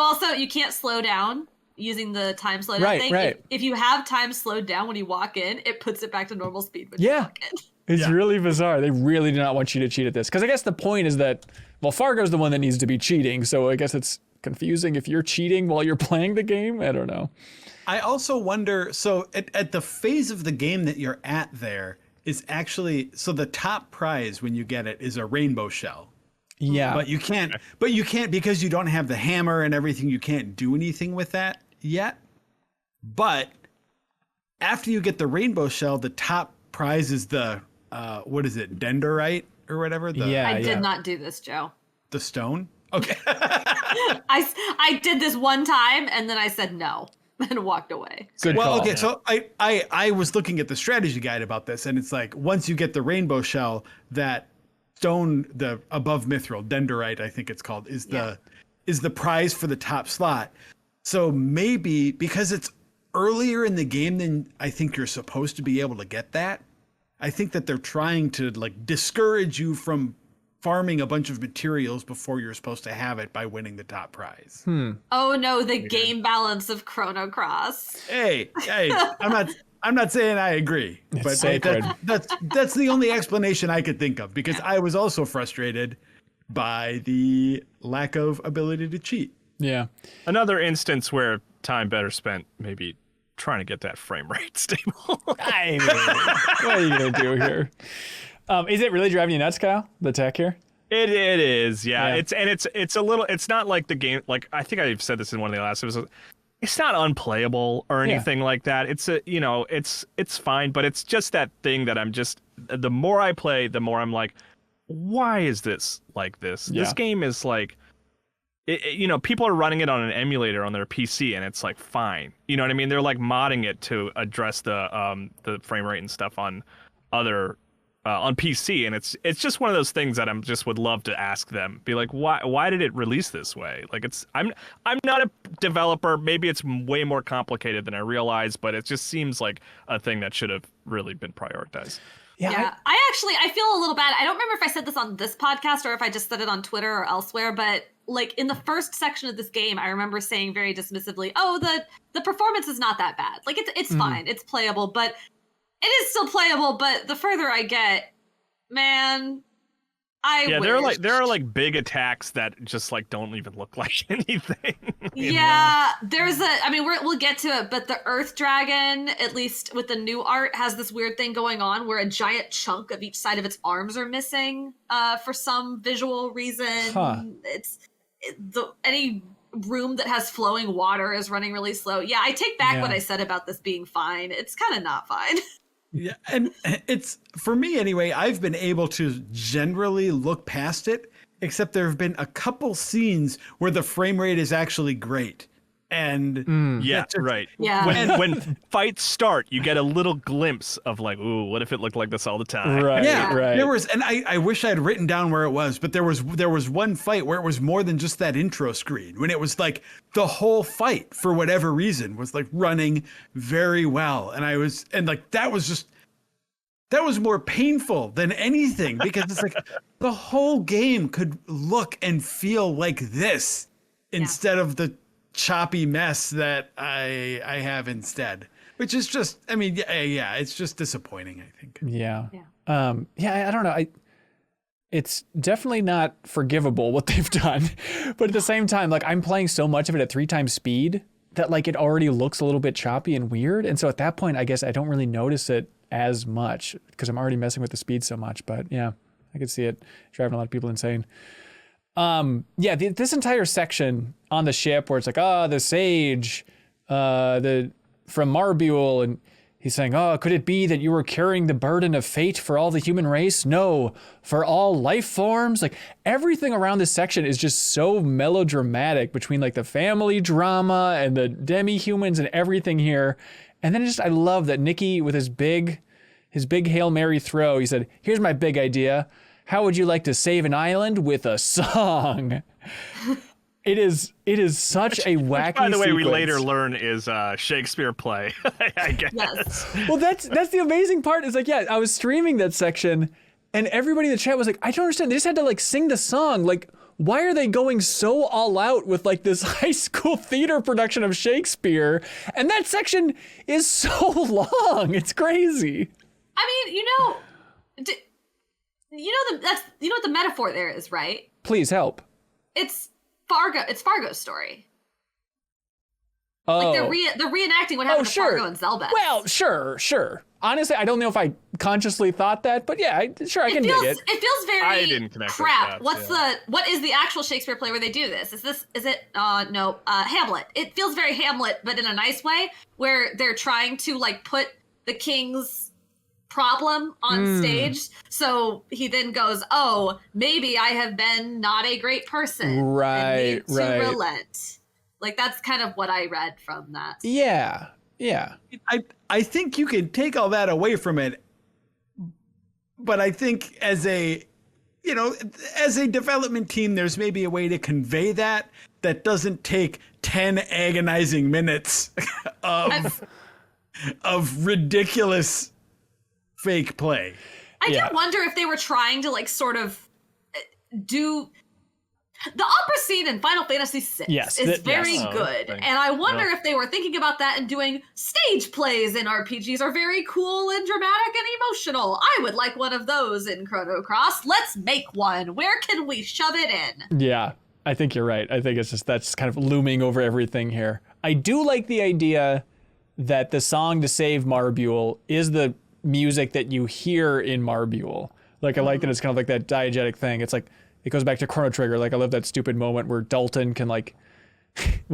[SPEAKER 4] can't slow down using the time slowdown thing.
[SPEAKER 1] Right.
[SPEAKER 4] If you have time slowed down when you walk in, it puts it back to normal speed when you walk in.
[SPEAKER 1] It's really bizarre. They really do not want you to cheat at this. Because I guess the point is that, well, Fargo's the one that needs to be cheating, so I guess it's confusing if you're cheating while you're playing the game. I don't know.
[SPEAKER 3] I also wonder, so at the phase of the game that you're at there is actually, so the top prize when you get it is a rainbow shell.
[SPEAKER 1] Yeah.
[SPEAKER 3] But you can't because you don't have the hammer and everything, you can't do anything with that yet. But after you get the rainbow shell, the top prize is the what is it, dendrite or whatever?
[SPEAKER 4] I did not do this, Joe.
[SPEAKER 3] The stone? Okay.
[SPEAKER 4] I did this one time and then I said no and walked away.
[SPEAKER 1] Good
[SPEAKER 3] well,
[SPEAKER 1] call.
[SPEAKER 3] okay, so I was looking at the strategy guide about this, and it's like once you get the rainbow shell, that stone, the above mithril, dendrite, I think it's called, is the prize for the top slot. So maybe because it's earlier in the game than I think you're supposed to be able to get that, I think that they're trying to like discourage you from farming a bunch of materials before you're supposed to have it by winning the top prize.
[SPEAKER 4] Oh no, the game balance of Chrono Cross.
[SPEAKER 3] Hey, I'm not saying I agree, but that's the only explanation I could think of, because I was also frustrated by the lack of ability to cheat.
[SPEAKER 1] Yeah.
[SPEAKER 2] Another instance where time better spent maybe trying to get that frame rate stable.
[SPEAKER 1] I mean, what are you going to do here? Is it really driving you nuts, Kyle, the tech here?
[SPEAKER 2] It is, yeah. It's a little, it's not like the game, like I think I've said this in one of the last episodes. It's not unplayable or anything like that. It's it's fine, but it's just that thing that I'm just, the more I play, the more I'm like, why is this like this?
[SPEAKER 1] Yeah.
[SPEAKER 2] This game is like, people are running it on an emulator on their PC, and it's like fine. You know what I mean? They're like modding it to address the frame rate and stuff on other on PC, and it's just one of those things that would love to ask them. Be like, why did it release this way? Like I'm not a developer. Maybe it's way more complicated than I realized, but it just seems like a thing that should have really been prioritized.
[SPEAKER 4] Yeah, I feel a little bad. I don't remember if I said this on this podcast or if I just said it on Twitter or elsewhere, but like in the first section of this game, I remember saying very dismissively, "Oh, the performance is not that bad. Like it's fine, it's playable, but it is still playable." But the further I get, man,
[SPEAKER 2] there are like big attacks that just like don't even look like anything.
[SPEAKER 4] Yeah, we'll get to it, but the Earth Dragon, at least with the new art, has this weird thing going on where a giant chunk of each side of its arms are missing for some visual reason.
[SPEAKER 1] Huh.
[SPEAKER 4] Any room that has flowing water is running really slow. Yeah, I take back what I said about this being fine. It's kind of not fine.
[SPEAKER 3] Yeah, and it's, for me anyway, I've been able to generally look past it, except there have been a couple scenes where the frame rate is actually great. And
[SPEAKER 2] right.
[SPEAKER 4] Yeah.
[SPEAKER 2] When fights start, you get a little glimpse of like, ooh, what if it looked like this all the time?
[SPEAKER 1] Right.
[SPEAKER 3] Yeah,
[SPEAKER 1] right.
[SPEAKER 3] There was, and I wish I had written down where it was, but there was one fight where it was more than just that intro screen, when it was like the whole fight, for whatever reason, was like running very well, and that was more painful than anything, because it's like the whole game could look and feel like this instead of the choppy mess that I have instead, which is just, it's just disappointing, I think.
[SPEAKER 1] Yeah. I don't know. It's definitely not forgivable what they've done, but at the same time, like I'm playing so much of it at 3 times speed that like it already looks a little bit choppy and weird. And so at that point, I guess I don't really notice it as much because I'm already messing with the speed so much. But yeah, I could see it driving a lot of people insane. This entire section on the ship where it's like, the sage, from Marbule, and he's saying, could it be that you were carrying the burden of fate for all the human race? No, for all life forms. Like everything around this section is just so melodramatic, between like the family drama and the demi-humans and everything here. And then I love that Nicky, with his big Hail Mary throw, he said, here's my big idea. How would you like to save an island with a song? It is such a wacky
[SPEAKER 2] by the way,
[SPEAKER 1] sequence.
[SPEAKER 2] we later learn is Shakespeare play, I guess.
[SPEAKER 4] Yes.
[SPEAKER 1] Well, that's the amazing part. Is like, I was streaming that section, and everybody in the chat was like, I don't understand. They just had to like sing the song. Like, why are they going so all out with like this high school theater production of Shakespeare? And that section is so long. It's crazy.
[SPEAKER 4] I mean, what the metaphor there is, right?
[SPEAKER 1] Please help.
[SPEAKER 4] It's Fargo's story.
[SPEAKER 1] Oh.
[SPEAKER 4] Like they're reenacting what happened to Fargo and Zelbeth.
[SPEAKER 1] Well, sure. Honestly, I don't know if I consciously thought that, but yeah, I can dig it.
[SPEAKER 4] It feels very
[SPEAKER 2] I didn't connect
[SPEAKER 4] crap.
[SPEAKER 2] those dots,
[SPEAKER 4] What is the actual Shakespeare play where they do this? Hamlet. It feels very Hamlet, but in a nice way, where they're trying to like put the king's problem on stage. So he then goes, oh, maybe I have been not a great person.
[SPEAKER 1] Right,
[SPEAKER 4] and need to
[SPEAKER 1] right.
[SPEAKER 4] relent. Like, that's kind of what I read from that.
[SPEAKER 1] Yeah.
[SPEAKER 3] I think you can take all that away from it, but I think as a development team, there's maybe a way to convey that doesn't take 10 agonizing minutes of ridiculous fake play.
[SPEAKER 4] I do wonder if they were trying to like sort of do the opera scene in Final Fantasy VI is very good. And I wonder if they were thinking about that and doing stage plays in RPGs are very cool and dramatic and emotional. I would like one of those in Chrono Cross. Let's make one. Where can we shove it in?
[SPEAKER 1] Yeah, I think you're right. I think it's just that's kind of looming over everything here. I do like the idea that the song to save Marbule is the music that you hear in Marbule. Like, I like that it's kind of like that diegetic thing. It's like, it goes back to Chrono Trigger. Like, I love that stupid moment where Dalton can like,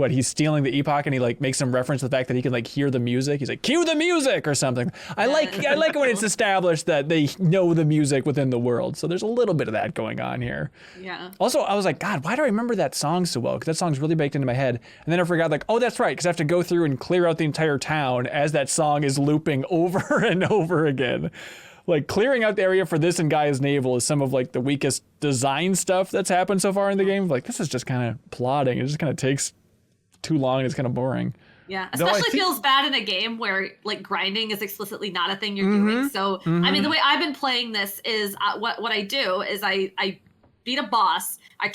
[SPEAKER 1] he's stealing the epoch and he like makes some reference to the fact that he can like hear the music. He's like, cue the music or something. I like it when it's established that they know the music within the world. So there's a little bit of that going on here.
[SPEAKER 4] Yeah.
[SPEAKER 1] Also, I was like, God, why do I remember that song so well? Because that song's really baked into my head. And then I forgot, like, oh, that's right, because I have to go through and clear out the entire town as that song is looping over and over again. Like, clearing out the area for this and Gaia's Navel is some of like the weakest design stuff that's happened so far in the game. Like, this is just kind of plodding. It just kind of takes too long. It's kind of boring.
[SPEAKER 4] Yeah, especially feels bad in a game where like grinding is explicitly not a thing you're doing. So, I mean, the way I've been playing this is what I do is I beat a boss. I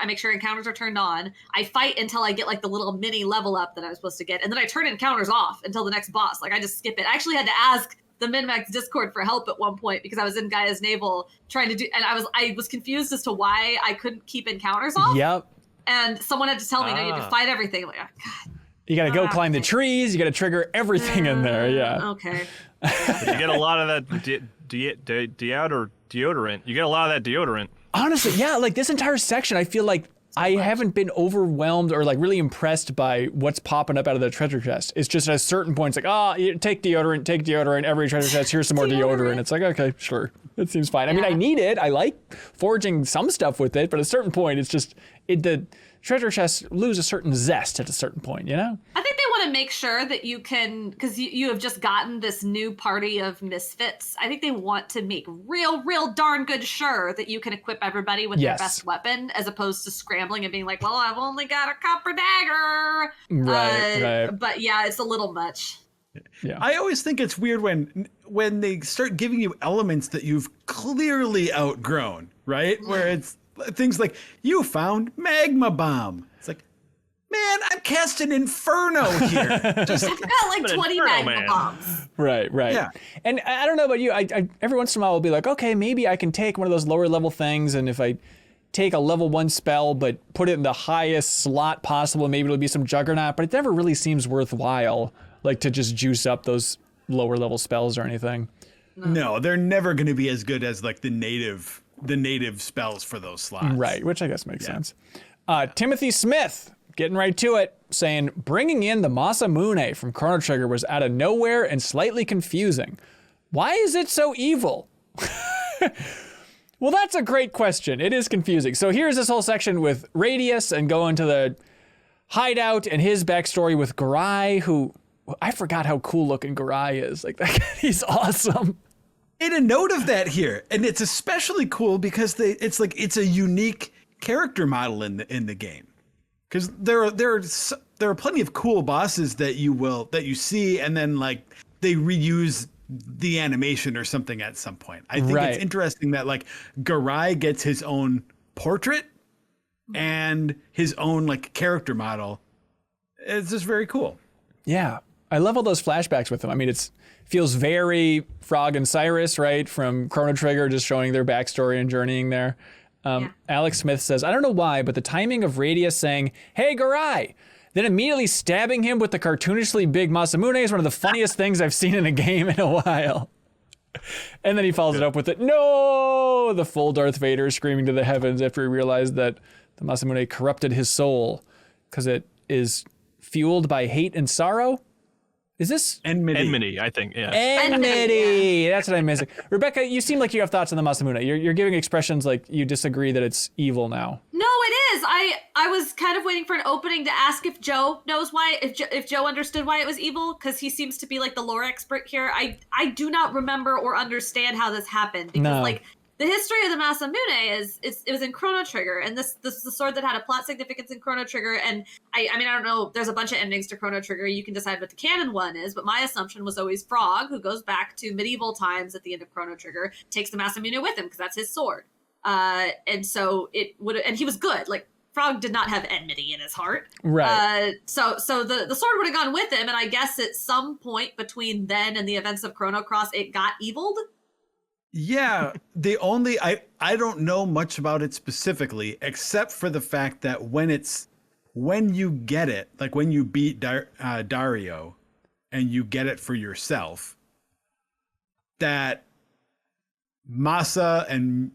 [SPEAKER 4] make sure encounters are turned on. I fight until I get like the little mini level up that I'm supposed to get. And then I turn encounters off until the next boss. Like, I just skip it. I actually had to ask the MinnMax Discord for help at one point because I was in Gaia's Navel trying to do, and I was confused as to why I couldn't keep encounters off.
[SPEAKER 1] Yep.
[SPEAKER 4] And someone had to tell me, no, you have to fight everything. I'm like, oh, God.
[SPEAKER 1] You got to go climb the trees. You got to trigger everything in there. Yeah.
[SPEAKER 4] Okay.
[SPEAKER 2] But you get a lot of that deodorant. You get a lot of that deodorant.
[SPEAKER 1] Honestly, yeah. Like, this entire section, I feel like I haven't been overwhelmed or like really impressed by what's popping up out of the treasure chest. It's just at a certain point, it's like, take deodorant, every treasure chest, here's some more deodorant. It's like, okay, sure. It seems fine. I mean, I need it. I like forging some stuff with it, but at a certain point, it's just, the treasure chests lose a certain zest at a certain point, you know?
[SPEAKER 4] I think they want to make sure that you can, because you have just gotten this new party of misfits. I think they want to make real darn good sure that you can equip everybody with their best weapon, as opposed to scrambling and being like, well, I've only got a copper dagger.
[SPEAKER 1] Right.
[SPEAKER 4] But yeah, it's a little much.
[SPEAKER 3] Yeah. I always think it's weird when they start giving you elements that you've clearly outgrown, right? Where it's things like, you found magma bomb. It's like, man, I'm casting Inferno here.
[SPEAKER 4] I've got like 20 magma bombs.
[SPEAKER 1] Right. Yeah. And I don't know about you, I every once in a while I'll be like, okay, maybe I can take one of those lower level things, and if I take a level 1 spell but put it in the highest slot possible, maybe it'll be some Juggernaut, but it never really seems worthwhile, like, to just juice up those lower level spells or anything.
[SPEAKER 3] No, they're never going to be as good as like the native spells for those slots.
[SPEAKER 1] Right, which I guess makes sense. Timothy Smith, getting right to it, saying, bringing in the Masamune from Chrono Trigger was out of nowhere and slightly confusing. Why is it so evil? Well, that's a great question. It is confusing. So here's this whole section with Radius and going to the hideout and his backstory with Garai, who, I forgot how cool looking Garai is. Like, that guy, he's awesome.
[SPEAKER 3] And a note of that here, and it's especially cool because it's a unique character model in the game, because there are plenty of cool bosses that you see, and then like they reuse the animation or something at some point. I think it's interesting that like Garai gets his own portrait and his own like character model. It's just very cool.
[SPEAKER 1] Yeah, I love all those flashbacks with him. I mean, feels very Frog and Cyrus, right, from Chrono Trigger, just showing their backstory and journeying there. Alex Smith says, I don't know why, but the timing of Radius saying, hey, Garai, then immediately stabbing him with the cartoonishly big Masamune is one of the funniest things I've seen in a game in a while. And then he follows it up with it, no! The full Darth Vader screaming to the heavens after he realized that the Masamune corrupted his soul because it is fueled by hate and sorrow. Is this
[SPEAKER 2] Enmity, I think. Yeah.
[SPEAKER 1] Enmity? That's what I'm missing. Rebekah, you seem like you have thoughts on the Masamune. You're giving expressions like you disagree that it's evil now.
[SPEAKER 4] No, it is. I was kind of waiting for an opening to ask if Joe knows why, if Joe understood why it was evil, because he seems to be like the lore expert here. I do not remember or understand how this happened, because like the history of the Masamune it was in Chrono Trigger, and this is the sword that had a plot significance in Chrono Trigger. And I mean, I don't know. There's a bunch of endings to Chrono Trigger. You can decide what the canon one is, but my assumption was always Frog, who goes back to medieval times at the end of Chrono Trigger, takes the Masamune with him because that's his sword. And so it would, and he was good. Like Frog did not have enmity in his heart,
[SPEAKER 1] right?
[SPEAKER 4] So the sword would have gone with him, and I guess at some point between then and the events of Chrono Cross, it got eviled.
[SPEAKER 3] Yeah, I don't know much about it specifically, except for the fact that when you get it, like when you beat Dario, and you get it for yourself, that Masa and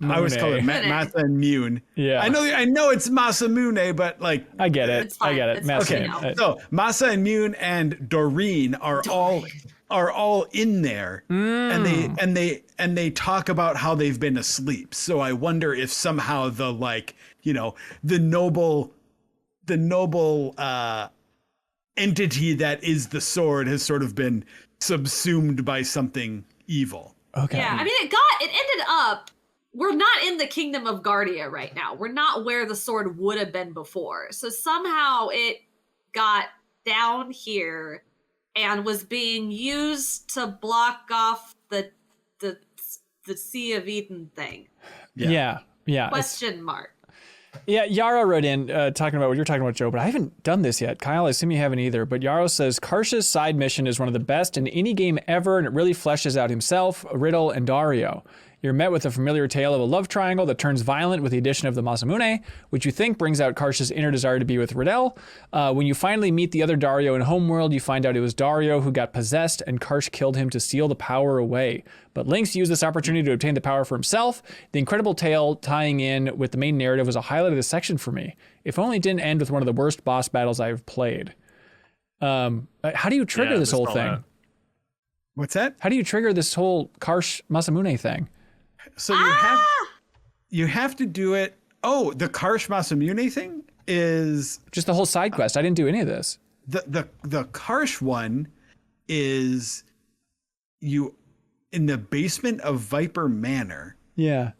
[SPEAKER 3] I always call it Masa and Mune.
[SPEAKER 1] Yeah,
[SPEAKER 3] I know it's Masamune, but like
[SPEAKER 1] I get it. I get it.
[SPEAKER 3] Okay, so Masa and Mune and Doreen are all in there, and they talk about how they've been asleep. So I wonder if somehow the noble entity that is the sword has sort of been subsumed by something evil.
[SPEAKER 1] Okay.
[SPEAKER 4] Yeah, I mean, it ended up, we're not in the kingdom of Guardia right now. We're not where the sword would have been before. So somehow it got down here and was being used to block off the Sea of Eden thing.
[SPEAKER 1] Yeah.
[SPEAKER 4] Question mark.
[SPEAKER 1] Yeah, Yarrow wrote in talking about what you're talking about, Joe, but I haven't done this yet. Kyle, I assume you haven't either. But Yarrow says Karsh's side mission is one of the best in any game ever, and it really fleshes out himself, Riddle, and Dario. You're met with a familiar tale of a love triangle that turns violent with the addition of the Masamune, which you think brings out Karsh's inner desire to be with Riddle. When you finally meet the other Dario in Homeworld, you find out it was Dario who got possessed, and Karsh killed him to steal the power away. But Lynx used this opportunity to obtain the power for himself. The incredible tale tying in with the main narrative was a highlight of this section for me. If only it didn't end with one of the worst boss battles I've played. How do you trigger this whole thing?
[SPEAKER 3] What's that?
[SPEAKER 1] How do you trigger this whole Karsh Masamune thing?
[SPEAKER 3] So you have to do it. Oh, the Karsh Masamune thing is
[SPEAKER 1] just the whole side quest. I didn't do any of this.
[SPEAKER 3] The Karsh one is you in the basement of Viper Manor.
[SPEAKER 1] Yeah.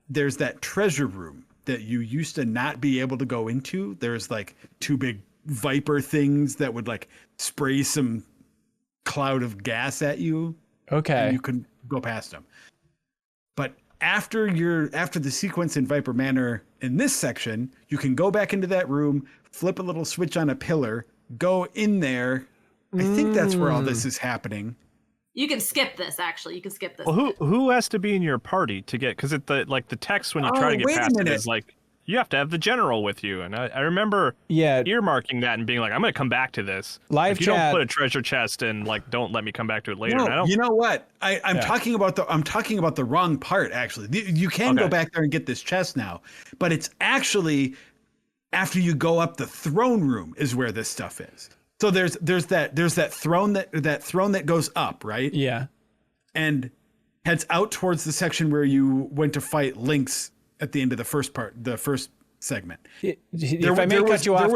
[SPEAKER 3] There's that treasure room that you used to not be able to go into. There's like two big Viper things that would like spray some cloud of gas at you.
[SPEAKER 1] Okay.
[SPEAKER 3] And you couldn't go past them. But after the sequence in Viper Manor in this section, you can go back into that room, flip a little switch on a pillar, go in there. I think that's where all this is happening.
[SPEAKER 4] You can skip this, actually. You can skip this.
[SPEAKER 2] Well, who has to be in your party to get? Because the text when you try to get past it is like you have to have the general with you, and I remember earmarking that and being like, I'm going to come back to this.
[SPEAKER 1] Live
[SPEAKER 2] chat. You don't put a treasure chest and like don't let me come back to it later.
[SPEAKER 3] No,
[SPEAKER 2] and I don't.
[SPEAKER 3] You know what? I'm talking about the wrong part. Actually, you can go back there and get this chest now, but it's actually after you go up the throne room is where this stuff is. So there's that throne that goes up, right?
[SPEAKER 1] Yeah,
[SPEAKER 3] and heads out towards the section where you went to fight Lynx at the end of the first segment.
[SPEAKER 1] If I may cut you off,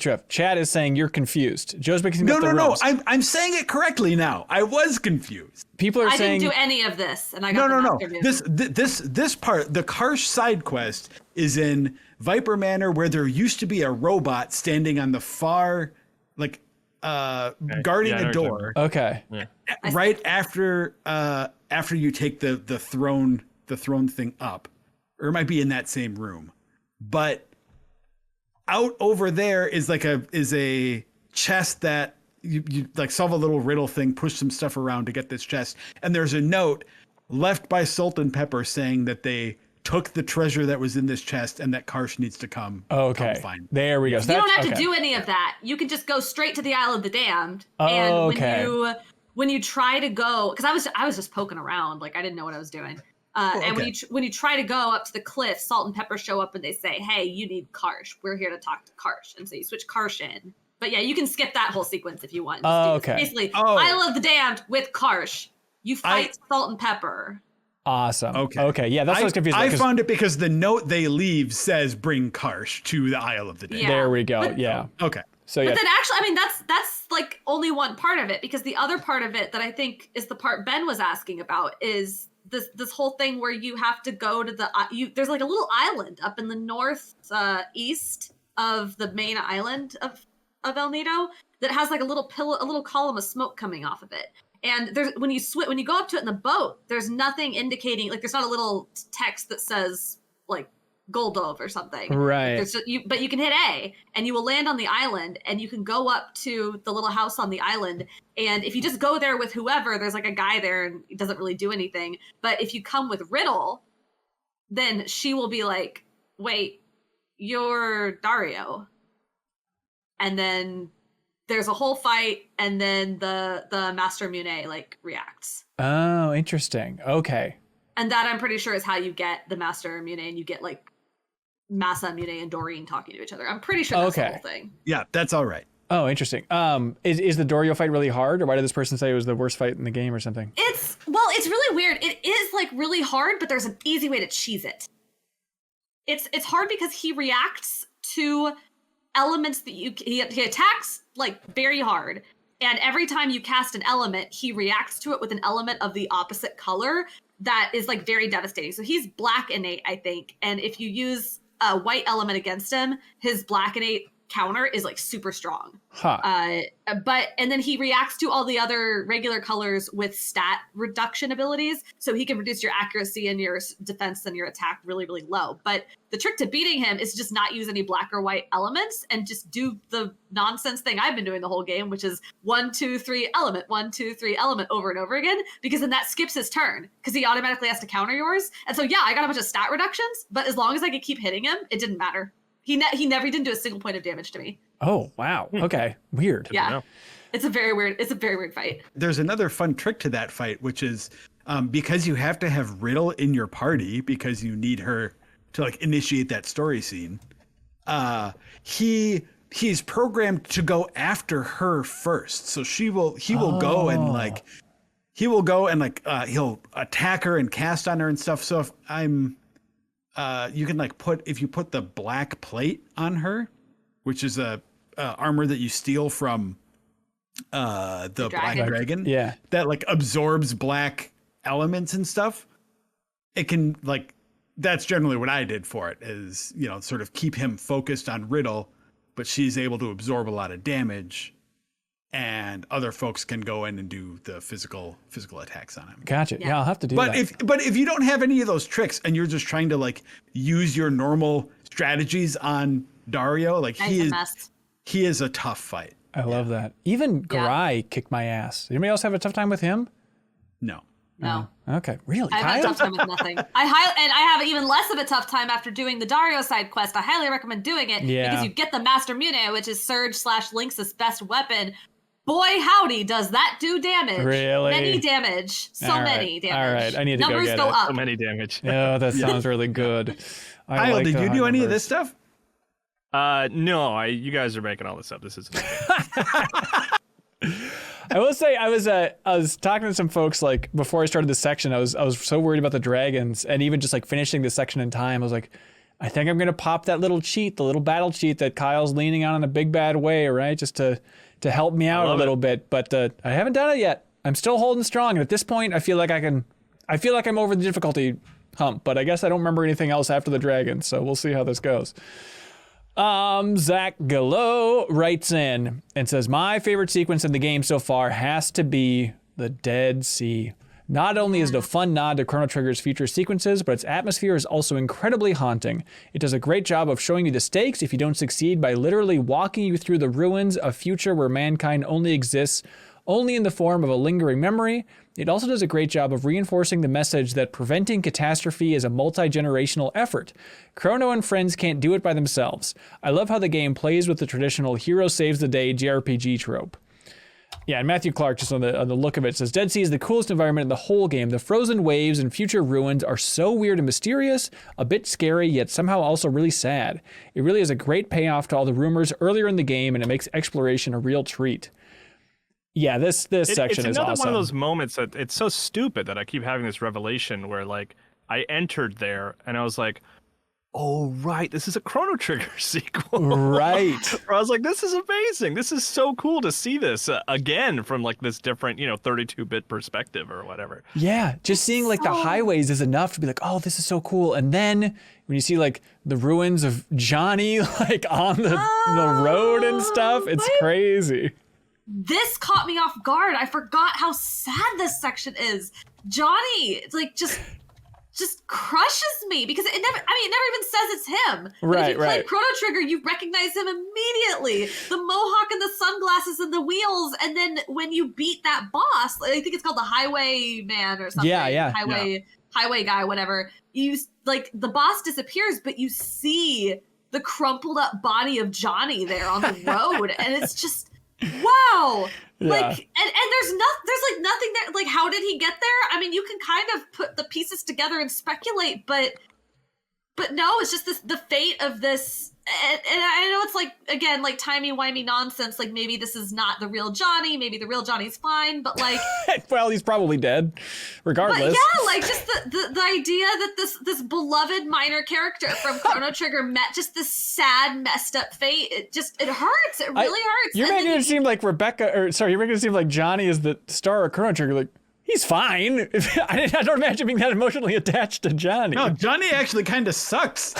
[SPEAKER 1] Joe, Chad is saying you're confused. Joe's mixing up the rooms.
[SPEAKER 3] No. I'm saying it correctly now. I was confused.
[SPEAKER 1] People are saying
[SPEAKER 4] I didn't do any of this, and I got
[SPEAKER 3] no. This part, the Karsh side quest, is in Viper Manor, where there used to be a robot standing on the far, guarding a door.
[SPEAKER 1] Okay.
[SPEAKER 2] Yeah.
[SPEAKER 3] Right after you take the throne thing up, or it might be in that same room. But out over there is a chest that you like solve a little riddle thing, push some stuff around to get this chest. And there's a note left by Salt and Pepper saying that they took the treasure that was in this chest and that Karsh needs to come.
[SPEAKER 1] Okay.
[SPEAKER 3] Come find.
[SPEAKER 1] There we go.
[SPEAKER 4] So you don't have to do any of that. You can just go straight to the Isle of the Damned. And when you try to go, because I was just poking around, like I didn't know what I was doing. And when you try to go up to the cliff, Salt and Pepper show up and they say, "Hey, you need Karsh. We're here to talk to Karsh." And so you switch Karsh in, But yeah, you can skip that whole sequence if you want.
[SPEAKER 1] Oh,
[SPEAKER 4] Just do this.
[SPEAKER 1] okay.
[SPEAKER 4] Basically,
[SPEAKER 3] Oh.
[SPEAKER 4] Isle of the Damned with Karsh. You fight Salt and Pepper.
[SPEAKER 1] Awesome.
[SPEAKER 3] Okay.
[SPEAKER 1] Okay. Yeah, that's what I was confused
[SPEAKER 3] I
[SPEAKER 1] about. 'cause
[SPEAKER 3] found it because the note they leave says bring Karsh to the Isle of the Damned.
[SPEAKER 4] Yeah.
[SPEAKER 1] There we go.
[SPEAKER 4] But-
[SPEAKER 1] Yeah.
[SPEAKER 3] Okay.
[SPEAKER 1] So yeah.
[SPEAKER 4] But then actually, I mean, that's like only one part of it, because the other part of it that I think is the part Ben was asking about is this whole thing where you have to go to there's like a little island up in the north east of the main island of El Nido that has like a little column of smoke coming off of it. And there's when you go up to it in the boat, there's nothing indicating, like there's not a little text that says like Goldove or something.
[SPEAKER 1] Right.
[SPEAKER 4] But you can hit A and you will land on the island, and you can go up to the little house on the island. And if you just go there with whoever, there's like a guy there and he doesn't really do anything. But if you come with Riddle, then she will be like, wait, you're Dario. And then there's a whole fight, and then the Master Mune like reacts.
[SPEAKER 1] Oh, interesting. Okay.
[SPEAKER 4] And that I'm pretty sure is how you get the Master Mune, and you get like Masa, Mune, and Doreen talking to each other. I'm pretty sure that's the
[SPEAKER 1] Okay.
[SPEAKER 4] whole thing.
[SPEAKER 3] Yeah, that's all right.
[SPEAKER 1] Oh, interesting. Is the Dorio fight really hard, or why did this person say it was the worst fight in the game or something?
[SPEAKER 4] It's really weird. It is like really hard, but there's an easy way to cheese it. It's hard because he reacts to elements that he attacks like very hard, and every time you cast an element, he reacts to it with an element of the opposite color that is like very devastating. So he's black innate, I think, and if you use a white element against him, his black innate counter is like super strong.
[SPEAKER 1] Huh.
[SPEAKER 4] And then he reacts to all the other regular colors with stat reduction abilities, so he can reduce your accuracy and your defense and your attack really, really low. But the trick to beating him is just not use any black or white elements and just do the nonsense thing I've been doing the whole game, which is 1, 2, 3 element, 1, 2, 3 element over and over again, because then that skips his turn because he automatically has to counter yours. And so yeah, I got a bunch of stat reductions, but as long as I could keep hitting him, it didn't matter. He didn't do a single point of damage to me.
[SPEAKER 1] Oh, wow. Okay. Weird.
[SPEAKER 4] Yeah. It's a very weird fight.
[SPEAKER 3] There's another fun trick to that fight, which is because you have to have Riddle in your party because you need her to like initiate that story scene. He's programmed to go after her first, so he will go and like he'll attack her and cast on her and stuff. So if you can like if you put the black plate on her, which is a armor that you steal from the Black Dragon,
[SPEAKER 1] Yeah.
[SPEAKER 3] that like absorbs black elements and stuff. It can like, that's generally what I did for it, is, you know, sort of keep him focused on Riddle, but she's able to absorb a lot of damage, and other folks can go in and do the physical attacks on him.
[SPEAKER 1] Gotcha. Yeah, I'll have to do that.
[SPEAKER 3] But if you don't have any of those tricks and you're just trying to like use your normal strategies on Dario, like he is a tough fight.
[SPEAKER 1] I love that. Even Garai kicked my ass. Anybody else have a tough time with him?
[SPEAKER 3] No.
[SPEAKER 4] No.
[SPEAKER 1] Okay. Really?
[SPEAKER 4] I've had a
[SPEAKER 1] Kyle?
[SPEAKER 4] tough time with nothing. I have even less of a tough time after doing the Dario side quest. I highly recommend doing it because you get the Master Mune, which is Surge/Lynx's best weapon. Boy, howdy, does that do damage.
[SPEAKER 1] Really?
[SPEAKER 4] Many damage. Many damage.
[SPEAKER 1] All right, I need to
[SPEAKER 4] Numbers
[SPEAKER 1] go get
[SPEAKER 4] go
[SPEAKER 1] it.
[SPEAKER 4] up.
[SPEAKER 2] So many damage.
[SPEAKER 1] Oh, that sounds really good.
[SPEAKER 3] Kyle, did you do any of this stuff?
[SPEAKER 2] No, you guys are making all this up. This isn't.
[SPEAKER 1] I will say I was talking to some folks like before I started this section. I was so worried about the dragons, and even just like finishing this section in time, I was like, I think I'm gonna pop that little cheat, the little battle cheat that Kyle's leaning on in a big bad way, right? Just to help me out a little bit. But I haven't done it yet. I'm still holding strong, and at this point, I feel like I'm over the difficulty hump. But I guess I don't remember anything else after the dragons, so we'll see how this goes. Zach Gallo writes in and says, my favorite sequence in the game so far has to be the Dead Sea. Not only is it a fun nod to Chrono Trigger's future sequences, but its atmosphere is also incredibly haunting. It does a great job of showing you the stakes if you don't succeed by literally walking you through the ruins of a future where mankind only exists only in the form of a lingering memory. It also does a great job of reinforcing the message that preventing catastrophe is a multi-generational effort. Chrono and friends can't do it by themselves. I love how the game plays with the traditional hero saves the day JRPG trope. Yeah, and Matthew Clark, just on the look of it, says Dead Sea is the coolest environment in the whole game. The frozen waves and future ruins are so weird and mysterious, a bit scary, yet somehow also really sad. It really is a great payoff to all the rumors earlier in the game, and it makes exploration a real treat. Yeah, this section is awesome.
[SPEAKER 2] It's another one of those moments that it's so stupid that I keep having this revelation where, like, I entered there and I was like, oh, right, this is a Chrono Trigger sequel.
[SPEAKER 1] Right.
[SPEAKER 2] I was like, this is amazing. This is so cool to see this again from, like, this different, 32-bit perspective or whatever.
[SPEAKER 1] Yeah, just seeing, like, the highways is enough to be like, oh, this is so cool. And then when you see, like, the ruins of Johnny, like, on the road and stuff, it's crazy.
[SPEAKER 4] This caught me off guard. I forgot how sad this section is. Johnny, it's like, just crushes me because it never even says it's him. But if you played Chrono Trigger, you recognize him immediately. The mohawk and the sunglasses and the wheels. And then when you beat that boss, I think it's called the Highway Man or something.
[SPEAKER 1] Yeah.
[SPEAKER 4] Highway guy, whatever. You like the boss disappears, but you see the crumpled up body of Johnny there on the road. And it's just wow.
[SPEAKER 1] Yeah.
[SPEAKER 4] Like and there's like nothing there. Like, how did he get there? I mean, you can kind of put the pieces together and speculate, but no, it's just the fate of this. And I know it's like, again, like timey-wimey nonsense. Like, maybe this is not the real Johnny. Maybe the real Johnny's fine, but like,
[SPEAKER 1] well, he's probably dead, regardless.
[SPEAKER 4] But yeah, like just the idea that this beloved minor character from Chrono Trigger met just this sad, messed up fate. It hurts. It really hurts.
[SPEAKER 1] You're making it seem like you're making it seem like Johnny is the star of Chrono Trigger. Like, he's fine. I don't imagine being that emotionally attached to Johnny.
[SPEAKER 3] No, Johnny actually kind of sucks.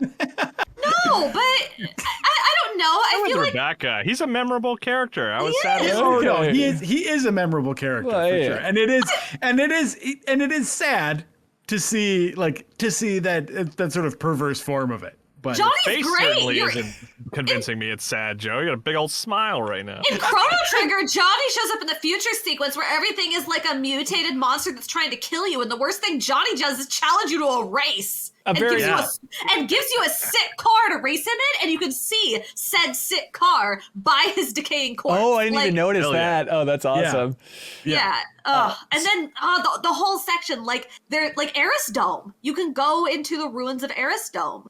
[SPEAKER 4] No, but I don't know. I feel like
[SPEAKER 2] Rebekah. He's a memorable character. I was sad.
[SPEAKER 3] Oh no, he is a memorable character for sure, and it is sad to see that sort of perverse form of it. But
[SPEAKER 4] Johnny's
[SPEAKER 2] face
[SPEAKER 4] great.
[SPEAKER 2] certainly isn't convincing me it's sad, Joe. You got a big old smile right now.
[SPEAKER 4] In Chrono Trigger, Johnny shows up in the future sequence where everything is like a mutated monster that's trying to kill you, and the worst thing Johnny does is challenge you to a race. And gives you a sick car to race him in, and you can see said sick car by his decaying corpse.
[SPEAKER 1] Oh, I didn't even notice that. Oh, that's awesome.
[SPEAKER 4] Yeah. And then the whole section, like they're like Eris Dome. You can go into the ruins of Eris Dome.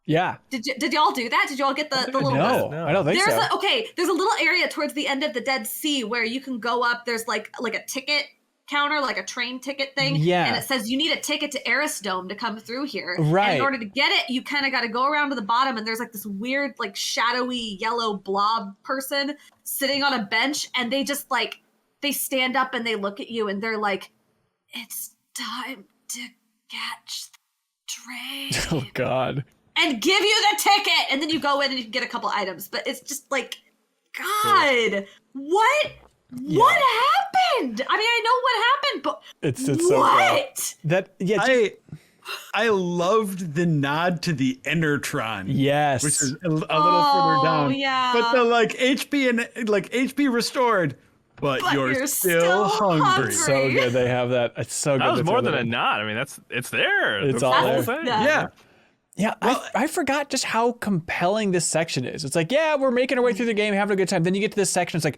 [SPEAKER 1] Yeah.
[SPEAKER 4] Did y'all do that? Did y'all get the little?
[SPEAKER 1] No, I don't think so.
[SPEAKER 4] There's a little area towards the end of the Dead Sea where you can go up. There's like a ticket counter, like a train ticket thing.
[SPEAKER 1] Yeah.
[SPEAKER 4] And it says you need a ticket to Eris Dome to come through here.
[SPEAKER 1] Right.
[SPEAKER 4] And in order to get it, you kind of got to go around to the bottom, and there's like this weird, like shadowy yellow blob person sitting on a bench, and they just like they stand up and they look at you, and they're like, "It's time to catch the train."
[SPEAKER 1] Oh God.
[SPEAKER 4] And give you the ticket, and then you go in and you can get a couple items. But it's just like, God, what happened? I mean, I know what happened, but
[SPEAKER 1] it's so
[SPEAKER 4] what?
[SPEAKER 1] Cool. That
[SPEAKER 3] I loved the nod to the Enertron.
[SPEAKER 1] Yes,
[SPEAKER 3] which is a little further down.
[SPEAKER 4] Yeah,
[SPEAKER 3] but the HP restored. But you're still hungry.
[SPEAKER 1] So good they have that. It's so good.
[SPEAKER 2] That was more than a nod. I mean, it's there.
[SPEAKER 1] It's all there.
[SPEAKER 2] Thing.
[SPEAKER 3] Yeah.
[SPEAKER 1] Yeah, well, I forgot just how compelling this section is. It's like, yeah, we're making our way through the game, having a good time. Then you get to this section, it's like,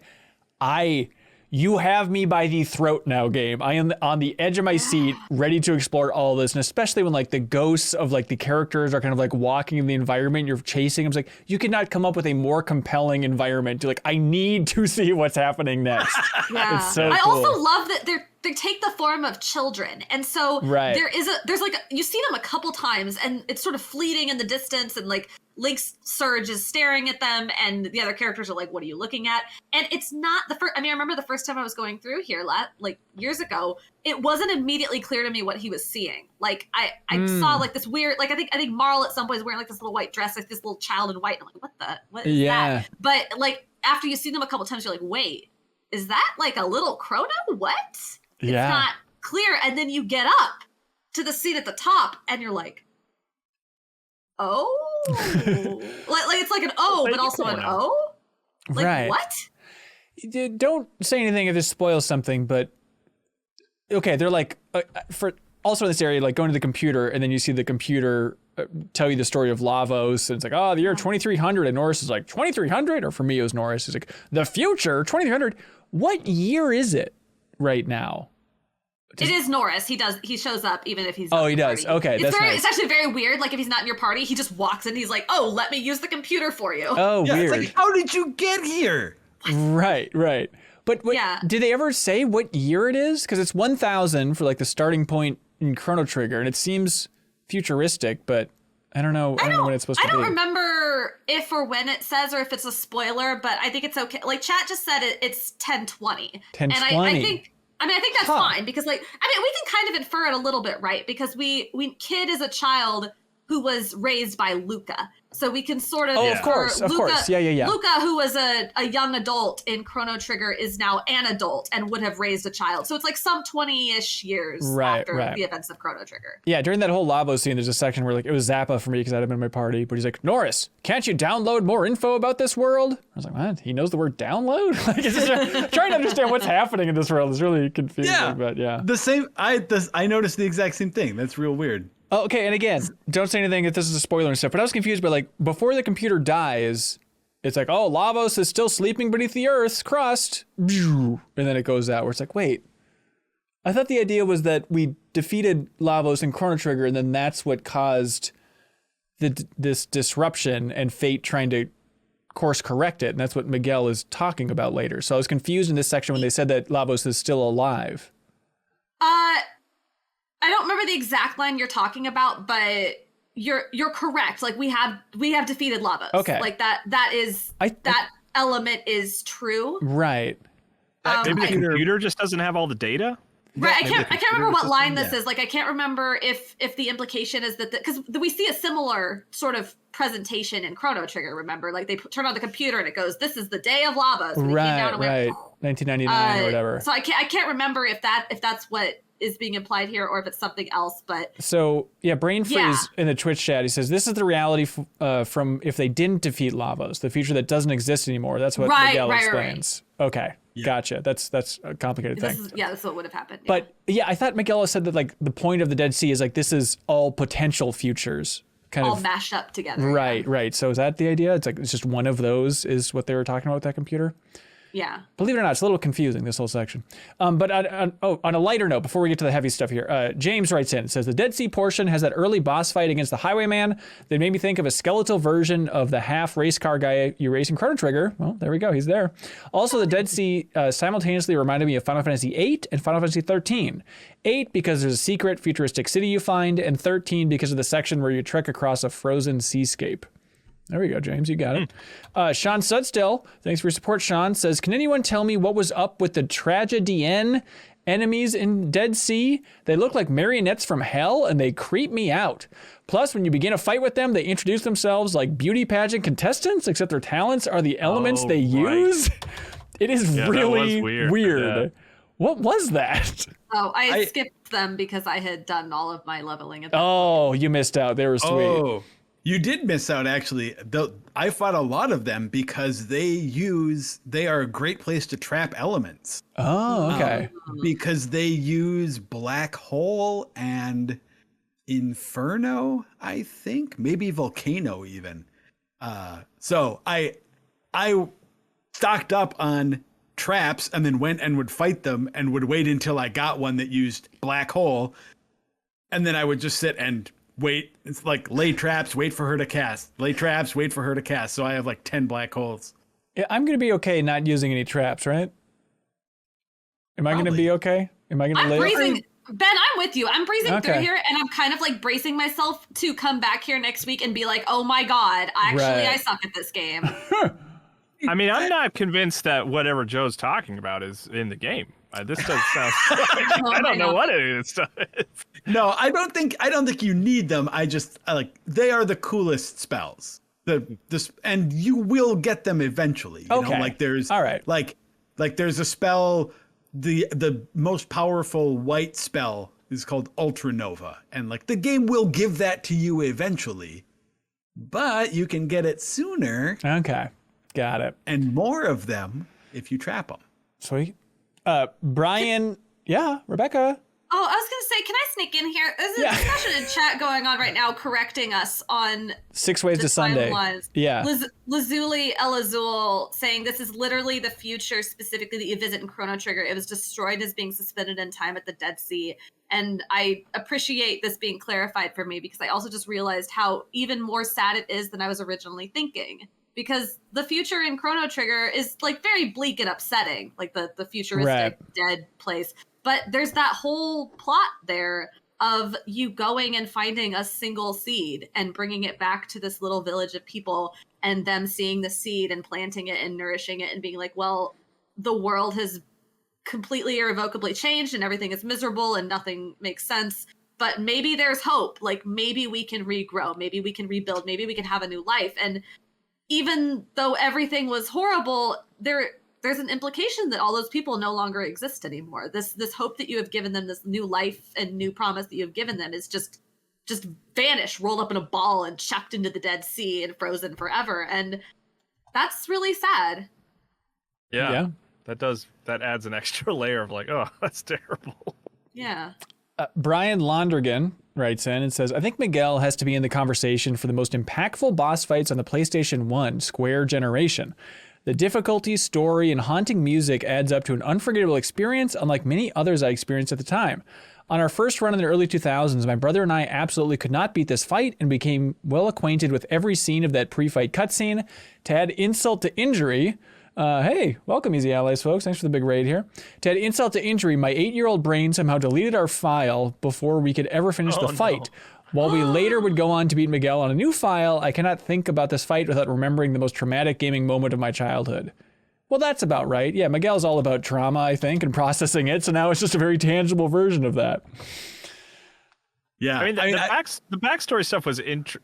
[SPEAKER 1] you have me by the throat now, game. I am on the edge of my seat, ready to explore all this. And especially when like the ghosts of like the characters are kind of like walking in the environment you're chasing. I'm like, you could not come up with a more compelling environment. You're like, I need to see what's happening next.
[SPEAKER 4] Yeah.
[SPEAKER 1] It's so
[SPEAKER 4] I
[SPEAKER 1] cool.
[SPEAKER 4] also love that they take the form of children, and so there's like you see them a couple times, and it's sort of fleeting in the distance, and like Lynx Surge is staring at them, and the other characters are like, "What are you looking at?" And it's not the first. I mean, I remember the first time I was going through here, like years ago. It wasn't immediately clear to me what he was seeing. Like I saw like this weird, like I think Marl at some point is wearing like this little white dress, like this little child in white. And I'm like, what is that? But like after you see them a couple times, you're like, wait, is that like a little Chrono? What? It's not clear. And then you get up to the seat at the top and you're like, oh, like it's like an O, but also an O. Like what?
[SPEAKER 1] Don't say anything if this spoils something, but okay, they're like also in this area, like going to the computer, and then you see the computer tell you the story of Lavos, and it's like, oh, the year 2300, and Norris is like, 2300? Or for me, it was Norris. He's like, the future, 2300? What year is it right now?
[SPEAKER 4] It is Norris. He shows up even if he's
[SPEAKER 1] Oh,
[SPEAKER 4] not
[SPEAKER 1] he
[SPEAKER 4] in your
[SPEAKER 1] does.
[SPEAKER 4] party.
[SPEAKER 1] Okay, that's nice.
[SPEAKER 4] It's actually very weird. Like if he's not in your party, he just walks in. He's like, "Oh, let me use the computer for you."
[SPEAKER 1] Oh,
[SPEAKER 3] Yeah,
[SPEAKER 1] weird.
[SPEAKER 3] it's like, how did you get here?
[SPEAKER 1] Right. But did they ever say what year it is? Because it's 1000 for like the starting point in Chrono Trigger, and it seems futuristic, but I don't know. I don't know when it's supposed to be.
[SPEAKER 4] I don't remember if or when it says or if it's a spoiler, but I think it's okay. Like chat just said it's 1020.
[SPEAKER 1] 1020.
[SPEAKER 4] And I think that's fine because we can kind of infer it a little bit, right? Because Kid is a child who was raised by Luca. So we can sort of
[SPEAKER 1] of course. Yeah.
[SPEAKER 4] Luca, who was a young adult in Chrono Trigger, is now an adult and would have raised a child. So it's like some 20-ish years after the events of Chrono Trigger.
[SPEAKER 1] Yeah, during that whole Labo scene, there's a section where like it was Zappa for me because I had him in my party, but he's like, Norris, can't you download more info about this world? I was like, what? He knows the word download? Like, it's just trying to understand what's happening in this world is really confusing.
[SPEAKER 3] Yeah,
[SPEAKER 1] but yeah.
[SPEAKER 3] The same. I noticed the exact same thing. That's real weird.
[SPEAKER 1] Oh, okay, and again, don't say anything if this is a spoiler and stuff, but I was confused by like, before the computer dies, it's like, oh, Lavos is still sleeping beneath the Earth's crust, and then it goes out, where it's like, wait, I thought the idea was that we defeated Lavos in Chrono Trigger, and then that's what caused this disruption and fate trying to course correct it, and that's what Miguel is talking about later. So I was confused in this section when they said that Lavos is still alive.
[SPEAKER 4] I don't remember the exact line you're talking about, but you're correct. Like we have defeated Lavos.
[SPEAKER 1] Okay.
[SPEAKER 4] Like that element is true.
[SPEAKER 1] Right.
[SPEAKER 2] Maybe the computer just doesn't have all the data.
[SPEAKER 4] Right. I can't remember what line this is. Like I can't remember if the implication is that because we see a similar sort of presentation in Chrono Trigger. Remember, like they turn on the computer and it goes, "This is the day of Lavos." And
[SPEAKER 1] Right.
[SPEAKER 4] came down and
[SPEAKER 1] Right. 1999 or whatever.
[SPEAKER 4] So I can't remember if that's what is being implied here or if it's something else, but
[SPEAKER 1] so yeah, Brain Freeze in the Twitch chat, he says this is the reality from if they didn't defeat Lavos, the future that doesn't exist anymore. That's what Miguel explains. Right. Okay, gotcha. That's a complicated thing.
[SPEAKER 4] That's what would have happened.
[SPEAKER 1] But yeah, I thought Miguel said that like the point of the Dead Sea is like this is all potential futures, kind
[SPEAKER 4] all
[SPEAKER 1] of
[SPEAKER 4] mashed up together.
[SPEAKER 1] Right. So is that the idea? It's like it's just one of those is what they were talking about with that computer.
[SPEAKER 4] Yeah.
[SPEAKER 1] Believe it or not, it's a little confusing, this whole section. But on a lighter note, before we get to the heavy stuff here, James writes in, says, the Dead Sea portion has that early boss fight against the Highwayman that made me think of a skeletal version of the half race car guy you race in Chrono Trigger. Well, there we go. He's there. Also, the Dead Sea simultaneously reminded me of Final Fantasy VIII and Final Fantasy XIII. 8 because there's a secret futuristic city you find, and 13 because of the section where you trek across a frozen seascape. There we go, James. You got it. Sean Sudstill, thanks for your support, Sean, says, can anyone tell me what was up with the tragedienne enemies in Dead Sea? They look like marionettes from hell, and they creep me out. Plus, when you begin a fight with them, they introduce themselves like beauty pageant contestants, except their talents are the elements they use. It is really weird. Yeah. What was that?
[SPEAKER 4] Oh, I skipped them because I had done all of my leveling. At
[SPEAKER 1] point. You missed out. They were sweet.
[SPEAKER 3] Oh. You did miss out, actually. I fought a lot of them because they are a great place to trap elements.
[SPEAKER 1] Oh, okay.
[SPEAKER 3] Because they use Black Hole and Inferno, I think. Maybe Volcano, even. So I stocked up on traps and then went and would fight them and would wait until I got one that used Black Hole. And then I would just sit and wait. It's like lay traps, wait for her to cast. Lay traps, wait for her to cast. So I have like 10 black holes.
[SPEAKER 1] Yeah, I'm going to be okay not using any traps, right? Am I going to be okay? Am I going to live?
[SPEAKER 4] Ben, I'm with you. I'm breezing through here, and I'm kind of like bracing myself to come back here next week and be like, oh my God, I suck at this game.
[SPEAKER 2] I mean, I'm not convinced that whatever Joe's talking about is in the game. This does sound. I don't know what any of this stuff is.
[SPEAKER 3] No, I don't think you need them. I like they are the coolest spells. And you will get them eventually. You know, like there's
[SPEAKER 1] all right.
[SPEAKER 3] Like there's a spell. The most powerful white spell is called Ultra Nova, and like the game will give that to you eventually, but you can get it sooner.
[SPEAKER 1] Okay, got it.
[SPEAKER 3] And more of them if you trap them.
[SPEAKER 1] Sweet. Brian, Rebekah.
[SPEAKER 4] Oh, I was going to say, can I sneak in here? There's a discussion in chat going on right now correcting us on
[SPEAKER 1] 6 Ways to Sunday. Yeah.
[SPEAKER 4] Lazuli El Azul saying this is literally the future, specifically that you visit in Chrono Trigger. It was destroyed as being suspended in time at the Dead Sea. And I appreciate this being clarified for me because I also just realized how even more sad it is than I was originally thinking. Because the future in Chrono Trigger is like very bleak and upsetting, like the futuristic dead place. But there's that whole plot there of you going and finding a single seed and bringing it back to this little village of people and them seeing the seed and planting it and nourishing it and being like, well, the world has completely irrevocably changed and everything is miserable and nothing makes sense. But maybe there's hope. Like maybe we can regrow. Maybe we can rebuild. Maybe we can have a new life. And even though everything was horrible, there's an implication that all those people no longer exist anymore. This hope that you have given them, this new life and new promise that you have given them is just vanished, rolled up in a ball and chucked into the Dead Sea and frozen forever. And that's really sad.
[SPEAKER 2] Yeah. That adds an extra layer of like, oh, that's terrible.
[SPEAKER 4] Yeah.
[SPEAKER 1] Brian Londrigan writes in and says, I think Miguel has to be in the conversation for the most impactful boss fights on the PlayStation 1 Square generation. The difficulty, story, and haunting music adds up to an unforgettable experience, unlike many others I experienced at the time. On our first run in the early 2000s, my brother and I absolutely could not beat this fight and became well acquainted with every scene of that pre-fight cutscene. To add insult to injury, hey, welcome Easy Allies, folks. Thanks for the big raid here. To add insult to injury, my 8-year-old brain somehow deleted our file before we could ever finish the fight. While we later would go on to beat Miguel on a new file, I cannot think about this fight without remembering the most traumatic gaming moment of my childhood. Well, that's about right. Yeah, Miguel's all about trauma, I think, and processing it, so now it's just a very tangible version of that.
[SPEAKER 3] Yeah.
[SPEAKER 2] I mean, the backstory stuff was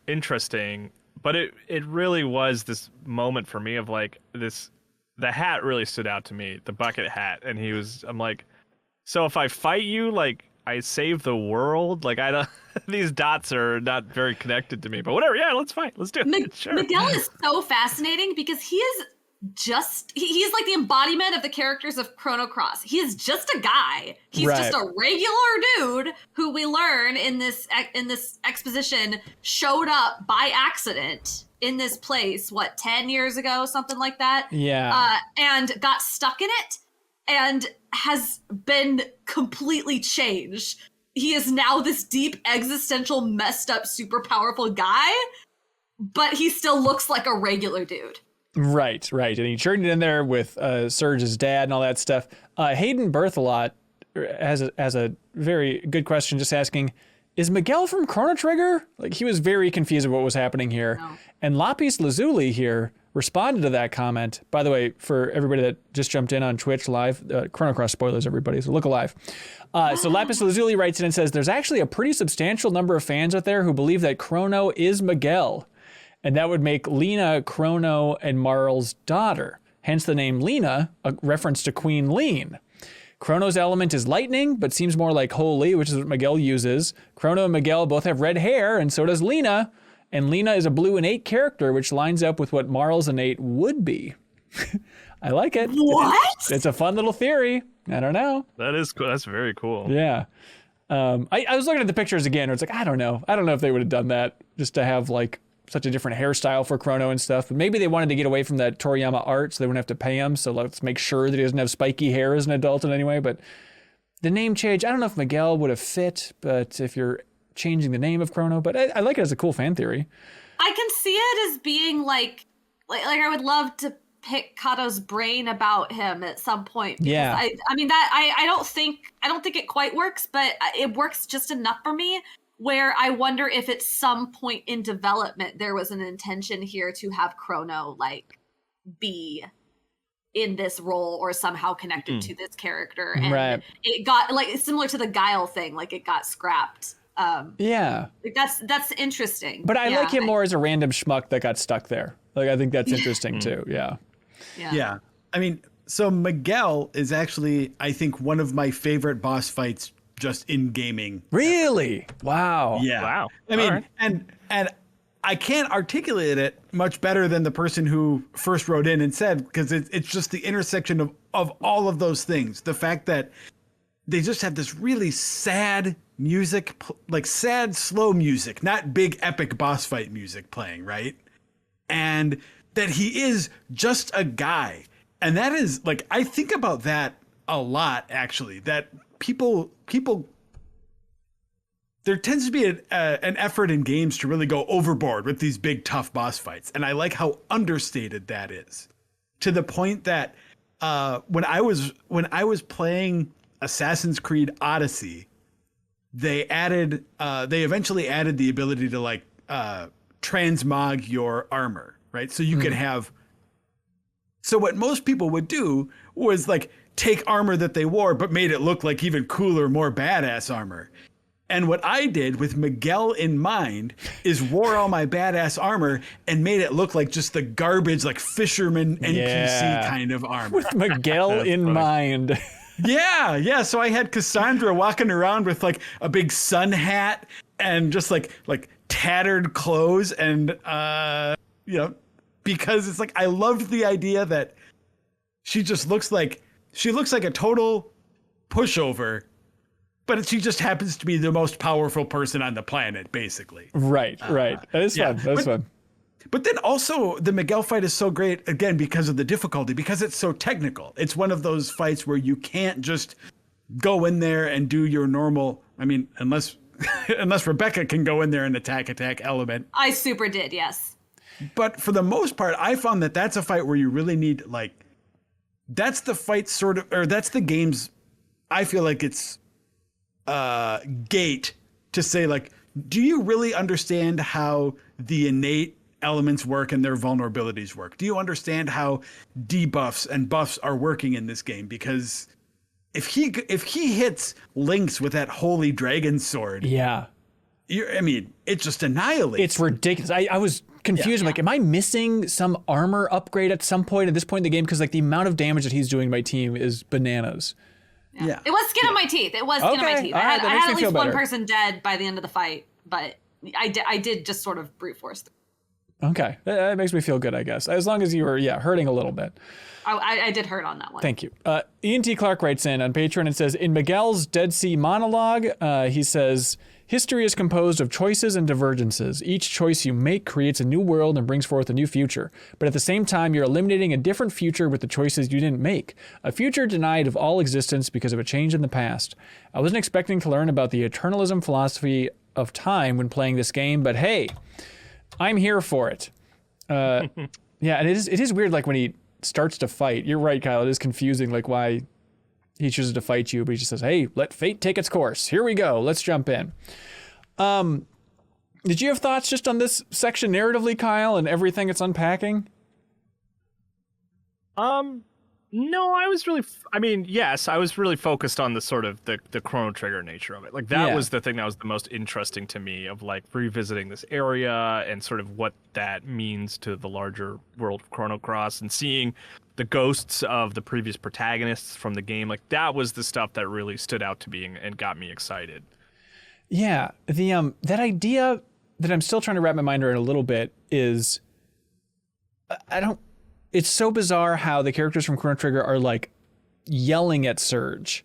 [SPEAKER 2] interesting, but it really was this moment for me of like this. The hat really stood out to me, the bucket hat, and I'm like, so if I fight you, like, I save the world? Like, I don't, these dots are not very connected to me, but whatever. Yeah, let's fight. Let's do it. Sure.
[SPEAKER 4] Miguel is so fascinating because he is he's like the embodiment of the characters of Chrono Cross. He is just a guy. He's just a regular dude who we learn in this exposition showed up by accident in this place, 10 years ago, something like that?
[SPEAKER 1] Yeah.
[SPEAKER 4] And got stuck in it and has been completely changed. He is now this deep, existential, messed up, super powerful guy, but he still looks like a regular dude.
[SPEAKER 1] Right. And he turned it in there with Serge's dad and all that stuff. Hayden Berthelot has a very good question, just asking, is Miguel from Chrono Trigger? Like, he was very confused about what was happening here. No. And Lapis Lazuli here responded to that comment. By the way, for everybody that just jumped in on Twitch live, Chrono Cross spoilers, everybody, so look alive. So Lapis Lazuli writes in and says, there's actually a pretty substantial number of fans out there who believe that Chrono is Miguel. And that would make Lena Chrono and Marl's daughter. Hence the name Lena, a reference to Queen Lean. Chrono's element is lightning, but seems more like holy, which is what Miguel uses. Chrono and Miguel both have red hair, and so does Lena. And Lena is a blue innate character, which lines up with what Marl's innate would be. I like it.
[SPEAKER 4] What?
[SPEAKER 1] It's a fun little theory. I don't know.
[SPEAKER 2] That is cool. That's very cool.
[SPEAKER 1] Yeah. I was looking at the pictures again, where it's like, I don't know. I don't know if they would have done that just to have like such a different hairstyle for Chrono and stuff. But maybe they wanted to get away from that Toriyama art so they wouldn't have to pay him. So let's make sure that he doesn't have spiky hair as an adult in any way. But the name change, I don't know if Miguel would have fit, but if you're changing the name of Chrono, but I like it as a cool fan theory.
[SPEAKER 4] I can see it as being like I would love to pick Kato's brain about him at some point.
[SPEAKER 1] Yeah.
[SPEAKER 4] I mean that I don't think it quite works, but it works just enough for me where I wonder if at some point in development there was an intention here to have Chrono like be in this role or somehow connected to this character, and it got like similar to the Guile thing, like it got scrapped.
[SPEAKER 1] Yeah,
[SPEAKER 4] like that's interesting.
[SPEAKER 1] But I like him more as a random schmuck that got stuck there. Like I think that's interesting too. Yeah.
[SPEAKER 3] I mean, so Miguel is actually, I think, one of my favorite boss fights just in gaming.
[SPEAKER 1] Really? Wow.
[SPEAKER 3] Yeah.
[SPEAKER 2] Wow.
[SPEAKER 3] I mean, and I can't articulate it much better than the person who first wrote in and said, because it's just the intersection of all of those things. The fact that they just have this really sad music, like sad, slow music, not big epic boss fight music playing, right? And that he is just a guy. And that is like, I think about that a lot, actually, that people, there tends to be an effort in games to really go overboard with these big, tough boss fights. And I like how understated that is, to the point that when I was playing Assassin's Creed Odyssey, they eventually added the ability to like transmog your armor, right? So you could have, so what most people would do was like take armor that they wore, but made it look like even cooler, more badass armor. And what I did with Miguel in mind is wore all my badass armor and made it look like just the garbage, like fisherman NPC kind of armor.
[SPEAKER 1] With Miguel in mind.
[SPEAKER 3] Yeah. So I had Cassandra walking around with like a big sun hat and just like tattered clothes, and because it's like I loved the idea that she looks like a total pushover, but she just happens to be the most powerful person on the planet, basically.
[SPEAKER 1] Right. That is fun. That is fun.
[SPEAKER 3] But then also the Miguel fight is so great, again, because of the difficulty, because it's so technical. It's one of those fights where you can't just go in there and do your normal, I mean, unless Rebekah can go in there and attack element.
[SPEAKER 4] I super did, yes.
[SPEAKER 3] But for the most part, I found that that's a fight where you really need, like, that's the fight sort of, or that's the game's, I feel like it's gate to say, like, do you really understand how the innate elements work and their vulnerabilities work? Do you understand how debuffs and buffs are working in this game? Because if he hits Lynx with that holy dragon sword, it just annihilates.
[SPEAKER 1] It's ridiculous. I was confused. I'm like, am I missing some armor upgrade at some point at this point in the game? Because like the amount of damage that he's doing to my team is bananas.
[SPEAKER 4] Yeah. It was skin on my teeth. It was skin on my teeth. I had at least one person dead by the end of the fight, but I did just sort of brute force through.
[SPEAKER 1] Okay. That makes me feel good, I guess. As long as you were, hurting a little bit.
[SPEAKER 4] I did hurt on that one.
[SPEAKER 1] Thank you. Ian T. Clark writes in on Patreon and says, in Miguel's Dead Sea monologue, he says, history is composed of choices and divergences. Each choice you make creates a new world and brings forth a new future. But at the same time, you're eliminating a different future with the choices you didn't make. A future denied of all existence because of a change in the past. I wasn't expecting to learn about the eternalism philosophy of time when playing this game, but hey, I'm here for it. And it is weird, like when he starts to fight. You're right, Kyle. It is confusing, like why he chooses to fight you, but he just says, hey, let fate take its course. Here we go. Let's jump in. Did you have thoughts just on this section narratively, Kyle, and everything it's unpacking?
[SPEAKER 2] No, I was really focused on the sort of the Chrono Trigger nature of it. Like that was the thing that was the most interesting to me, of like revisiting this area and sort of what that means to the larger world of Chrono Cross, and seeing the ghosts of the previous protagonists from the game. Like that was the stuff that really stood out to me and got me excited.
[SPEAKER 1] Yeah, the that idea that I'm still trying to wrap my mind around a little bit is, it's so bizarre how the characters from Chrono Trigger are like yelling at Surge.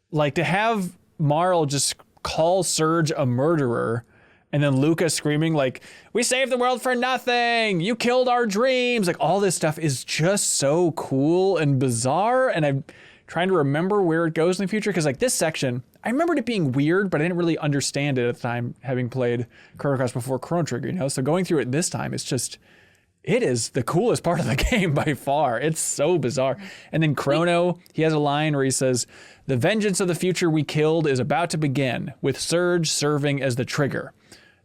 [SPEAKER 1] Like to have Marl just call Surge a murderer, and then Luca screaming like, we saved the world for nothing, you killed our dreams. Like all this stuff is just so cool and bizarre. And I'm trying to remember where it goes in the future. Cause like this section, I remembered it being weird, but I didn't really understand it at the time, having played Chrono Cross before Chrono Trigger, So going through it this time, it is the coolest part of the game by far. It's so bizarre. And then Chrono, he has a line where he says, the vengeance of the future we killed is about to begin, with Surge serving as the trigger.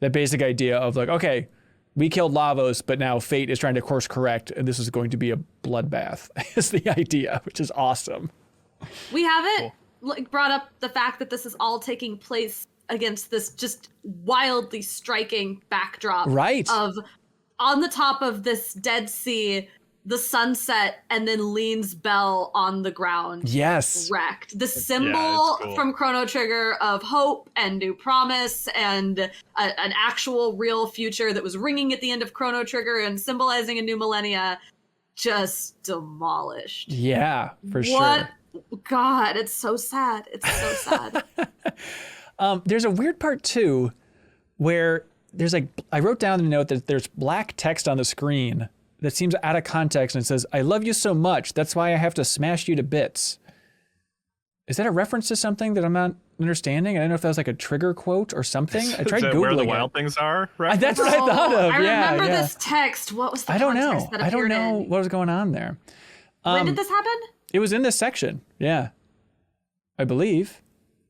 [SPEAKER 1] That basic idea of like, okay, we killed Lavos, but now fate is trying to course correct, and this is going to be a bloodbath, is the idea, which is awesome.
[SPEAKER 4] We haven't brought up the fact that this is all taking place against this just wildly striking backdrop.
[SPEAKER 1] Right.
[SPEAKER 4] Of on the top of this Dead Sea, the sunset, and then Lean's bell on the ground.
[SPEAKER 1] Yes.
[SPEAKER 4] Wrecked. The symbol from Chrono Trigger of hope and new promise and an actual real future that was ringing at the end of Chrono Trigger and symbolizing a new millennia, just demolished.
[SPEAKER 1] Yeah, for sure.
[SPEAKER 4] What God, it's so sad. It's so sad.
[SPEAKER 1] There's a weird part too, where there's like, I wrote down in the note that there's black text on the screen that seems out of context and it says, "I love you so much. That's why I have to smash you to bits." Is that a reference to something that I'm not understanding? I don't know if that was like a Trigger quote or something. I tried Googling
[SPEAKER 2] where the wild things are, right?
[SPEAKER 1] That's what I thought of.
[SPEAKER 4] I
[SPEAKER 1] yeah,
[SPEAKER 4] remember
[SPEAKER 1] yeah.
[SPEAKER 4] this text. What was the
[SPEAKER 1] I don't know.
[SPEAKER 4] context that
[SPEAKER 1] I don't
[SPEAKER 4] appeared
[SPEAKER 1] know
[SPEAKER 4] in?
[SPEAKER 1] what was going on there.
[SPEAKER 4] When did this happen?
[SPEAKER 1] It was in this section. Yeah. I believe.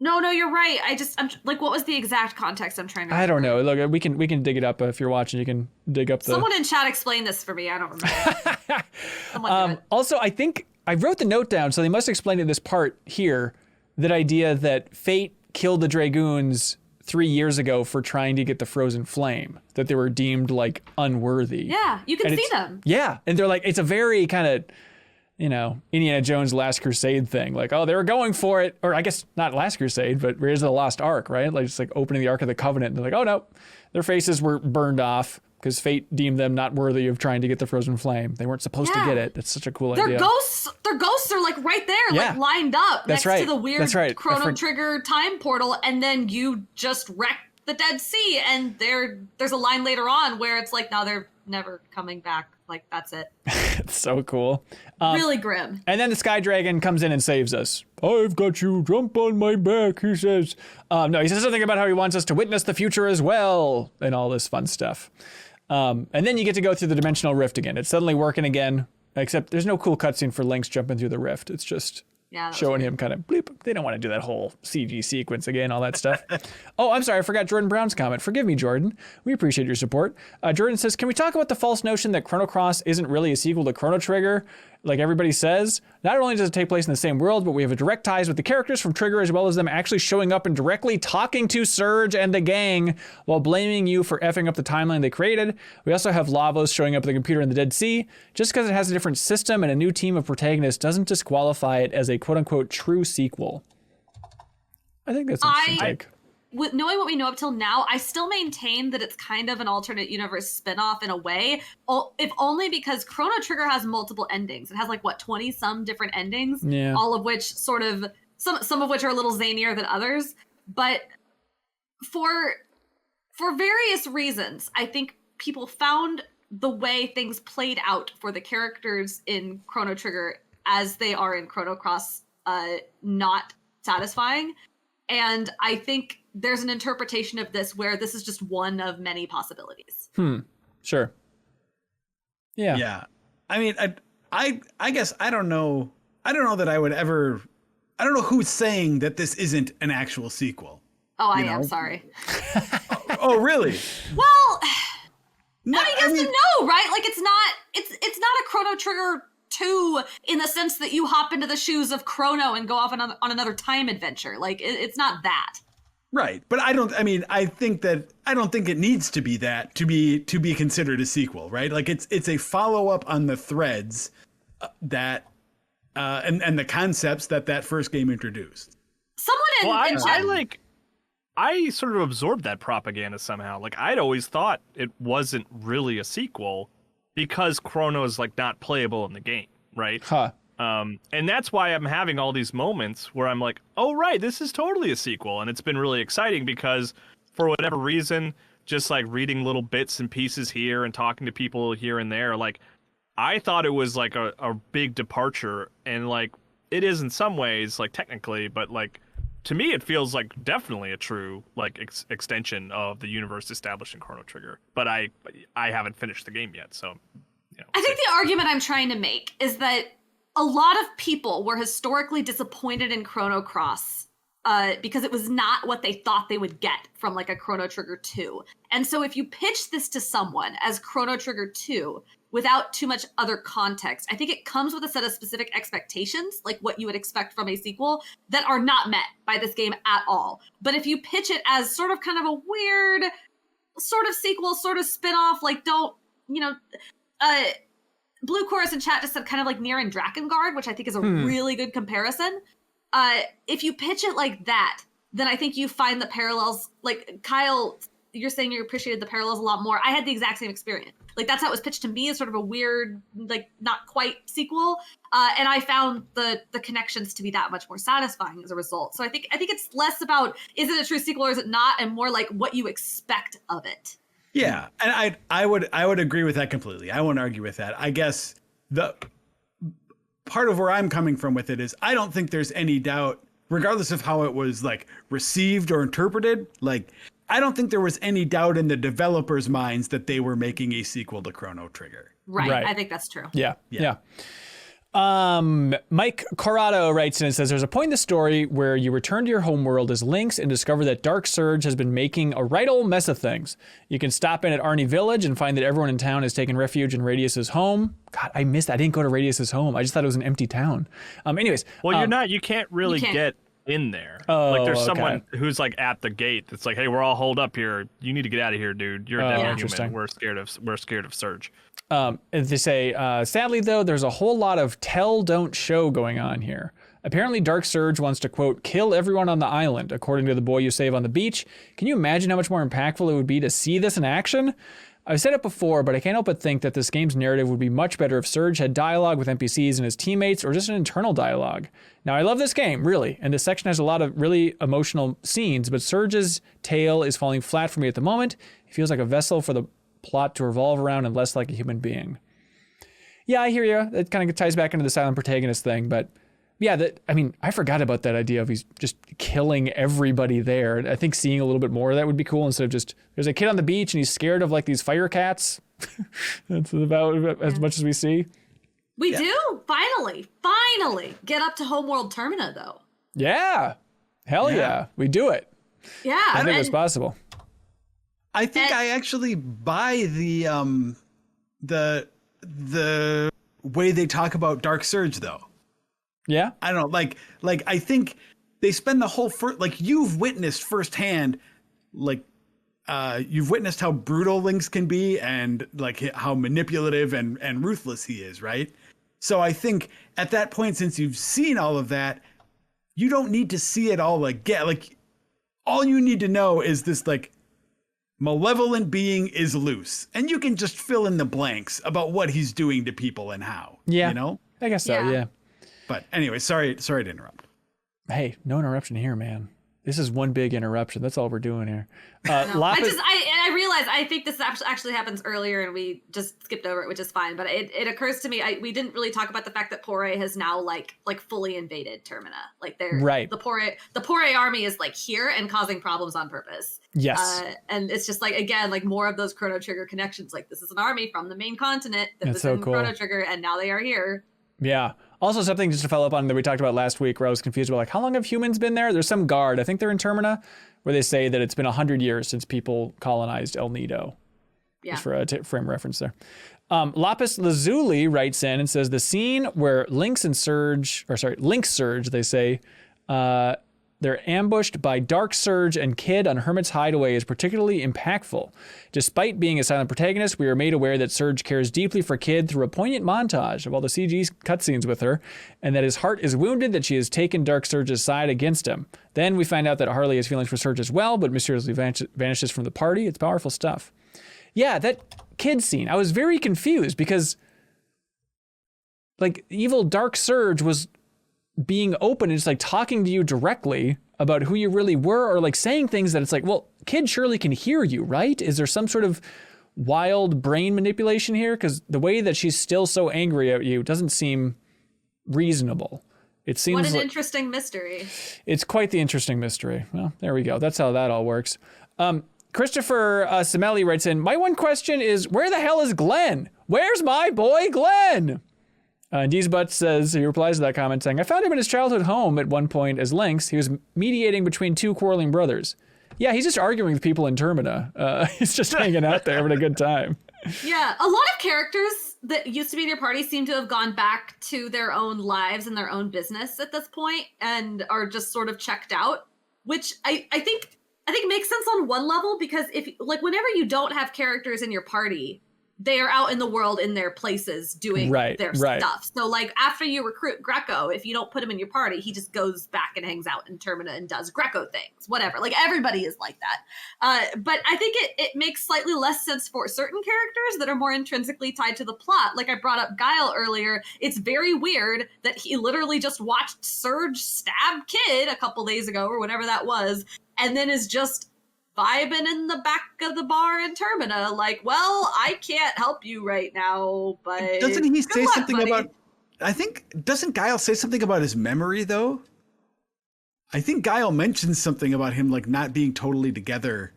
[SPEAKER 4] No, you're right. I'm like, what was the exact context? I'm trying to remember.
[SPEAKER 1] I don't know. Look, we can dig it up if you're watching. You can dig up the.
[SPEAKER 4] Someone in chat explained this for me. I don't remember. Someone do it.
[SPEAKER 1] Also, I think I wrote the note down, so they must explain in this part here that idea that Fate killed the Dragoons 3 years ago for trying to get the frozen flame, that they were deemed like unworthy.
[SPEAKER 4] Yeah, you can
[SPEAKER 1] And
[SPEAKER 4] see
[SPEAKER 1] it's-
[SPEAKER 4] them.
[SPEAKER 1] Yeah, and they're like, it's a very kind of, Indiana Jones Last Crusade thing. Like, oh, they were going for it, or I guess not Last Crusade, but Raiders of the Lost Ark, right? Like, just like opening the Ark of the Covenant, and they're like, oh no, their faces were burned off because Fate deemed them not worthy of trying to get the frozen flame. They weren't supposed to get it. That's such a cool
[SPEAKER 4] Their
[SPEAKER 1] idea.
[SPEAKER 4] ghosts are like right there,
[SPEAKER 1] Yeah.
[SPEAKER 4] like lined up
[SPEAKER 1] That's
[SPEAKER 4] next
[SPEAKER 1] right.
[SPEAKER 4] to the weird
[SPEAKER 1] That's right.
[SPEAKER 4] Chrono Trigger time portal, and then you just wreck the Dead Sea, and there's a line later on where it's like, no, they're never coming back. Like, that's it.
[SPEAKER 1] It's so cool.
[SPEAKER 4] Really grim.
[SPEAKER 1] And then the Sky Dragon comes in and saves us. "I've got you, jump on my back," he says. No, he says something about how he wants us to witness the future as well, and all this fun stuff. And then you get to go through the dimensional rift again. It's suddenly working again, except there's no cool cutscene for Lynx jumping through the rift. It's just
[SPEAKER 4] Yeah, that was
[SPEAKER 1] showing
[SPEAKER 4] weird.
[SPEAKER 1] him kind of bleep. They don't want to do that whole CG sequence again, all that stuff. Oh, I'm sorry. I forgot Jordan Brown's comment. Forgive me, Jordan. We appreciate your support. Jordan says, "Can we talk about the false notion that Chrono Cross isn't really a sequel to Chrono Trigger? Like everybody says, not only does it take place in the same world, but we have a direct ties with the characters from Trigger, as well as them actually showing up and directly talking to Surge and the gang while blaming you for effing up the timeline they created. We also have Lavos showing up at the computer in the Dead Sea. Just because it has a different system and a new team of protagonists doesn't disqualify it as a quote-unquote true sequel." I think that's an interesting take.
[SPEAKER 4] With knowing what we know up till now, I still maintain that it's kind of an alternate universe spin-off in a way, if only because Chrono Trigger has multiple endings. It has like, what, 20 some different endings,
[SPEAKER 1] Yeah.
[SPEAKER 4] all of which sort of, some of which are a little zanier than others. But for various reasons, I think people found the way things played out for the characters in Chrono Trigger as they are in Chrono Cross not satisfying. And I think there's an interpretation of this where this is just one of many possibilities.
[SPEAKER 1] Sure. Yeah.
[SPEAKER 3] Yeah. I mean, I guess I don't know that I would ever. I don't know who's saying that this isn't an actual sequel.
[SPEAKER 4] Oh, I
[SPEAKER 3] You
[SPEAKER 4] am
[SPEAKER 3] know?
[SPEAKER 4] sorry.
[SPEAKER 3] Oh, really?
[SPEAKER 4] Well,
[SPEAKER 3] No,
[SPEAKER 4] I guess you know, right? Like it's not a Chrono Trigger 2 in the sense that you hop into the shoes of Chrono and go off on another time adventure. Like it's not that.
[SPEAKER 3] Right, but I don't think it needs to be that to be considered a sequel, right? Like it's a follow up on the threads that and the concepts that first game introduced.
[SPEAKER 4] Someone in chat,
[SPEAKER 2] I sort of absorbed that propaganda somehow. Like, I'd always thought it wasn't really a sequel because Chrono's like not playable in the game, right?
[SPEAKER 1] Huh.
[SPEAKER 2] And that's why I'm having all these moments where I'm like, oh, right, this is totally a sequel. And it's been really exciting because for whatever reason, just like reading little bits and pieces here and talking to people here and there, like I thought it was like a big departure. And like it is in some ways, like technically, but like to me, it feels like definitely a true like extension of the universe established in Chrono Trigger. But I haven't finished the game yet. So,
[SPEAKER 4] I think the argument I'm trying to make is that a lot of people were historically disappointed in Chrono Cross because it was not what they thought they would get from like a Chrono Trigger 2. And so if you pitch this to someone as Chrono Trigger 2 without too much other context, I think it comes with a set of specific expectations, like what you would expect from a sequel, that are not met by this game at all. But if you pitch it as sort of kind of a weird sort of sequel, sort of spin-off, like Blue Chorus in chat just said kind of like Nier and Drakengard, which I think is a really good comparison. If you pitch it like that, then I think you find the parallels, like Kyle you're saying you appreciated the parallels a lot more. I had the exact same experience. Like that's how it was pitched to me as sort of a weird, like not quite sequel. And I found the connections to be that much more satisfying as a result. So I think it's less about is it a true sequel or is it not, and more like what you expect of it.
[SPEAKER 3] Yeah, and I would agree with that completely. I won't argue with that. I guess the part of where I'm coming from with it is I don't think there's any doubt, regardless of how it was like received or interpreted, like I don't think there was any doubt in the developers' minds that they were making a sequel to Chrono Trigger.
[SPEAKER 4] Right. I think that's true.
[SPEAKER 1] Yeah. Mike Corrado writes in and says, there's a point in the story where you return to your homeworld as Lynx and discover that Dark Surge has been making a right old mess of things. You can stop in at Arnie Village and find that everyone in town has taken refuge in Radius's home. God, I didn't go to Radius's home. I just thought it was an empty town. Anyways.
[SPEAKER 2] Well, you can't really get in there. Like there's someone who's like at the gate. It's like, hey, we're all holed up here. You need to get out of here, dude. You're a dead human. We're scared of Surge.
[SPEAKER 1] They say, sadly, though, there's a whole lot of tell, don't show going on here. Apparently, Dark Surge wants to, quote, kill everyone on the island, according to the boy you save on the beach. Can you imagine how much more impactful it would be to see this in action? I've said it before, but I can't help but think that this game's narrative would be much better if Surge had dialogue with NPCs and his teammates, or just an internal dialogue. Now, I love this game, really, and this section has a lot of really emotional scenes, but Surge's tale is falling flat for me at the moment. It feels like a vessel for the plot to revolve around and less like a human being. Yeah, I hear you. It kind of ties back into the silent protagonist thing, but yeah, I forgot about that idea of he's just killing everybody there. I think seeing a little bit more of that would be cool instead of just, there's a kid on the beach and he's scared of like these fire cats. That's about as much as we see.
[SPEAKER 4] We do finally get up to Homeworld Termina though.
[SPEAKER 1] Yeah. Hell yeah. We do it.
[SPEAKER 4] Yeah.
[SPEAKER 1] I think it's possible.
[SPEAKER 3] I think I actually buy the way they talk about Dark Surge though.
[SPEAKER 1] Yeah.
[SPEAKER 3] I don't know, like I think they spend the whole you've witnessed firsthand, you've witnessed how brutal Lynx can be and like how manipulative and ruthless he is, right? So I think at that point, since you've seen all of that, you don't need to see it all again. Like all you need to know is this like malevolent being is loose, and you can just fill in the blanks about what he's doing to people and how. Yeah, you know.
[SPEAKER 1] I guess so. Yeah.
[SPEAKER 3] But anyway, sorry to interrupt.
[SPEAKER 1] Hey, no interruption here, man. This is one big interruption. That's all we're doing here.
[SPEAKER 4] I realize I think this actually happens earlier and we just skipped over it, which is fine. But it occurs to me we didn't really talk about the fact that Pore has now like fully invaded Termina. Like they're the Pore army is like here and causing problems on purpose.
[SPEAKER 1] Yes.
[SPEAKER 4] And it's just like again like more of those Chrono Trigger connections. Like this is an army from the main continent that was in Chrono Trigger, and now they are here.
[SPEAKER 1] Yeah. Also something just to follow up on that we talked about last week where I was confused about like how long have humans been there? There's some guard, I think they're in Termina, where they say that it's been 100 years since people colonized El Nido. Yeah. Just for a frame reference there. Lapis Lazuli writes in and says the scene where Lynx Surge, they say, they're ambushed by Dark Surge and Kid on Hermit's Hideaway is particularly impactful. Despite being a silent protagonist, we are made aware that Surge cares deeply for Kid through a poignant montage of all the CG cutscenes with her, and that his heart is wounded that she has taken Dark Surge's side against him. Then we find out that Harley has feelings for Surge as well, but mysteriously vanishes from the party. It's powerful stuff. Yeah, that Kid scene, I was very confused because like evil Dark Surge was being open and just like talking to you directly about who you really were, or like saying things that it's like, well, Kid surely can hear you, right? Is there some sort of wild brain manipulation here? Because the way that she's still so angry at you doesn't seem reasonable. It seems
[SPEAKER 4] what an interesting mystery.
[SPEAKER 1] It's quite the interesting mystery. Well, there we go. That's how that all works. Christopher Semelli writes in, my one question is, where the hell is Glenn? Where's my boy Glenn? Deesbutt says, he replies to that comment saying, I found him in his childhood home at one point as Lynx. He was mediating between two quarreling brothers. Yeah, he's just arguing with people in Termina. He's just hanging out there having a good time.
[SPEAKER 4] Yeah, a lot of characters that used to be in your party seem to have gone back to their own lives and their own business at this point and are just sort of checked out, which I think makes sense on one level, because if like whenever you don't have characters in your party they are out in the world in their places doing their stuff. So like after you recruit Greco, if you don't put him in your party, he just goes back and hangs out in Termina and does Greco things, whatever. Like everybody is like that. But I think it makes slightly less sense for certain characters that are more intrinsically tied to the plot. Like I brought up Guile earlier. It's very weird that he literally just watched Surge stab Kid a couple days ago or whatever that was, and then is just vibing in the back of the bar in Termina, like, well, I can't help you right now, but
[SPEAKER 3] doesn't he say
[SPEAKER 4] luck,
[SPEAKER 3] something
[SPEAKER 4] buddy.
[SPEAKER 3] about? I think doesn't Guile say something about his memory though? I think Guile mentions something about him like not being totally together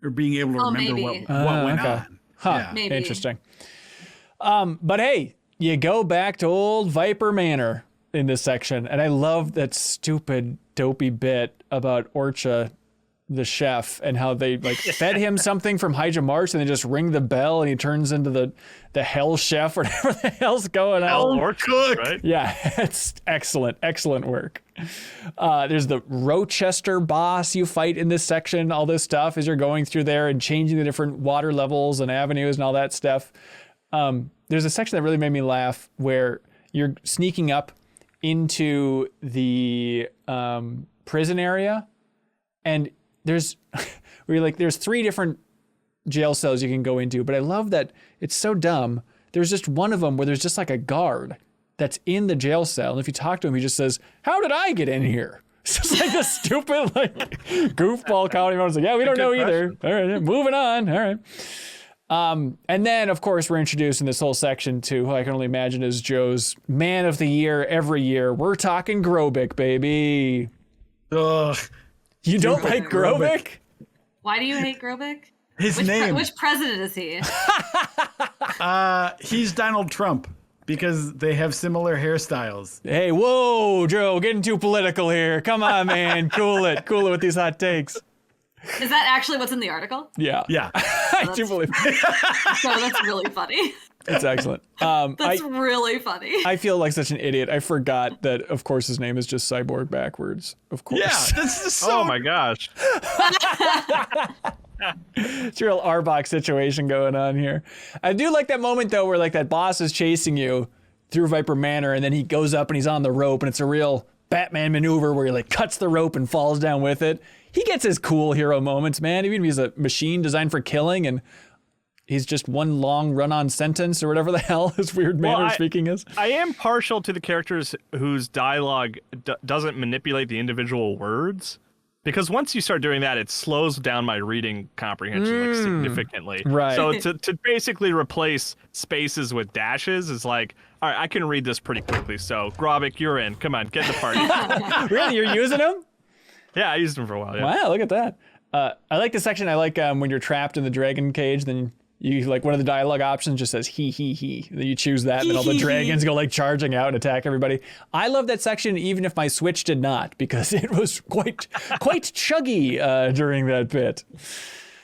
[SPEAKER 3] or being able to remember
[SPEAKER 4] maybe.
[SPEAKER 3] what went on.
[SPEAKER 1] Huh.
[SPEAKER 3] Yeah.
[SPEAKER 4] Maybe.
[SPEAKER 1] Interesting. But hey, you go back to old Viper Manor in this section, and I love that stupid dopey bit about Orcha, the chef, and how they like fed him something from Hydra Marsh and they just ring the bell and he turns into the hell chef or whatever the hell's going on.
[SPEAKER 2] Hell or cook, right?
[SPEAKER 1] Yeah, it's excellent work. There's the Rochester boss you fight in this section, all this stuff as you're going through there and changing the different water levels and avenues and all that stuff. There's a section that really made me laugh where you're sneaking up into the prison area, and there's three different jail cells you can go into, but I love that it's so dumb. There's just one of them where there's just like a guard that's in the jail cell, and if you talk to him, he just says, "How did I get in here?" It's just like this stupid like goofball comedy moment. It's like, yeah, we don't know either. All right, moving on. All right. And then, of course, we're introduced in this whole section to who I can only imagine is Joe's man of the year every year. We're talking Grobik, baby.
[SPEAKER 3] Ugh.
[SPEAKER 1] You don't like Grobik?
[SPEAKER 4] Why do you hate Grobik?
[SPEAKER 3] His name.
[SPEAKER 4] Which president is he?
[SPEAKER 3] He's Donald Trump because they have similar hairstyles.
[SPEAKER 1] Hey, whoa, Joe, getting too political here. Come on, man. Cool it with these hot takes.
[SPEAKER 4] Is that actually what's in the article?
[SPEAKER 1] Yeah.
[SPEAKER 3] Yeah.
[SPEAKER 1] I do believe it.
[SPEAKER 4] So that's really funny.
[SPEAKER 1] It's excellent.
[SPEAKER 4] That's really funny.
[SPEAKER 1] I feel like such an idiot. I forgot that, of course, his name is just Cyborg backwards. Of course.
[SPEAKER 3] Yeah. This is so.
[SPEAKER 2] Oh my gosh.
[SPEAKER 1] It's a real Arbok situation going on here. I do like that moment, though, where like that boss is chasing you through Viper Manor, and then he goes up and he's on the rope, and it's a real Batman maneuver where he like cuts the rope and falls down with it. He gets his cool hero moments, man. Even if he's a machine designed for killing and he's just one long run-on sentence or whatever the hell his weird manner of speaking is.
[SPEAKER 2] I am partial to the characters whose dialogue doesn't manipulate the individual words, because once you start doing that, it slows down my reading comprehension like significantly.
[SPEAKER 1] Right.
[SPEAKER 2] So to basically replace spaces with dashes is like, all right, I can read this pretty quickly. So Grobik, you're in. Come on, get in the party.
[SPEAKER 1] Really? You're using him?
[SPEAKER 2] Yeah, I used them for a while. Yeah.
[SPEAKER 1] Wow, look at that. I like the section. I like when you're trapped in the dragon cage, then you like one of the dialogue options just says he. Then you choose that, and then all the dragons go like charging out and attack everybody. I love that section, even if my Switch did not, because it was quite chuggy during that bit.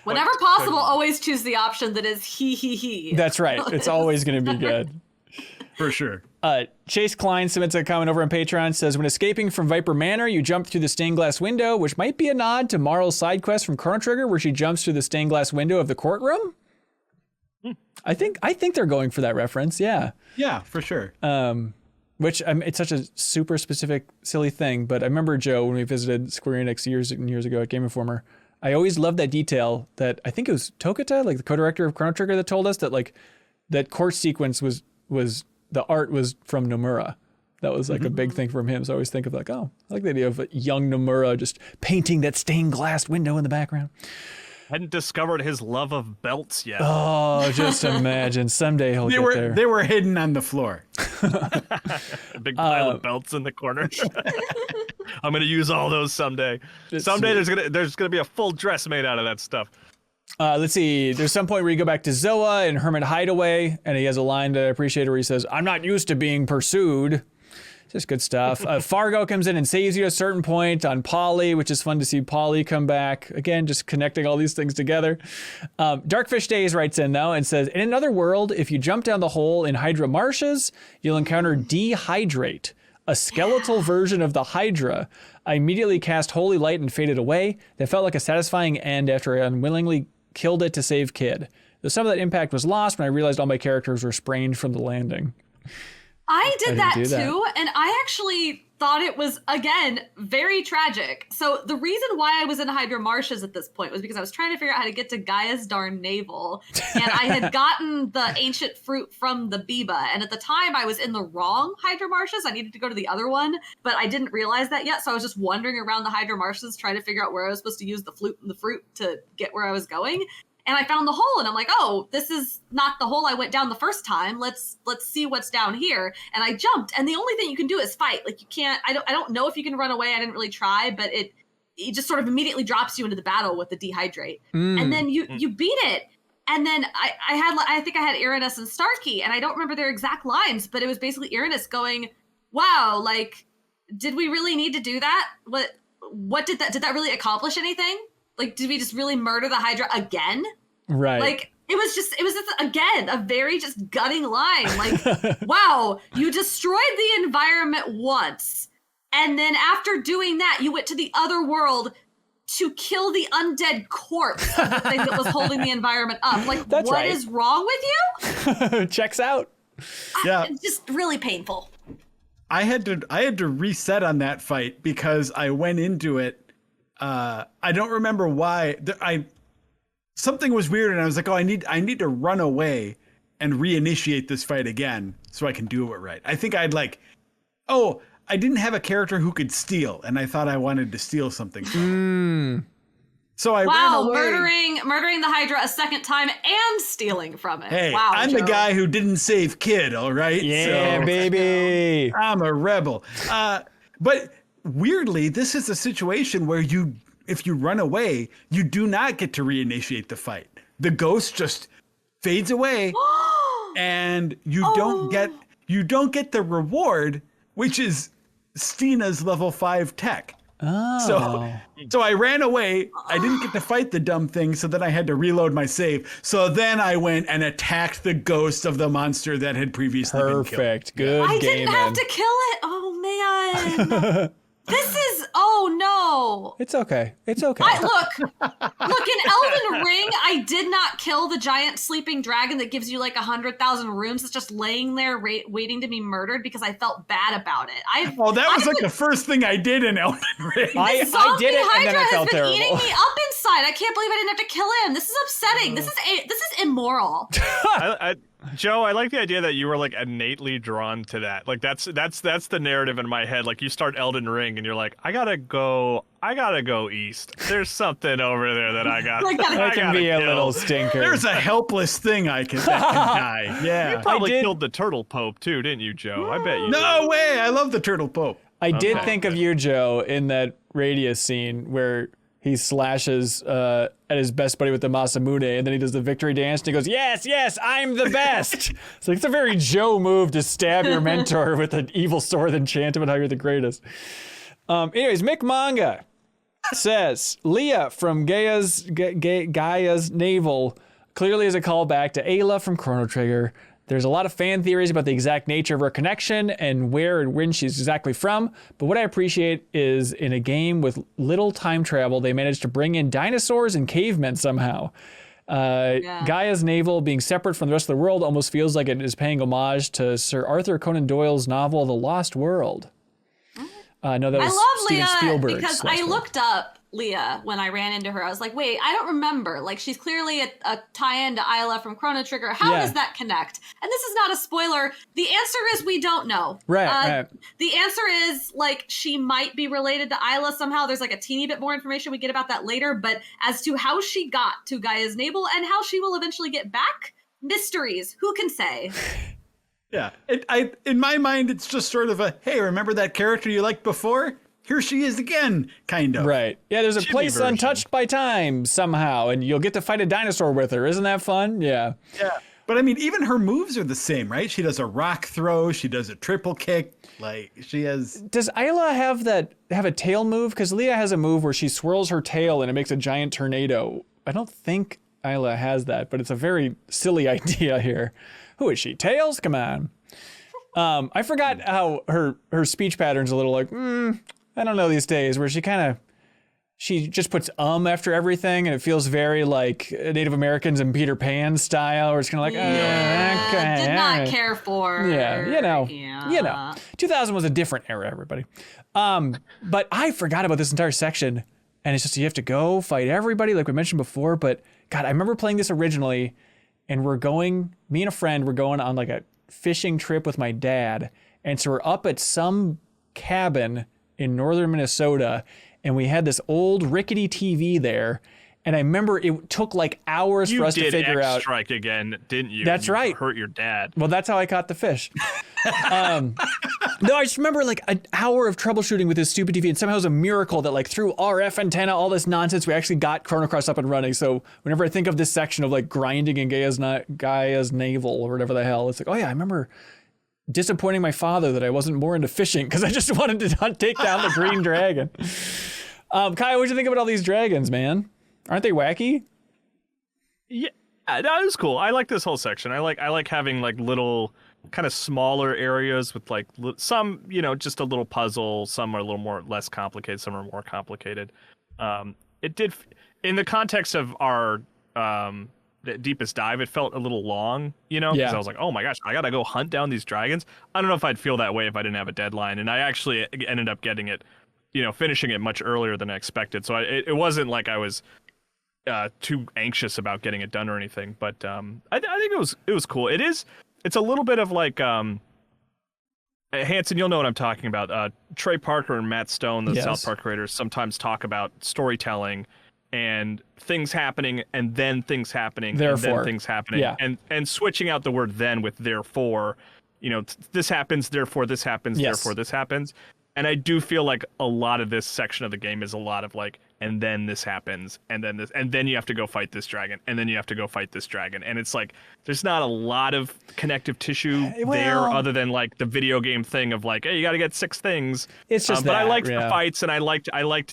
[SPEAKER 4] Whenever possible, always choose the option that is he.
[SPEAKER 1] That's right. It's always going to be good.
[SPEAKER 3] For sure.
[SPEAKER 1] Chase Klein submits a comment over on Patreon, says, when escaping from Viper Manor, you jump through the stained glass window, which might be a nod to Marl's side quest from Chrono Trigger, where she jumps through the stained glass window of the courtroom. I think they're going for that reference. Yeah.
[SPEAKER 3] Yeah, for sure.
[SPEAKER 1] Which it's such a super specific, silly thing. But I remember, Joe, when we visited Square-Enix years and years ago at Game Informer, I always loved that detail that I think it was Tokata, like the co-director of Chrono Trigger, that told us that like that court sequence was the art was from Nomura. That was like a big thing from him. So I always think of like, oh, I like the idea of a young Nomura just painting that stained glass window in the background.
[SPEAKER 2] Hadn't discovered his love of belts yet.
[SPEAKER 1] Oh, just imagine. Someday he'll get there.
[SPEAKER 3] They were hidden on the floor.
[SPEAKER 2] A big pile of belts in the corner. I'm gonna use all those someday. Someday there's gonna be a full dress made out of that stuff.
[SPEAKER 1] Let's see. There's some point where you go back to Zoa and Hermit Hideaway, and he has a line that I appreciate where he says, "I'm not used to being pursued." Just good stuff. Fargo comes in and saves you at a certain point on Polly, which is fun to see Polly come back. Again, just connecting all these things together. Darkfish Days writes in, though, and says, in another world, if you jump down the hole in Hydra Marshes, you'll encounter Dehydrate, a skeletal version of the Hydra. I immediately cast Holy Light and faded away. That felt like a satisfying end after I unwillingly killed it to save Kid. But some of that impact was lost when I realized all my characters were sprained from the landing.
[SPEAKER 4] I did that
[SPEAKER 1] do that.
[SPEAKER 4] too, and I actually thought it was, again, very tragic. So the reason why I was in Hydra Marshes at this point was because I was trying to figure out how to get to Gaia's darn navel, and I had gotten the ancient fruit from the Biba, and at the time I was in the wrong Hydra Marshes. I needed to go to the other one, but I didn't realize that yet, so I was just wandering around the Hydra Marshes trying to figure out where I was supposed to use the flute and the fruit to get where I was going. And I found the hole, and I'm like, oh, this is not the hole I went down the first time. Let's see what's down here. And I jumped, and the only thing you can do is fight. Like, you can't. I don't know if you can run away. I didn't really try, but it just sort of immediately drops you into the battle with the dehydrate, and then you beat it. And then I think I had Irenas and Starkey, and I don't remember their exact lines, but it was basically Irenas going, "Wow, like, did we really need to do that? What did that really accomplish anything?" Like, did we just really murder the Hydra again?
[SPEAKER 1] Right.
[SPEAKER 4] Like, it was just, again, a very just gutting line. Like, wow, you destroyed the environment once. And then after doing that, you went to the other world to kill the undead corpse of the thing that was holding the environment up. Like,
[SPEAKER 1] That's
[SPEAKER 4] what
[SPEAKER 1] right.
[SPEAKER 4] is wrong with you?
[SPEAKER 1] Checks out.
[SPEAKER 3] Yeah.
[SPEAKER 4] It's just really painful.
[SPEAKER 3] I had to reset on that fight because I went into it. I don't remember why. Something was weird, and I was like, "Oh, I need to run away and reinitiate this fight again so I can do it right." I think I didn't have a character who could steal, and I thought I wanted to steal something from him. So I ran away.
[SPEAKER 4] Murdering the Hydra a second time and stealing from it.
[SPEAKER 3] Hey,
[SPEAKER 4] wow,
[SPEAKER 3] I'm
[SPEAKER 4] Joe.
[SPEAKER 3] the guy who didn't save Kid. All right,
[SPEAKER 1] Yeah,
[SPEAKER 3] so
[SPEAKER 1] baby.
[SPEAKER 3] I'm a rebel. But weirdly, this is a situation where if you run away, you do not get to reinitiate the fight. The ghost just fades away, and you don't get the reward, which is Stina's level 5 tech.
[SPEAKER 1] Oh.
[SPEAKER 3] So I ran away. I didn't get to fight the dumb thing, so then I had to reload my save. So then I went and attacked the ghost of the monster that had previously been killed.
[SPEAKER 1] Perfect. Good
[SPEAKER 4] I
[SPEAKER 1] game,
[SPEAKER 4] didn't have
[SPEAKER 1] man.
[SPEAKER 4] to kill it. Oh man. Oh no.
[SPEAKER 1] It's okay. It's okay.
[SPEAKER 4] Look, in Elden Ring, I did not kill the giant sleeping dragon that gives you like 100,000 runes. It's just laying there waiting to be murdered because I felt bad about it.
[SPEAKER 3] That was like the first thing I did in Elden Ring.
[SPEAKER 1] I did it, and then I felt terrible.
[SPEAKER 4] Eating me up inside. I can't believe I didn't have to kill him. This is upsetting. This is immoral.
[SPEAKER 2] Joe, I like the idea that you were like innately drawn to that. Like that's the narrative in my head. Like you start Elden Ring and you're like, I gotta go east. There's something over there that I got.
[SPEAKER 1] That can be a little stinker.
[SPEAKER 3] There's a helpless thing that can die. Yeah.
[SPEAKER 2] You probably killed the Turtle Pope too, didn't you, Joe? I bet you.
[SPEAKER 3] No way. I love the Turtle Pope.
[SPEAKER 1] I did think of you, Joe, in that Radius scene where he slashes at his best buddy with the Masamune, and then he does the victory dance, and he goes, yes, I'm the best. It's like, it's a very Joe move to stab your mentor with an evil sword and chant him and how you're the greatest. Anyways, Mick Manga says, Leah from Gaia's navel clearly is a callback to Ayla from Chrono Trigger. There's a lot of fan theories about the exact nature of her connection and where and when she's exactly from, but what I appreciate is in a game with little time travel, they managed to bring in dinosaurs and cavemen somehow. Gaia's navel being separate from the rest of the world almost feels like it is paying homage to Sir Arthur Conan Doyle's novel The Lost World. No, that was
[SPEAKER 4] I love
[SPEAKER 1] Steven
[SPEAKER 4] Leah
[SPEAKER 1] Spielberg's
[SPEAKER 4] because
[SPEAKER 1] Lost
[SPEAKER 4] I
[SPEAKER 1] World.
[SPEAKER 4] looked up Leah when I ran into her. I was like, wait, I don't remember. Like, she's clearly a tie-in to Ayla from Chrono Trigger. How does that connect? And this is not a spoiler. The answer is we don't know.
[SPEAKER 1] Right.
[SPEAKER 4] The answer is, like, she might be related to Ayla somehow. There's, like, a teeny bit more information we get about that later. But as to how she got to Gaia's navel and how she will eventually get back, mysteries. Who can say?
[SPEAKER 3] Yeah. In my mind, it's just sort of a, hey, remember that character you liked before? Here she is again, kind of.
[SPEAKER 1] Right. Yeah, there's a
[SPEAKER 2] Chibi
[SPEAKER 1] place
[SPEAKER 2] version.
[SPEAKER 1] untouched by time somehow, and you'll get to fight a dinosaur with her. Isn't that fun? Yeah.
[SPEAKER 3] Yeah. But I mean, even her moves are the same, right? She does a rock throw. She does a triple kick. Like, she has...
[SPEAKER 1] Does Ayla have a tail move? Because Leah has a move where she swirls her tail and it makes a giant tornado. I don't think Ayla has that, but it's a very silly idea here. Who is she? Tails? Come on. I forgot how her speech pattern's a little like, I don't know these days, where she kind of she just puts after everything, and it feels very like Native Americans and Peter Pan style, where it's kind of like, okay,
[SPEAKER 4] did not care for.
[SPEAKER 1] Yeah, you know, 2000 was a different era, everybody. But I forgot about this entire section, and it's just you have to go fight everybody, like we mentioned before. But God, I remember playing this originally, and me and a friend were going on like a fishing trip with my dad, and so we're up at some cabin in northern Minnesota. And we had this old rickety TV there. And I remember it took like hours for us to figure out.
[SPEAKER 2] You did X-Strike again, didn't you?
[SPEAKER 1] That's right.
[SPEAKER 2] Hurt your dad.
[SPEAKER 1] Well, that's how I caught the fish. No, I just remember like an hour of troubleshooting with this stupid TV. And somehow it was a miracle that like through RF antenna, all this nonsense, we actually got Chrono Cross up and running. So whenever I think of this section of like grinding in Gaia's navel or whatever the hell, it's like, oh yeah, I remember disappointing my father that I wasn't more into fishing because I just wanted to take down the green dragon. Kai, what'd you think about all these dragons, man? Aren't they wacky?
[SPEAKER 2] Yeah, that was cool. I like this whole section. I like having like little kind of smaller areas with like some, just a little puzzle. Some are a little more less complicated. Some are more complicated. It did, in the context of our the deepest dive, it felt a little long, because I was like, oh my gosh, I gotta go hunt down these dragons. I don't know if I'd feel that way if I didn't have a deadline, and I actually ended up getting it, finishing it much earlier than I expected. So it wasn't like I was too anxious about getting it done or anything, but I think it was cool. It's a little bit of like Hanson, you'll know what I'm talking about. Trey Parker and Matt Stone, the South Park creators, sometimes talk about storytelling and things happening and then things happening
[SPEAKER 1] therefore.
[SPEAKER 2] And then things happening and switching out the word then with therefore. This happens, therefore this happens, therefore this happens. And I do feel like a lot of this section of the game is a lot of like, and then this happens, and then this, and then you have to go fight this dragon, and then you have to go fight this dragon. And it's like, there's not a lot of connective tissue there other than like the video game thing of like, hey, you got to get 6 things.
[SPEAKER 1] It's just
[SPEAKER 2] but I liked the fights, and I liked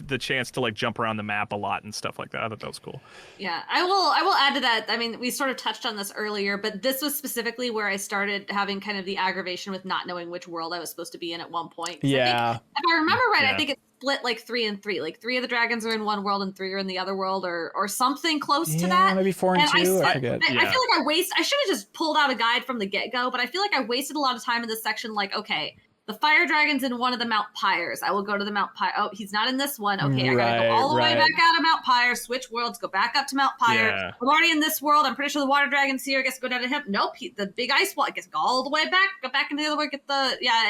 [SPEAKER 2] the chance to like jump around the map a lot and stuff like that. I thought that was cool.
[SPEAKER 4] Yeah, I will add to that. I mean, we sort of touched on this earlier, but this was specifically where I started having kind of the aggravation with not knowing which world I was supposed to be in at one point.
[SPEAKER 1] Yeah.
[SPEAKER 4] If I remember right, I think it's split like 3 and 3. Like 3 of the dragons are in one world and 3 are in the other world, or something close to that.
[SPEAKER 1] Maybe 4 and 2. I forget.
[SPEAKER 4] I feel like I should have just pulled out a guide from the get-go, but I feel like I wasted a lot of time in this section. Like, okay, the fire dragon's in one of the Mount Pyres. I will go to the Mount Pyre. Oh, he's not in this one. Okay, I gotta go all the way back out of Mount Pyre, switch worlds, go back up to Mount Pyre.
[SPEAKER 2] Yeah.
[SPEAKER 4] I'm already in this world. I'm pretty sure the water dragon's here. I guess go down to him. Nope, the big ice wall. I guess go all the way back, go back into the other way,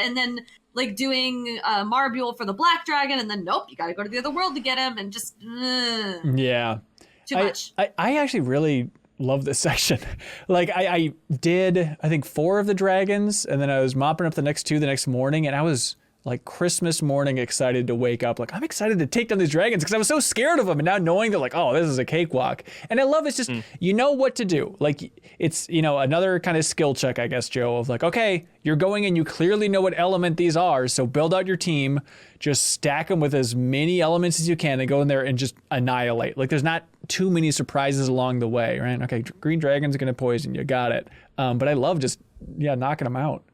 [SPEAKER 4] and then like doing Marbule for the black dragon, and then nope, you gotta go to the other world to get him, and just too much.
[SPEAKER 1] I actually really love this section. Like I did, I think 4 of the dragons, and then I was mopping up the next 2 the next morning, and I was like Christmas morning excited to wake up. Like, I'm excited to take down these dragons because I was so scared of them. And now knowing that like, oh, this is a cakewalk. And I love it's just, you know what to do. Like it's, another kind of skill check, I guess, Joe, of like, okay, you're going and you clearly know what element these are. So build out your team, just stack them with as many elements as you can and go in there and just annihilate. Like there's not too many surprises along the way, right? Okay, green dragon's going to poison you. Got it. But I love just, knocking them out.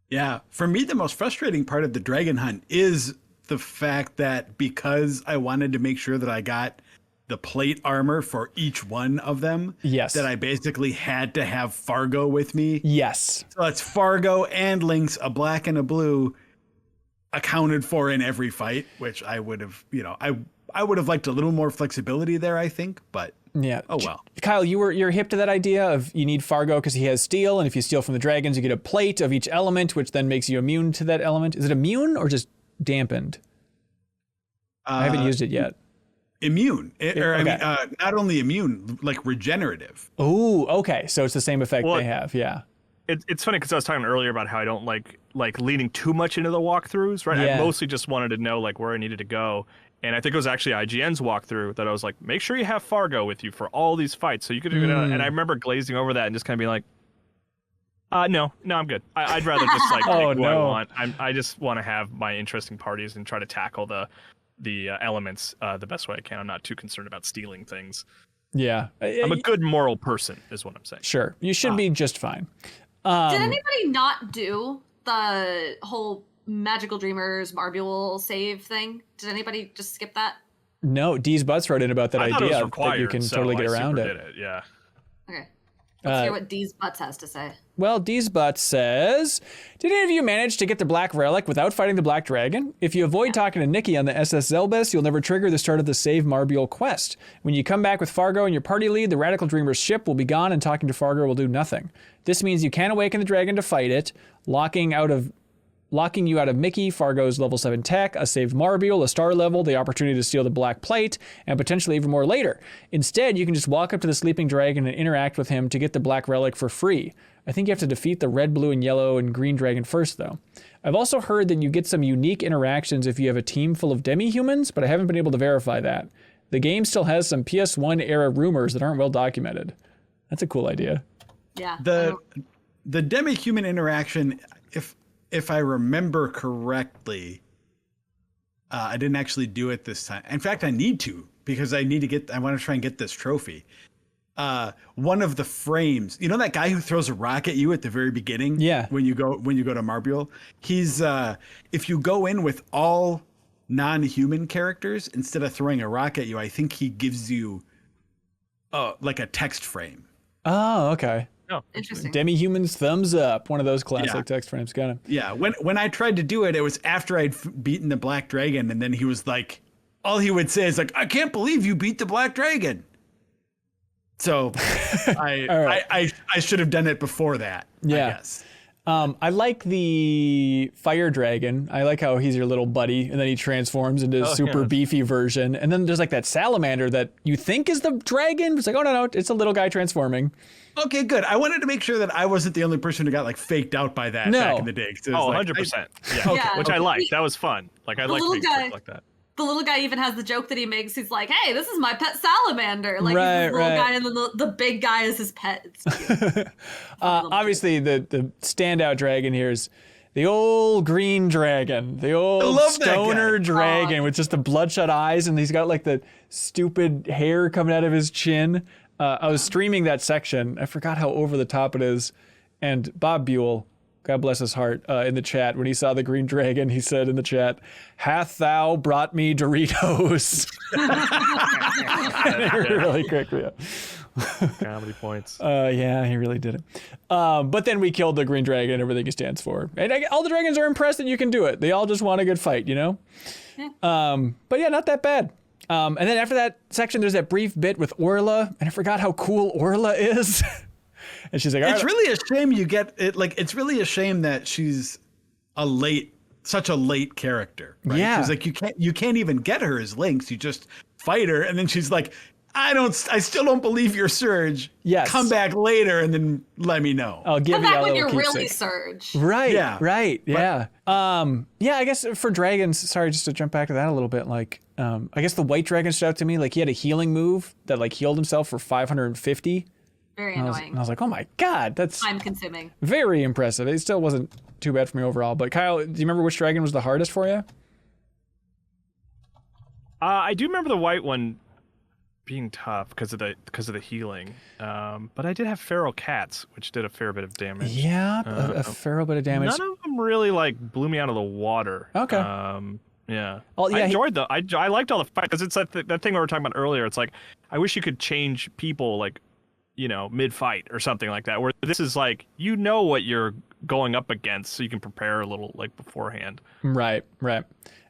[SPEAKER 3] Yeah, for me, the most frustrating part of the dragon hunt is the fact that because I wanted to make sure that I got the plate armor for each one of them, that I basically had to have Fargo with me.
[SPEAKER 1] Yes.
[SPEAKER 3] So it's Fargo and Lynx, a black and a blue, accounted for in every fight, which I would have, I would have liked a little more flexibility there, I think, but oh well.
[SPEAKER 1] Kyle, you're hip to that idea of you need Fargo because he has steel, and if you steal from the dragons, you get a plate of each element, which then makes you immune to that element. Is it immune or just dampened? I haven't used it yet.
[SPEAKER 3] Immune, not only immune, like regenerative.
[SPEAKER 1] Oh, okay. So it's the same effect they have. Yeah.
[SPEAKER 2] It's funny because I was talking earlier about how I don't like leaning too much into the walkthroughs, right?
[SPEAKER 1] Yeah.
[SPEAKER 2] I mostly just wanted to know like where I needed to go. And I think it was actually IGN's walkthrough that I was like, make sure you have Fargo with you for all these fights. So you could, and I remember glazing over that and just kind of being like, no, I'm good. I'd rather just like pick who I want. I just want to have my interesting parties and try to tackle the elements the best way I can. I'm not too concerned about stealing things.
[SPEAKER 1] Yeah.
[SPEAKER 2] I'm a good moral person is what I'm saying.
[SPEAKER 1] Sure. You should be just fine.
[SPEAKER 4] Did anybody not do the whole Magical Dreamers Marbule save thing? Did anybody just skip that?
[SPEAKER 1] No, D's Butts wrote in about that
[SPEAKER 2] I thought it was
[SPEAKER 1] idea
[SPEAKER 2] required,
[SPEAKER 1] that you can
[SPEAKER 2] so
[SPEAKER 1] totally get
[SPEAKER 2] I
[SPEAKER 1] around
[SPEAKER 2] super
[SPEAKER 1] it.
[SPEAKER 2] did it. Yeah.
[SPEAKER 4] Okay. Let's hear what D's Butts has to say.
[SPEAKER 1] Well, D's Butts says, did any of you manage to get the Black Relic without fighting the Black Dragon? If you avoid talking to Nikki on the SS Zelbus, you'll never trigger the start of the Save Marbiel quest. When you come back with Fargo and your party lead, the Radical Dreamer's ship will be gone and talking to Fargo will do nothing. This means you can't awaken the dragon to fight it, locking you out of Mickey, Fargo's level 7 tech, a saved Marbiel, a star level, the opportunity to steal the Black Plate, and potentially even more later. Instead, you can just walk up to the sleeping dragon and interact with him to get the Black Relic for free. I think you have to defeat the red, blue, and yellow and green dragon first, though. I've also heard that you get some unique interactions if you have a team full of demi-humans, but I haven't been able to verify that. The game still has some PS1 era rumors that aren't well documented. That's a cool idea.
[SPEAKER 4] Yeah.
[SPEAKER 3] The demi-human interaction, if I remember correctly, I didn't actually do it this time. In fact, I need to, because I want to try and get this trophy. One of the frames, you know that guy who throws a rock at you at the very beginning?
[SPEAKER 1] Yeah.
[SPEAKER 3] When you go to Marbiel, he's if you go in with all non-human characters instead of throwing a rock at you, I think he gives you like a text frame.
[SPEAKER 1] Oh, okay.
[SPEAKER 2] Oh,
[SPEAKER 4] Interesting.
[SPEAKER 1] Demi-humans thumbs up. One of those classic text frames. Got him.
[SPEAKER 3] Yeah. When I tried to do it, it was after I'd beaten the Black Dragon, and then he was like, all he would say is like, "I can't believe you beat the Black Dragon." So I should have done it before that.
[SPEAKER 1] Yeah.
[SPEAKER 3] I guess.
[SPEAKER 1] I like the fire dragon. I like how he's your little buddy, and then he transforms into a super beefy version. And then there's like that salamander that you think is the dragon. It's like, oh no, it's a little guy transforming.
[SPEAKER 3] Okay, good. I wanted to make sure that I wasn't the only person who got like faked out by that back in the day.
[SPEAKER 2] Oh, 100%. Yeah.
[SPEAKER 4] Yeah.
[SPEAKER 2] Which I liked. That was fun. Like I like
[SPEAKER 4] little
[SPEAKER 2] being
[SPEAKER 4] guy-
[SPEAKER 2] tricked like that.
[SPEAKER 4] The little guy even has the joke that he makes. He's like, "Hey, this is my pet salamander." Like
[SPEAKER 1] Right,
[SPEAKER 4] he's this little
[SPEAKER 1] right.
[SPEAKER 4] guy, and then the big guy is his pet. It's cute.
[SPEAKER 1] Obviously, the standout dragon here is the old green dragon, the old
[SPEAKER 3] love that
[SPEAKER 1] stoner
[SPEAKER 3] guy.
[SPEAKER 1] dragon with just the bloodshot eyes, and he's got like the stupid hair coming out of his chin. I was streaming that section. I forgot how over the top it is. And Bob Buell, God bless his heart, in the chat, when he saw the green dragon, he said in the chat, "Hath thou brought me Doritos?" It really cracked me up.
[SPEAKER 2] Comedy points.
[SPEAKER 1] Yeah, he really did it. But then we killed the green dragon, everything he stands for. And all the dragons are impressed that you can do it. They all just want a good fight, you know? But yeah, not that bad. And then after that section, there's that brief bit with Orla, and I forgot how cool Orla is. And she's like, all
[SPEAKER 3] It's
[SPEAKER 1] right.
[SPEAKER 3] really a shame you get it. Like, it's really a shame that she's such a late character. Right?
[SPEAKER 1] Yeah.
[SPEAKER 3] Because like you can't even get her as Lynx. You just fight her, and then she's like, I still don't believe your Surge.
[SPEAKER 1] Yes.
[SPEAKER 3] Come back later and then let me know.
[SPEAKER 1] I'll give
[SPEAKER 4] Come
[SPEAKER 1] you a
[SPEAKER 4] back when
[SPEAKER 1] little
[SPEAKER 4] you're really
[SPEAKER 1] keepsake.
[SPEAKER 4] Surge.
[SPEAKER 1] Right.
[SPEAKER 3] Yeah.
[SPEAKER 1] Right. Yeah. Yeah, I guess for dragons, sorry, just to jump back to that a little bit, like, I guess the white dragon stood out to me. Like, he had a healing move that like healed himself for 550.
[SPEAKER 4] Very
[SPEAKER 1] And
[SPEAKER 4] annoying.
[SPEAKER 1] I was like, oh my God, that's
[SPEAKER 4] Time consuming.
[SPEAKER 1] very impressive. It still wasn't too bad for me overall. But Kyle, do you remember which dragon was the hardest for you?
[SPEAKER 2] I do remember the white one being tough because of the healing. But I did have feral cats, which did a fair bit of damage.
[SPEAKER 1] Yeah, a fair bit of damage.
[SPEAKER 2] None of them really like blew me out of the water.
[SPEAKER 1] Okay.
[SPEAKER 2] Yeah.
[SPEAKER 1] Oh, yeah,
[SPEAKER 2] I enjoyed I liked all the fight because it's that thing we were talking about earlier. It's like I wish you could change people like, you know, mid-fight or something like that. Where this is like, you know what you're going up against, so you can prepare a little like beforehand.
[SPEAKER 1] Right.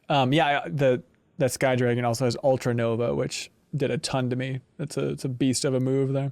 [SPEAKER 1] Yeah, that Sky Dragon also has Ultra Nova, which did a ton to me. It's a beast of a move there.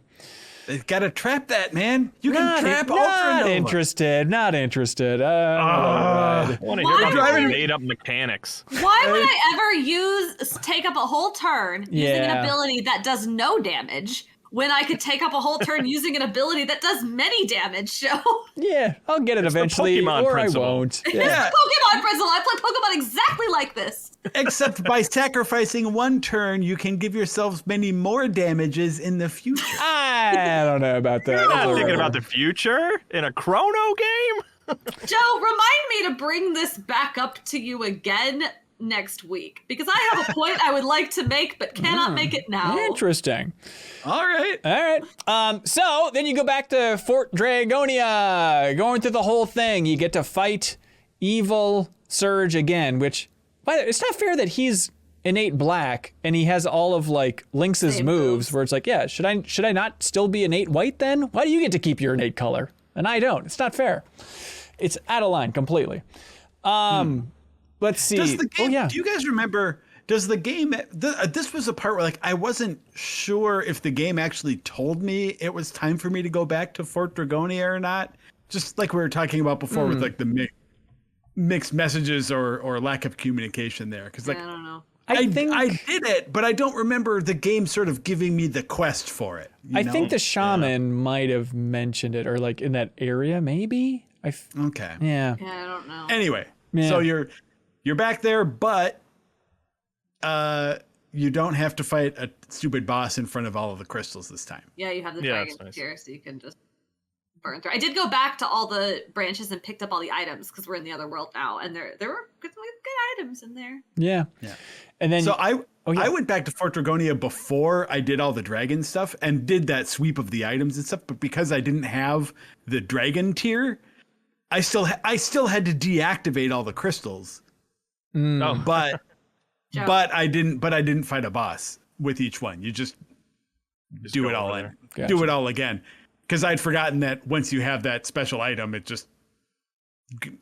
[SPEAKER 3] They've got to trap that, man. You can trap
[SPEAKER 1] not
[SPEAKER 3] Ultra Nova.
[SPEAKER 1] Not interested.
[SPEAKER 2] I want to hear about
[SPEAKER 4] Why?
[SPEAKER 2] these made-up mechanics.
[SPEAKER 4] Why would I ever take up a whole turn using an
[SPEAKER 1] Yeah.
[SPEAKER 4] ability that does no damage when I could take up a whole turn using an ability that does many damage? So
[SPEAKER 1] Yeah, I'll get it
[SPEAKER 2] the
[SPEAKER 1] eventually,
[SPEAKER 2] Pokemon
[SPEAKER 1] or
[SPEAKER 2] principle.
[SPEAKER 1] I won't. Yeah.
[SPEAKER 3] Yeah.
[SPEAKER 4] Pokemon principle. I play Pokemon exactly like this.
[SPEAKER 3] Except by sacrificing one turn, you can give yourselves many more damages in the future.
[SPEAKER 1] I don't know about that.
[SPEAKER 2] You're not
[SPEAKER 1] Whatever.
[SPEAKER 2] thinking about the future in a Chrono game?
[SPEAKER 4] Joe, remind me to bring this back up to you again next week because I have a point I would like to make but cannot make it now.
[SPEAKER 1] Interesting.
[SPEAKER 3] All right.
[SPEAKER 1] All right. So then you go back to Fort Dragonia, going through the whole thing. You get to fight evil Surge again, which, by the way, it's not fair that he's innate black and he has all of like Lynx's
[SPEAKER 4] Same
[SPEAKER 1] moves
[SPEAKER 4] moves.
[SPEAKER 1] where it's like, yeah, should I not still be innate white then? Why do you get to keep your innate color and I don't? It's not fair. It's out of line completely. Let's see.
[SPEAKER 3] Does the game,
[SPEAKER 1] oh yeah.
[SPEAKER 3] Do you guys remember? Does the game? This was a part where like I wasn't sure if the game actually told me it was time for me to go back to Fort Dragonia or not. Just like we were talking about before with like the mixed messages or lack of communication there. Because like
[SPEAKER 4] I don't know.
[SPEAKER 1] I think
[SPEAKER 3] I did it, but I don't remember the game sort of giving me the quest for it.
[SPEAKER 1] I think the shaman might have mentioned it, or like in that area, maybe.
[SPEAKER 3] Okay.
[SPEAKER 1] Yeah.
[SPEAKER 4] Yeah, I don't know.
[SPEAKER 3] Anyway,
[SPEAKER 1] Yeah.
[SPEAKER 3] so you're back there, but you don't have to fight a stupid boss in front of all of the crystals this time.
[SPEAKER 4] Yeah, you have the
[SPEAKER 2] Yeah,
[SPEAKER 4] dragon
[SPEAKER 2] that's nice.
[SPEAKER 4] here, so you can just burn through. I did go back to all the branches and picked up all the items because we're in the other world now, and there were good items in there.
[SPEAKER 1] Yeah.
[SPEAKER 3] Yeah.
[SPEAKER 1] And then
[SPEAKER 3] So
[SPEAKER 1] yeah.
[SPEAKER 3] I went back to Fort Dragonia before I did all the dragon stuff and did that sweep of the items and stuff, but because I didn't have the dragon tier, I still had to deactivate all the crystals.
[SPEAKER 2] Oh,
[SPEAKER 3] But
[SPEAKER 4] Joe.
[SPEAKER 3] but I didn't fight a boss with each one. You just do
[SPEAKER 2] go
[SPEAKER 3] it all
[SPEAKER 2] over
[SPEAKER 3] in.
[SPEAKER 2] there.
[SPEAKER 1] Gotcha.
[SPEAKER 3] Do it all again. Because I'd forgotten that once you have that special item, it just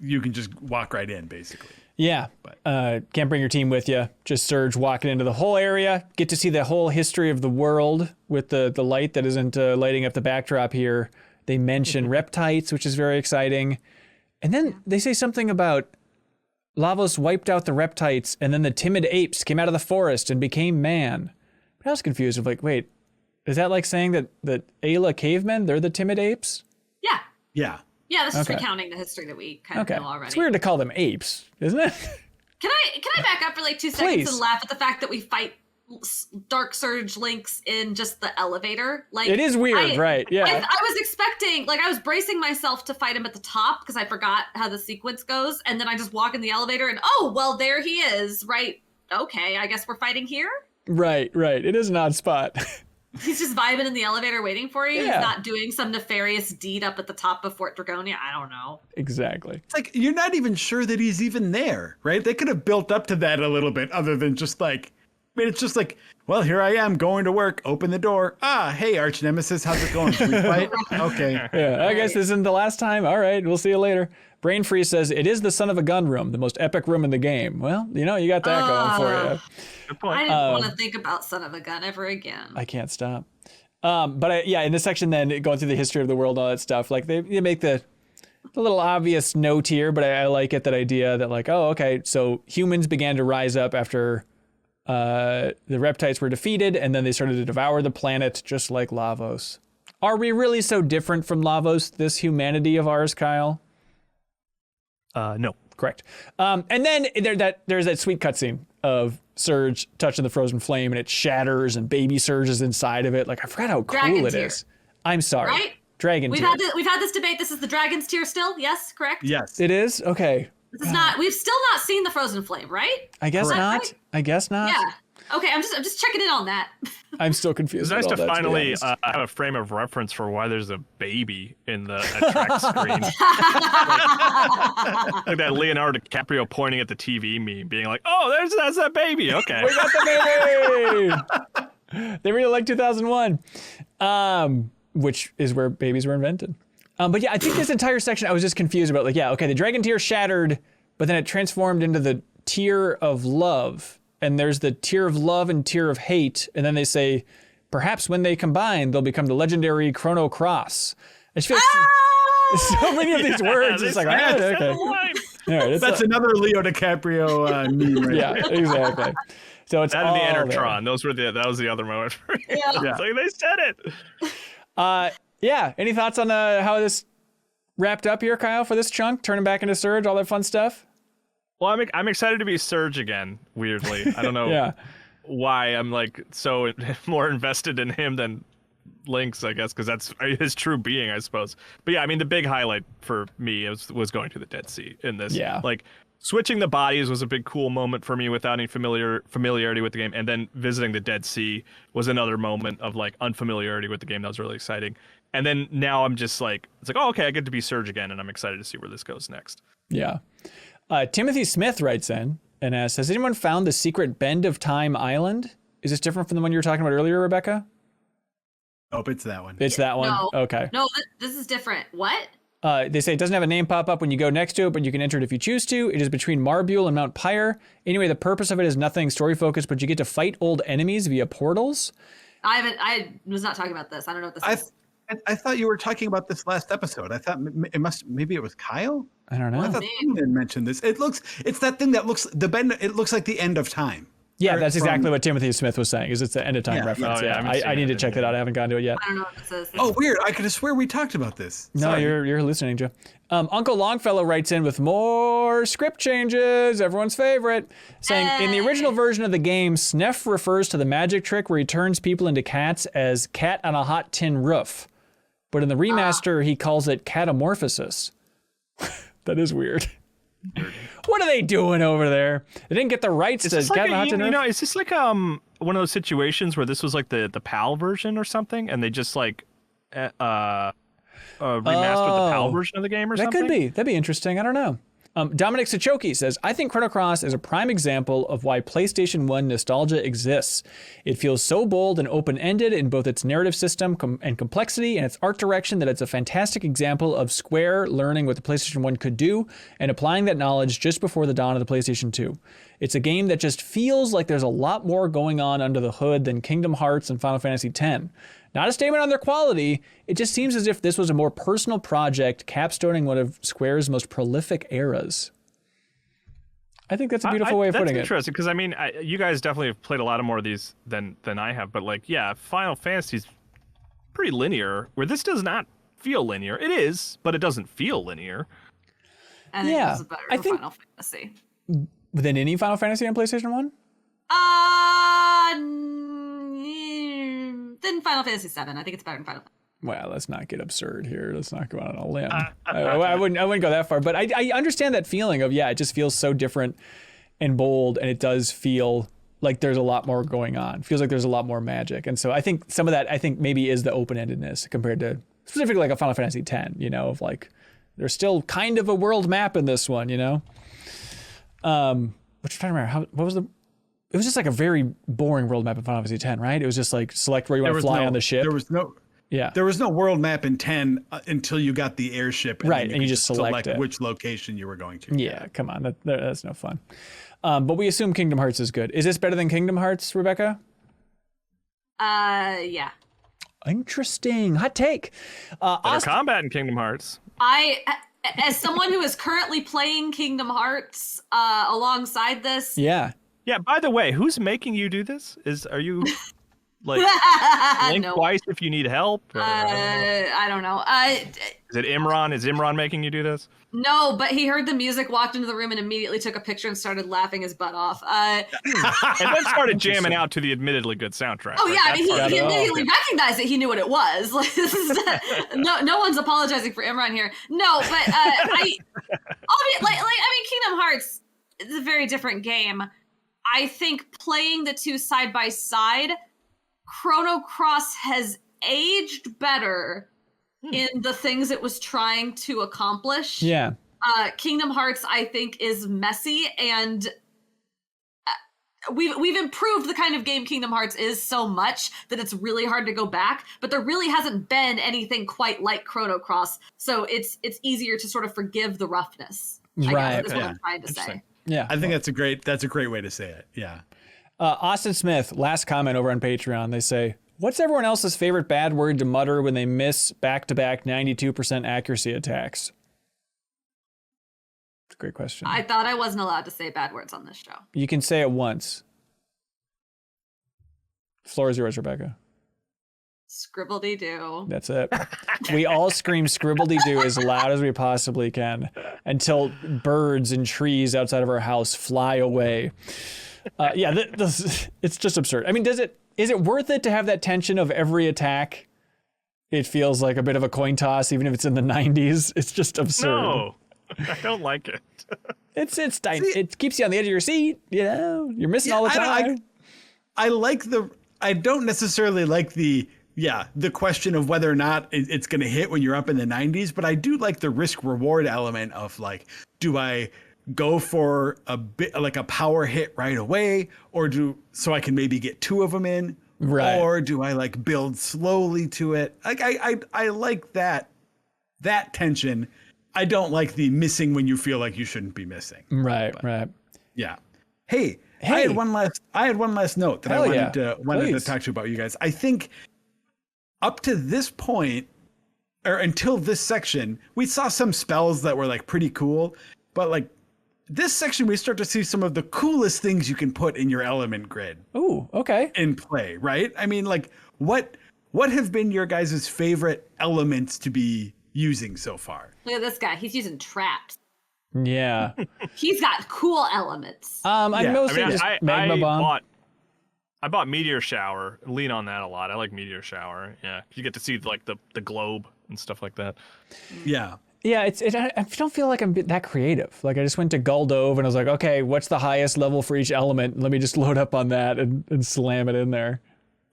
[SPEAKER 3] you can just walk right in basically.
[SPEAKER 1] Yeah. Can't bring your team with you. Just Surge walking into the whole area. Get to see the whole history of the world with the light that isn't lighting up the backdrop here. They mention reptites, which is very exciting. And then they say something about Lavos wiped out the reptites and then the timid apes came out of the forest and became man. But I was confused of like, wait, is that like saying that Ayla cavemen, they're the timid apes?
[SPEAKER 4] Yeah,
[SPEAKER 3] Yeah.
[SPEAKER 4] yeah. This is
[SPEAKER 1] Okay.
[SPEAKER 4] recounting the history that we kind of
[SPEAKER 1] Okay.
[SPEAKER 4] know already.
[SPEAKER 1] It's weird to call them apes, isn't it?
[SPEAKER 4] Can I back up for like 2 seconds
[SPEAKER 1] Please.
[SPEAKER 4] and laugh at the fact that we fight Dark Surge Lynx in just the elevator? Like
[SPEAKER 1] It is weird, right? Yeah.
[SPEAKER 4] I was expecting, like, I was bracing myself to fight him at the top because I forgot how the sequence goes, and then I just walk in the elevator and oh, well, there he is, right? Okay, I guess we're fighting here.
[SPEAKER 1] Right. It is an odd spot.
[SPEAKER 4] He's just vibing in the elevator waiting for you.
[SPEAKER 1] Yeah.
[SPEAKER 4] He's not doing some nefarious deed up at the top of Fort Dragonia. I don't know.
[SPEAKER 1] Exactly.
[SPEAKER 3] It's like you're not even sure that he's even there, right? They could have built up to that a little bit other than just like, I mean, it's just like, well, here I am going to work, open the door. Ah, hey, arch nemesis, how's it going? Should we fight? Okay.
[SPEAKER 1] Yeah, I guess this isn't the last time. All right, we'll see you later. Brain Freeze says, it is the son of a gun room, the most epic room in the game. Well, you got that going for you.
[SPEAKER 2] good
[SPEAKER 4] I
[SPEAKER 2] point.
[SPEAKER 4] didn't want to think about Son of a Gun ever again.
[SPEAKER 1] I can't stop. But in this section then, going through the history of the world, all that stuff, like they make the little obvious note here, but I like it, that idea that like, oh, okay, so humans began to rise up after the reptites were defeated, and then they started to devour the planet just like Lavos. Are we really so different from Lavos, this humanity of ours, Kyle?
[SPEAKER 2] No.
[SPEAKER 1] Correct. And then there's that sweet cutscene of Surge touching the frozen flame and it shatters and baby Surge is inside of it. Like, I forgot how cool
[SPEAKER 4] Dragon
[SPEAKER 1] it
[SPEAKER 4] tier.
[SPEAKER 1] is. I'm sorry.
[SPEAKER 4] Right?
[SPEAKER 1] Dragon
[SPEAKER 4] We've
[SPEAKER 1] tier.
[SPEAKER 4] had this debate. This is the Dragon's tier still. Yes, correct.
[SPEAKER 3] Yes.
[SPEAKER 1] It is? Okay.
[SPEAKER 4] This is not. We've still not seen the frozen flame, right?
[SPEAKER 1] I guess
[SPEAKER 3] Correct.
[SPEAKER 1] not.
[SPEAKER 4] Right?
[SPEAKER 1] I guess not.
[SPEAKER 4] Yeah. Okay. I'm just checking in on that.
[SPEAKER 1] I'm still confused.
[SPEAKER 2] It's nice
[SPEAKER 1] about
[SPEAKER 2] to
[SPEAKER 1] all that, be
[SPEAKER 2] finally
[SPEAKER 1] honest.
[SPEAKER 2] have a frame of reference for why there's a baby in the track screen. Like that Leonardo DiCaprio pointing at the TV meme, being like, "Oh, that's that baby." Okay.
[SPEAKER 1] We got the baby! They really like 2001, which is where babies were invented. But yeah, I think this entire section I was just confused about. Like, yeah, okay, the dragon tier shattered, but then it transformed into the tier of love. And there's the tier of love and tier of hate. And then they say, perhaps when they combine, they'll become the legendary Chrono Cross. I just feel like so many of these words. It's like,
[SPEAKER 2] That's
[SPEAKER 1] okay.
[SPEAKER 2] the line.
[SPEAKER 1] All right, it's
[SPEAKER 3] That's another Leo DiCaprio meme right
[SPEAKER 1] yeah,
[SPEAKER 3] there.
[SPEAKER 1] exactly. So it's
[SPEAKER 2] That
[SPEAKER 1] all
[SPEAKER 2] and the
[SPEAKER 1] there.
[SPEAKER 2] Enertron. That was the other moment for me.
[SPEAKER 4] Yeah.
[SPEAKER 2] It's like they said it.
[SPEAKER 1] Yeah, any thoughts on how this wrapped up here, Kyle, for this chunk? Turning back into Surge, all that fun stuff?
[SPEAKER 2] Well, I'm excited to be Surge again. Weirdly, I don't know
[SPEAKER 1] Yeah.
[SPEAKER 2] why I'm like so more invested in him than Lynx, I guess, because that's his true being, I suppose. But yeah, I mean, the big highlight for me was going to the Dead Sea in this.
[SPEAKER 1] Yeah.
[SPEAKER 2] Like switching the bodies was a big cool moment for me without any familiarity with the game, and then visiting the Dead Sea was another moment of like unfamiliarity with the game that was really exciting. And then now I'm just like, it's like, oh, okay, I get to be Surge again, and I'm excited to see where this goes next.
[SPEAKER 1] Yeah. Timothy Smith writes in and asks, has anyone found the secret Bend of Time Island? Is this different from the one you were talking about earlier, Rebekah?
[SPEAKER 3] Nope, it's that one.
[SPEAKER 1] It's that one?
[SPEAKER 4] No.
[SPEAKER 1] Okay.
[SPEAKER 4] No, this is different. What?
[SPEAKER 1] They say it doesn't have a name pop up when you go next to it, but you can enter it if you choose to. It is between Marbule and Mount Pyre. Anyway, the purpose of it is nothing story focused, but you get to fight old enemies via portals.
[SPEAKER 4] I was not talking about this. I don't know what this is.
[SPEAKER 3] I thought you were talking about this last episode. I thought maybe it was Kyle.
[SPEAKER 1] I don't know.
[SPEAKER 3] I thought someone had mentioned this. It's that thing that looks it looks like the end of time.
[SPEAKER 1] Yeah, that's exactly what Timothy Smith was saying. Is it's the end of time reference?
[SPEAKER 2] Oh, yeah,
[SPEAKER 1] I need to check that out. I haven't gotten to it yet.
[SPEAKER 4] I don't know what this is.
[SPEAKER 3] Oh, weird! I could have swear we talked about this.
[SPEAKER 1] No,
[SPEAKER 3] Sorry.
[SPEAKER 1] you're hallucinating, Joe. Uncle Longfellow writes in with more script changes, everyone's favorite, saying in the original version of the game, Sneff refers to the magic trick where he turns people into cats as cat on a hot tin roof. But in the remaster, he calls it catamorphosis. That is weird. What are they doing over there? They didn't get the rights to cat on a hot tin roof?
[SPEAKER 2] Is this like one of those situations where this was like the PAL version or something, and they just like remastered the PAL version of the game or something?
[SPEAKER 1] That could be. That'd be interesting. I don't know. Dominic Sachoki says, I think Chrono Cross is a prime example of why PlayStation 1 nostalgia exists. It feels so bold and open-ended in both its narrative system and complexity and its art direction that it's a fantastic example of Square learning what the PlayStation 1 could do and applying that knowledge just before the dawn of the PlayStation 2. It's a game that just feels like there's a lot more going on under the hood than Kingdom Hearts and Final Fantasy X. Not a statement on their quality, it just seems as if this was a more personal project capstoning one of Square's most prolific eras. I think that's a beautiful way of putting it.
[SPEAKER 2] That's interesting, because I mean, you guys definitely have played a lot more of these than I have, but like, yeah, Final Fantasy's pretty linear, where this does not feel linear. It is, but it doesn't feel linear.
[SPEAKER 4] I think this is better than Final Fantasy.
[SPEAKER 1] Than any Final Fantasy on PlayStation 1?
[SPEAKER 4] Than Final Fantasy 7. I think it's better than Final Fantasy.
[SPEAKER 1] Well, let's not get absurd here. Let's not go out on a limb. I wouldn't go that far, but I understand that feeling of, it just feels so different and bold, and it does feel like there's a lot more going on. It feels like there's a lot more magic. And so I think some of that, maybe is the open-endedness compared to specifically like a Final Fantasy X, of like, there's still kind of a world map in this one, Which I'm trying to remember, it was just like a very boring world map in Final Fantasy X, right? It was just like select where you want to fly on the ship.
[SPEAKER 3] There was no world map in 10 until you got the airship.
[SPEAKER 1] And you just select
[SPEAKER 3] which location you were going to.
[SPEAKER 1] Yeah, come on. That's no fun. But we assume Kingdom Hearts is good. Is this better than Kingdom Hearts, Rebekah?
[SPEAKER 4] Yeah.
[SPEAKER 1] Interesting. Hot take.
[SPEAKER 2] Better combat in Kingdom Hearts.
[SPEAKER 4] As someone who is currently playing Kingdom Hearts alongside this.
[SPEAKER 1] Yeah.
[SPEAKER 2] Yeah, by the way, who's making you do this? Are you like link twice if you need help?
[SPEAKER 4] I don't know.
[SPEAKER 2] Is it Imran? Is Imran making you do this?
[SPEAKER 4] No, but he heard the music, walked into the room, and immediately took a picture and started laughing his butt off.
[SPEAKER 2] And then started jamming out to the the good soundtrack.
[SPEAKER 4] Oh, yeah, he immediately recognized it. He knew what it was. Like, no one's apologizing for Imran here. No, but Kingdom Hearts is a very different game. I think playing the two side by side, Chrono Cross has aged better in the things it was trying to accomplish.
[SPEAKER 1] Yeah.
[SPEAKER 4] Kingdom Hearts, I think, is messy, and we've improved the kind of game Kingdom Hearts is so much that it's really hard to go back, but there really hasn't been anything quite like Chrono Cross, so it's easier to sort of forgive the roughness. I guess is what I'm trying to say.
[SPEAKER 3] Yeah, I think that's a great way to say it. Yeah.
[SPEAKER 1] Austin Smith, last comment over on Patreon. They say, what's everyone else's favorite bad word to mutter when they miss back-to-back 92% accuracy attacks? It's a great question.
[SPEAKER 4] I thought I wasn't allowed to say bad words on this show.
[SPEAKER 1] You can say it once. The floor is yours, Rebekah.
[SPEAKER 4] Scribble-dee-doo.
[SPEAKER 1] That's it. We all scream scribble-dee-doo as loud as we possibly can until birds and trees outside of our house fly away. It's just absurd. I mean, is it worth it to have that tension of every attack? It feels like a bit of a coin toss, even if it's in the 90s. It's just absurd.
[SPEAKER 2] No, I don't like it.
[SPEAKER 1] It keeps you on the edge of your seat. You're missing all the time.
[SPEAKER 3] I don't necessarily like the question of whether or not it's going to hit when you're up in the 90s, but I do like the risk reward element of like, do I go for a bit like a power hit right away, or so I can maybe get 2 of them in,
[SPEAKER 1] Right.
[SPEAKER 3] or do I like build slowly to it? Like I like that tension. I don't like the missing when you feel like you shouldn't be missing.
[SPEAKER 1] Right.
[SPEAKER 3] But,
[SPEAKER 1] Right.
[SPEAKER 3] yeah. Hey, I had one last note that I
[SPEAKER 1] Hell
[SPEAKER 3] wanted
[SPEAKER 1] yeah.
[SPEAKER 3] to talk to you about, you guys. I think up to this point, or until this section, we saw some spells that were like pretty cool, but like this section, we start to see some of the coolest things you can put in your element grid
[SPEAKER 1] Ooh, okay.
[SPEAKER 3] in play, right? I mean, like what have been your guys' favorite elements to be using so far?
[SPEAKER 4] Look at this guy. He's using traps.
[SPEAKER 1] Yeah.
[SPEAKER 4] He's got cool elements.
[SPEAKER 1] I'm mostly just magma bomb.
[SPEAKER 2] I bought Meteor Shower. Lean on that a lot. I like Meteor Shower. Yeah, you get to see like the globe and stuff like that.
[SPEAKER 3] Yeah.
[SPEAKER 1] Yeah, I don't feel like I'm that creative. Like I just went to Guldove and I was like, okay, what's the highest level for each element? Let me just load up on that and slam it in there.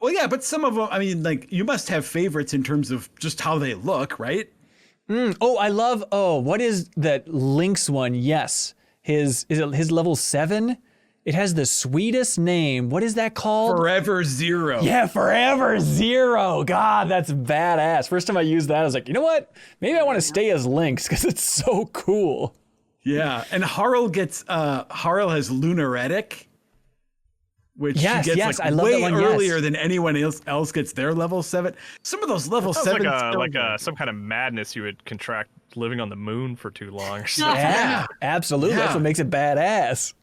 [SPEAKER 3] Well, yeah, but some of them, I mean, like you must have favorites in terms of just how they look, right?
[SPEAKER 1] What is that Lynx one? Yes. His level 7? It has the sweetest name. What is that called?
[SPEAKER 3] Forever Zero.
[SPEAKER 1] Yeah, Forever Zero. God, that's badass. First time I used that, I was like, you know what? Maybe I want to stay as Lynx because it's so cool.
[SPEAKER 3] Yeah, and Harl has Lunaretic, which he gets like
[SPEAKER 1] I love
[SPEAKER 3] way
[SPEAKER 1] that one,
[SPEAKER 3] earlier than anyone else gets their level 7. Some of those level 7
[SPEAKER 2] like some kind of madness you would contract living on the moon for too long or something.
[SPEAKER 1] Yeah, absolutely.
[SPEAKER 3] Yeah.
[SPEAKER 1] That's what makes it badass.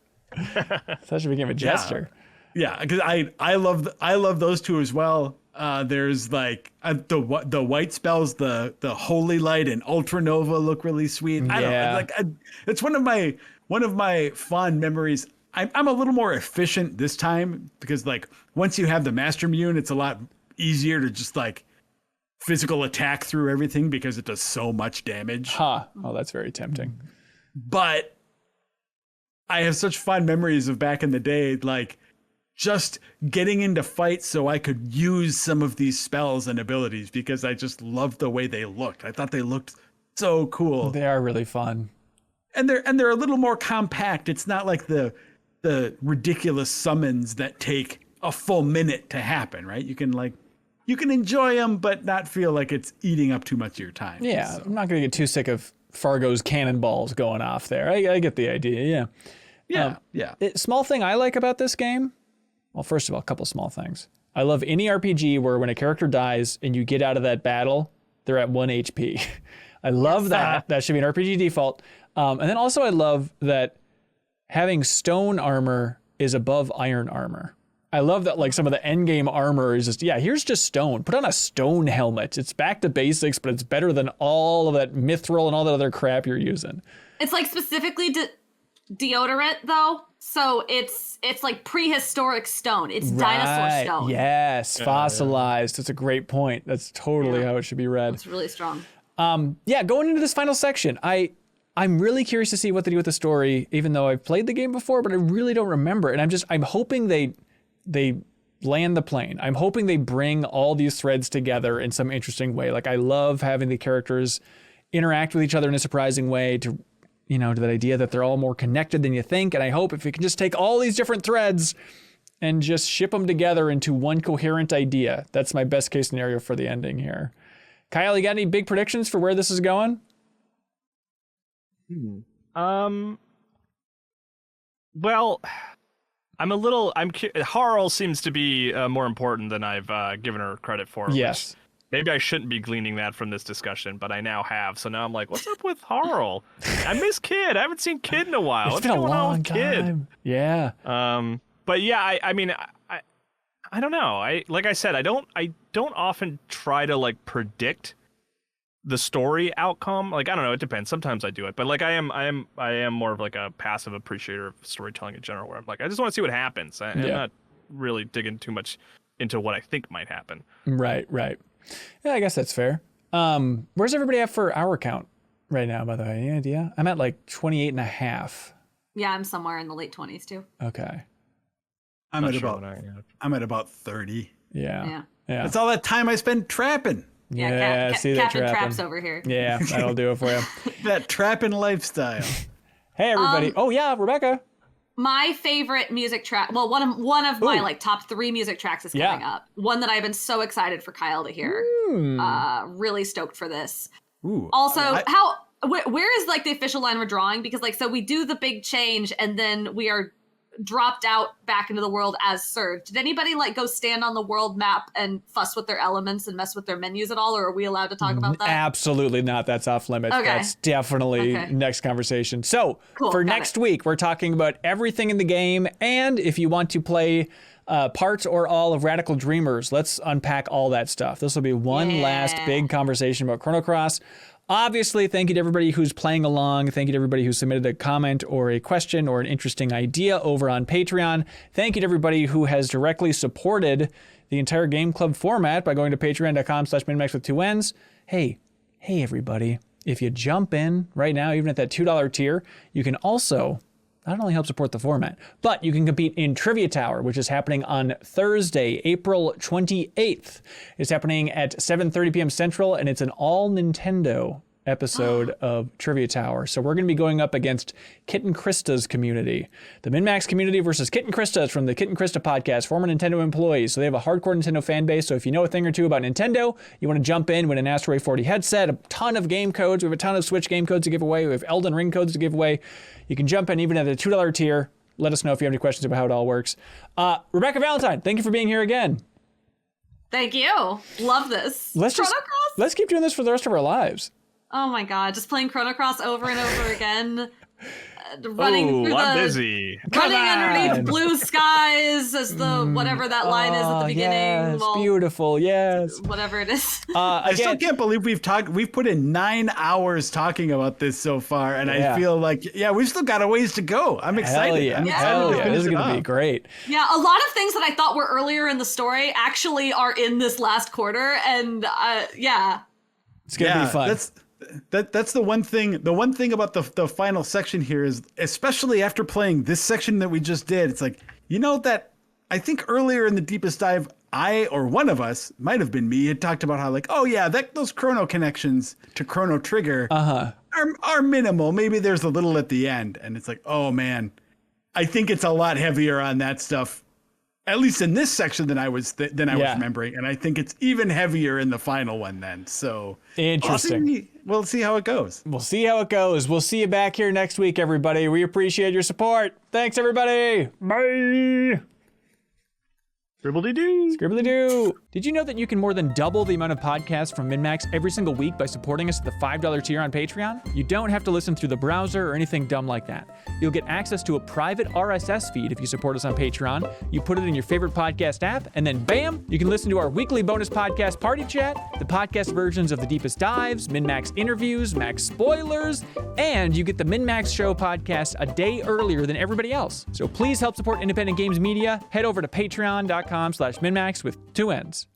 [SPEAKER 1] That should become a gesture.
[SPEAKER 3] Yeah, because I love those two as well. There's like the white spells, the Holy Light and Ultranova look really sweet. I don't know, it's one of my fond memories. I'm a little more efficient this time because like once you have the Master Immune, it's a lot easier to just like physical attack through everything because it does so much damage.
[SPEAKER 1] Oh, that's very tempting.
[SPEAKER 3] But I have such fond memories of back in the day, like just getting into fights so I could use some of these spells and abilities because I just loved the way they looked. I thought they looked so cool.
[SPEAKER 1] They are really fun.
[SPEAKER 3] And they're a little more compact. It's not like the ridiculous summons that take a full minute to happen, right? You can enjoy them, but not feel like it's eating up too much of your time.
[SPEAKER 1] Yeah,
[SPEAKER 3] So.
[SPEAKER 1] I'm not going to get too sick of Fargo's cannonballs going off there. I get the idea, yeah.
[SPEAKER 3] Yeah.
[SPEAKER 1] Small thing I like about this game, well, first of all, a couple small things. I love any RPG where when a character dies and you get out of that battle, they're at 1 HP. I love that. That should be an RPG default. And then also I love that having stone armor is above iron armor. I love that like some of the endgame armor is just, here's just stone. Put on a stone helmet. It's back to basics, but it's better than all of that mithril and all that other crap you're using.
[SPEAKER 4] It's like specifically deodorant though. So it's like prehistoric stone. It's dinosaur stone.
[SPEAKER 1] Yes, fossilized. That's a great point. That's totally how it should be read.
[SPEAKER 4] It's really strong.
[SPEAKER 1] Going into this final section, I'm really curious to see what they do with the story, even though I've played the game before, but I really don't remember. And I'm hoping they land the plane. I'm hoping they bring all these threads together in some interesting way. Like I love having the characters interact with each other in a surprising way to that idea that they're all more connected than you think. And I hope if you can just take all these different threads and just ship them together into one coherent idea. That's my best case scenario for the ending here. Kyle, you got any big predictions for where this is going?
[SPEAKER 2] Well, Harl seems to be more important than I've given her credit for.
[SPEAKER 1] Yes.
[SPEAKER 2] Maybe I shouldn't be gleaning that from this discussion, but I now have. So now I'm like, what's up with Harl? I miss Kid. I haven't seen Kid in a while.
[SPEAKER 1] It's been a long time. Yeah.
[SPEAKER 2] But yeah, I mean, I don't know. Like I said, I don't often try to like predict the story outcome. Like I don't know, it depends. Sometimes I do it, but like I am more of like a passive appreciator of storytelling in general, where I'm like I just want to see what happens. I'm not really digging too much into what I think might happen.
[SPEAKER 1] Right. Yeah, I guess that's fair. Where's everybody at for hour count right now, by the way? Any idea? I'm at like 28 and a half.
[SPEAKER 4] Yeah, I'm somewhere in the late 20s too.
[SPEAKER 1] Okay.
[SPEAKER 3] I'm at about 30.
[SPEAKER 1] Yeah.
[SPEAKER 3] That's all that time I spend trapping.
[SPEAKER 1] Yeah, see that
[SPEAKER 4] Captain
[SPEAKER 1] trapping.
[SPEAKER 4] Traps over here.
[SPEAKER 1] Yeah, that'll do it for you.
[SPEAKER 3] That trapping lifestyle.
[SPEAKER 1] Hey, everybody. Oh, yeah, Rebekah.
[SPEAKER 4] My favorite music track, well, one of my like top 3 music tracks is coming up. One that I've been so excited for Kyle to hear. Really stoked for this.
[SPEAKER 3] Ooh.
[SPEAKER 4] Also, where is like the official line we're drawing? Because like, so we do the big change and then we are dropped out back into the world as Surge. Did anybody like go stand on the world map and fuss with their elements and mess with their menus at all, or are we allowed to talk about that?
[SPEAKER 1] Absolutely not. That's off limits.
[SPEAKER 4] Okay.
[SPEAKER 1] That's definitely next conversation. So for next week, we're talking about everything in the game, and if you want to play parts or all of Radical Dreamers, let's unpack all that stuff. This will be one last big conversation about Chrono Cross. Obviously, thank you to everybody who's playing along. Thank you to everybody who submitted a comment or a question or an interesting idea over on Patreon. Thank you to everybody who has directly supported the entire Game Club format by going to patreon.com/MinnMax with 2 N's. Hey, everybody. If you jump in right now, even at that $2 tier, you can also not only help support the format, but you can compete in Trivia Tower, which is happening on Thursday, April 28th. It's happening at 7:30 p.m. Central, and it's an all Nintendo episode of Trivia Tower. So we're going to be going up against Kitten Krista's community. The MinnMax community versus Kitten Krista's from the Kitten Krista podcast, former Nintendo employees. So they have a hardcore Nintendo fan base. So if you know a thing or two about Nintendo, you want to jump in, win an Asteroid 40 headset, a ton of game codes. We have a ton of Switch game codes to give away. We have Elden Ring codes to give away. You can jump in even at a $2 tier. Let us know if you have any questions about how it all works. Rebekah Valentine, thank you for being here again.
[SPEAKER 4] Thank you. Love this.
[SPEAKER 1] Let's keep doing this for the rest of our lives.
[SPEAKER 4] Oh my god, just playing Chrono Cross over and over again. Running
[SPEAKER 2] busy.
[SPEAKER 4] Running underneath blue skies as the whatever that line is at the beginning.
[SPEAKER 1] Yes, beautiful, yes.
[SPEAKER 4] Whatever it is.
[SPEAKER 3] I still can't believe we've put in 9 hours talking about this so far, and I feel like we've still got a ways to go. I'm excited.
[SPEAKER 1] Hell yeah. This is gonna be great.
[SPEAKER 4] Yeah, a lot of things that I thought were earlier in the story actually are in this last quarter, and
[SPEAKER 1] it's gonna be fun.
[SPEAKER 3] That's the one thing. The one thing about the final section here is, especially after playing this section that we just did, it's like, that I think earlier in the deepest dive, I or one of us, might have been me, had talked about how like, those Chrono connections to Chrono Trigger are minimal. Maybe there's a little at the end, and it's like, oh man, I think it's a lot heavier on that stuff. At least in this section than I was remembering, and I think it's even heavier in the final one then. So
[SPEAKER 1] interesting.
[SPEAKER 3] We'll see how it goes.
[SPEAKER 1] We'll see you back here next week, everybody. We appreciate your support. Thanks, everybody. Bye.
[SPEAKER 2] Scribbly-doo.
[SPEAKER 1] Scribbly-doo. Did you know that you can more than double the amount of podcasts from MinnMax every single week by supporting us at the $5 tier on Patreon? You don't have to listen through the browser or anything dumb like that. You'll get access to a private RSS feed if you support us on Patreon. You put it in your favorite podcast app, and then bam, you can listen to our weekly bonus podcast Party Chat, the podcast versions of The Deepest Dives, MinnMax interviews, Max spoilers, and you get the MinnMax Show podcast a day earlier than everybody else. So please help support independent games media. Head over to patreon.com/MinnMax with 2 N's.